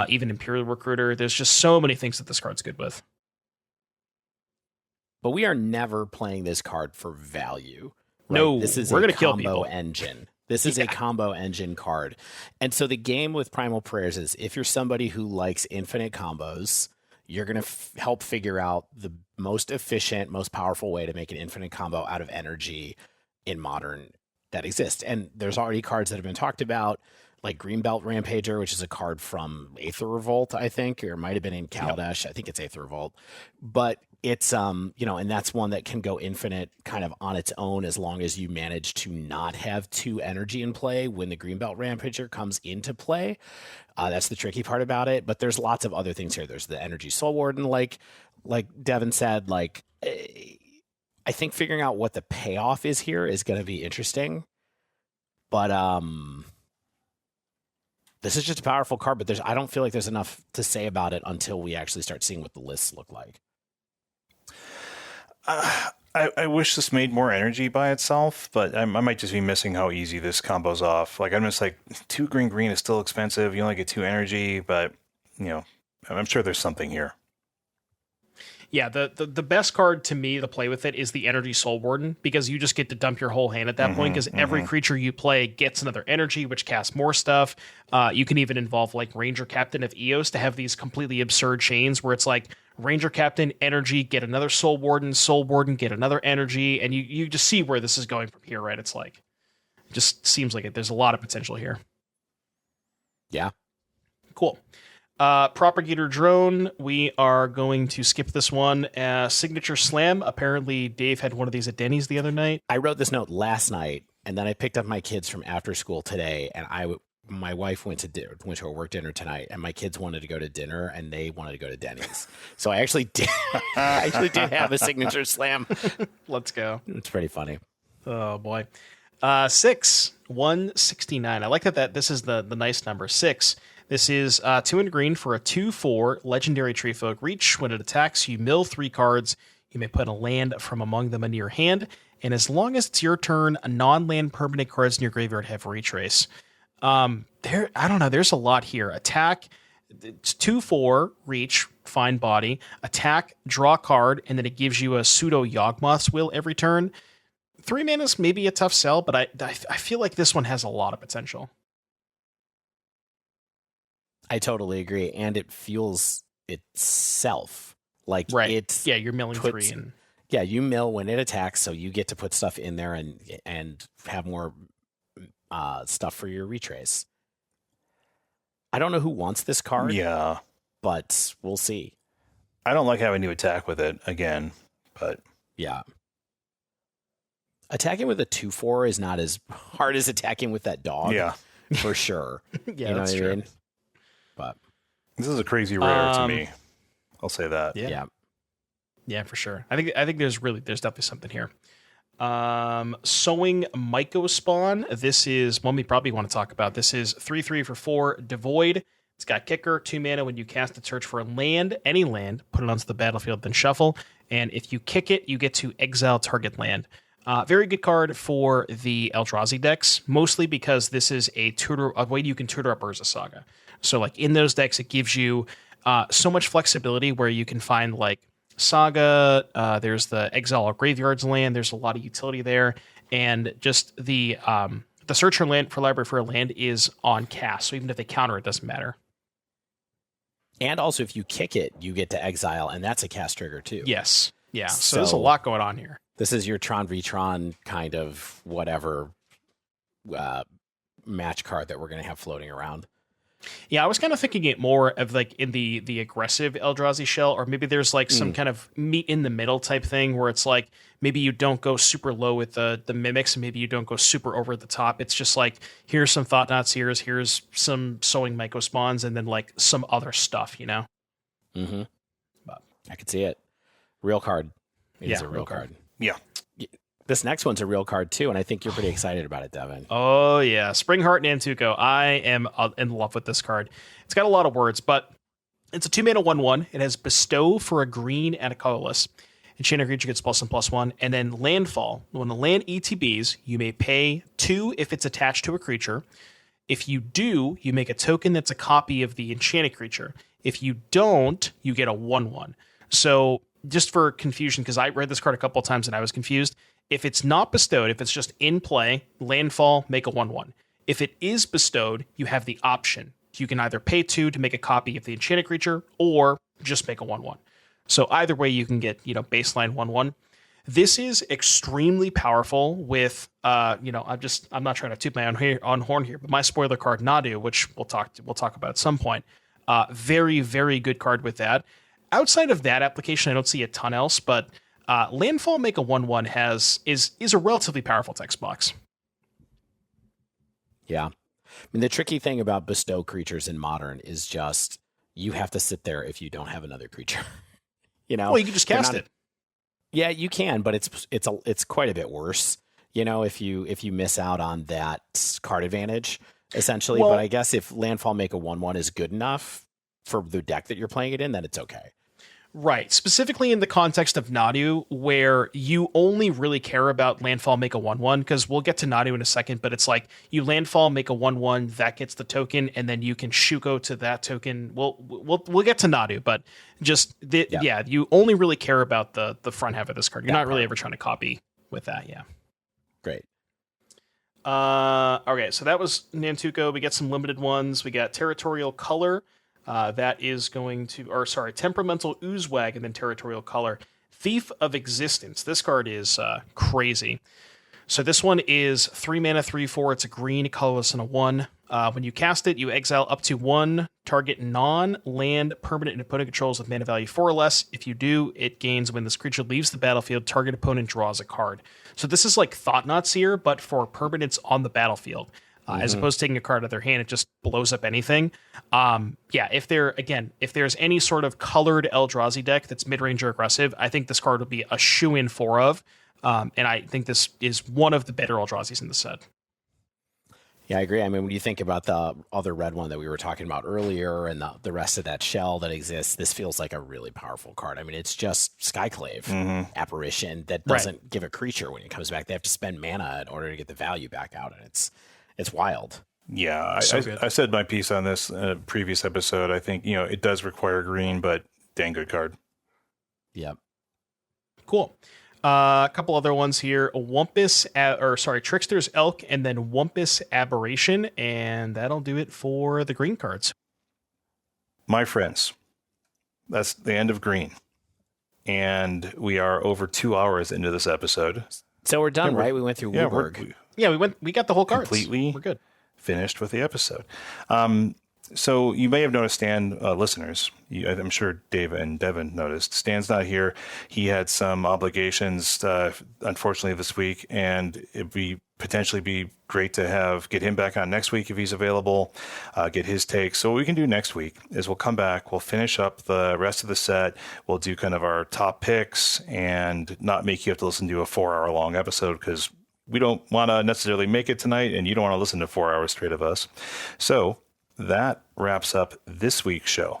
even Imperial Recruiter. There's just so many things that this card's good with. But we are never playing this card for value. Right? No, this is we're going to to kill combo people. engine. This is a combo engine card. And so the game with Primal Prayers is if you're somebody who likes infinite combos, you're going to help figure out the most efficient, most powerful way to make an infinite combo out of energy in Modern that exists. And there's already cards that have been talked about, like Greenbelt Rampager, which is a card from Aether Revolt, I think, or it might have been in Kaladesh. Yep. I think it's Aether Revolt. But it's, and that's one that can go infinite kind of on its own as long as you manage to not have 2 energy in play when the Greenbelt Rampager comes into play. That's the tricky part about it. But there's lots of other things here. There's the Energy Soul Warden, like Devon said, I think figuring out what the payoff is here is going to be interesting. But this is just a powerful card, but I don't feel like there's enough to say about it until we actually start seeing what the lists look like. I wish this made more energy by itself, but I might just be missing how easy this combo's off. Like, I'm just like, 2 green is still expensive. You only get 2 energy, but, I'm sure there's something here. Yeah, the best card to me to play with it is the Energy Soul Warden, because you just get to dump your whole hand at that point, because every creature you play gets another energy, which casts more stuff. You can even involve like Ranger Captain of Eos to have these completely absurd chains where it's like Ranger Captain, energy, get another Soul Warden, get another energy, and you just see where this is going from here, right? It's like, just seems like there's a lot of potential here. Yeah. Cool. Propagator Drone, we are going to skip this one. Signature Slam. Apparently, Dave had one of these at Denny's the other night. I wrote this note last night, and then I picked up my kids from after school today, and my wife went to a work dinner tonight, and my kids wanted to go to dinner, and they wanted to go to Denny's. So I actually did. did have a Signature Slam. Let's go. It's pretty funny. Oh boy. 169. I like that. This is the nice number 6. This is 2 in green for a 2/4 legendary Treefolk Reach. When it attacks, you mill 3 cards. You may put a land from among them into your hand, and as long as it's your turn, non-land permanent cards in your graveyard have Retrace. I don't know. There's a lot here. Attack. It's 2/4 Reach. Find body. Attack. Draw a card, and then it gives you a pseudo Yawgmoth's Will every turn. 3 mana is maybe a tough sell, but I feel like this one has a lot of potential. I totally agree, and it fuels itself. Like, right. It's you're milling 3. And yeah, you mill when it attacks, so you get to put stuff in there and have more stuff for your Retrace. I don't know who wants this card. Yeah. But we'll see. I don't like having to attack with it again, but... Yeah. Attacking with a 2/4 is not as hard as attacking with that dog. Yeah. For sure. Yeah, that's true. I mean? But this is a crazy rare to me. I'll say that. Yeah. Yeah, for sure. I think there's definitely something here. Sowing Mycospawn. This is one we probably want to talk about. This is 3/3 for 4 Devoid. It's got kicker, 2 mana. When you cast it, search for a land, any land, put it onto the battlefield, then shuffle. And if you kick it, you get to exile target land. Very good card for the Eldrazi decks, mostly because this is a way you can tutor up Urza Saga. So like in those decks, it gives you so much flexibility where you can find like Saga, there's the Exile or Graveyards land, there's a lot of utility there, and just the search for land for library for a land is on cast, so even if they counter it, doesn't matter. And also if you kick it, you get to exile, and that's a cast trigger too. Yes. Yeah. So there's a lot going on here. This is your Tron v Tron kind of whatever match card that we're going to have floating around. Yeah, I was kind of thinking it more of like in the aggressive Eldrazi shell, or maybe there's like some kind of meet in the middle type thing where it's like maybe you don't go super low with the mimics, and maybe you don't go super over the top. It's just like here's some Thought Knots, here's some Sowing Myco Spawns, and then like some other stuff, you know. Mm-hmm. But I could see it. Real card. It is a real card. Yeah. This next one's a real card too, and I think you're pretty excited about it, Devon. Oh yeah, Springheart Nantuko. I am in love with this card. It's got a lot of words, but it's a 2-mana 1/1. It has Bestow for a green and a colorless. Enchanted creature gets +1/+1, and then Landfall. When the land ETBs, you may pay 2 if it's attached to a creature. If you do, you make a token that's a copy of the enchanted creature. If you don't, you get a 1/1. So just for confusion, because I read this card a couple of times and I was confused. If it's not bestowed, if it's just in play, landfall, make a 1/1. If it is bestowed, you have the option. You can either pay 2 to make a copy of the enchanted creature, or just make a 1/1. So either way, you can get, baseline 1/1. This is extremely powerful with, I'm not trying to toot my own horn here, but my spoiler card Nadu, which we'll talk about at some point. Very, very good card with that. Outside of that application, I don't see a ton else, but Landfall make a 1/1 is a relatively powerful text box. Yeah. I mean, the tricky thing about bestow creatures in Modern is just you have to sit there if you don't have another creature. Well, you can just cast it. Yeah, you can, but it's quite a bit worse. If you miss out on that card advantage, essentially. Well, but I guess if Landfall make a 1/1 is good enough for the deck that you're playing it in, then it's okay. Right. Specifically in the context of Nadu, where you only really care about landfall, make a 1/1, because we'll get to Nadu in a second, but it's like you landfall, make a 1/1, that gets the token, and then you can Shuko to that token. We'll get to Nadu, but just you only really care about the front half of this card. You're not really ever trying to copy with that. Yeah. Great. Okay, so that was Nantuko. We get some limited ones. We got Territorial Color. That is going to, Temperamental Oozewag, and then Territorial Color. Thief of Existence. This card is crazy. So this one is 3 mana, 3/4. It's a green, colorless, and a 1. When you cast it, you exile up to 1 target non-land permanent and opponent controls with mana value 4 or less. If you do, it gains when this creature leaves the battlefield, target opponent draws a card. So this is like Thought Knots here, but for permanents on the battlefield. As opposed to taking a card out of their hand, it just blows up anything. If there's any sort of colored Eldrazi deck that's mid-range or aggressive, I think this card would be a shoo-in of. And I think this is one of the better Eldrazi's in the set. Yeah, I agree. I mean, when you think about the other red one that we were talking about earlier and the rest of that shell that exists, this feels like a really powerful card. I mean, it's just Skyclave Apparition that doesn't give a creature when it comes back. They have to spend mana in order to get the value back out, and it's wild. Yeah, I said my piece on this in a previous episode. I think, it does require green, but dang good card. Yep. Cool. A couple other ones here. Trickster's Elk, and then Wumpus Aberration, and that'll do it for the green cards. My friends, that's the end of green. And we are over 2 hours into this episode. So we're done, right? We went through WUBRG. We got the whole cards. Completely We're good. Finished with the episode. So you may have noticed, Stan, listeners, I'm sure Dave and Devon noticed, Stan's not here. He had some obligations, unfortunately, this week, and it'd potentially be great to get him back on next week if he's available, get his take. So what we can do next week is we'll come back, we'll finish up the rest of the set, we'll do kind of our top picks, and not make you have to listen to a 4-hour long episode, because we don't want to necessarily make it tonight, and you don't want to listen to 4 hours straight of us. So that wraps up this week's show.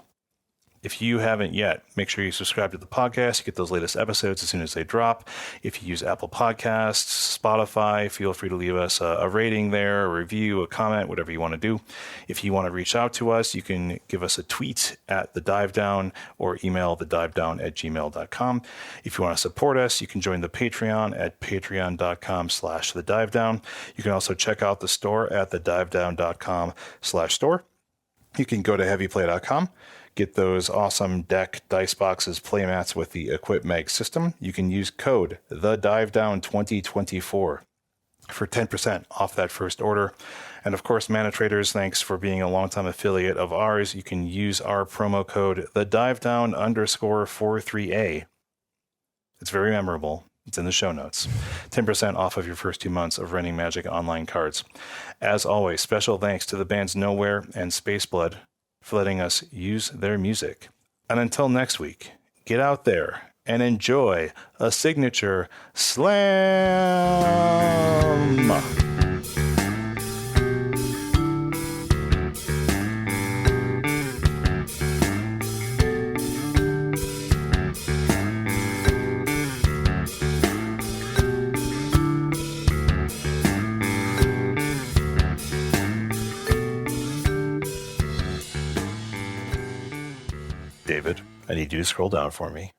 If you haven't yet, make sure you subscribe to the podcast. You get those latest episodes as soon as they drop. If you use Apple Podcasts, Spotify, feel free to leave us a rating there, a review, a comment, whatever you want to do. If you want to reach out to us, you can give us a tweet at The Dive Down or email thedivedown@gmail.com. If you want to support us, you can join the Patreon at patreon.com/thedivedown. You can also check out the store at thedivedown.com/store. You can go to heavyplay.com. Get those awesome deck, dice boxes, playmats with the Equip Mag system. You can use code THEDIVEDOWN2024. for 10% off that first order. And of course, Mana Traders, thanks for being a longtime affiliate of ours. You can use our promo code TheDiveDown_43A. It's very memorable. It's in the show notes. 10% off of your first 2 months of renting Magic Online cards. As always, special thanks to the bands Nowhere and Spaceblood for letting us use their music. And until next week, get out there and enjoy a signature slam. David, I need you to scroll down for me.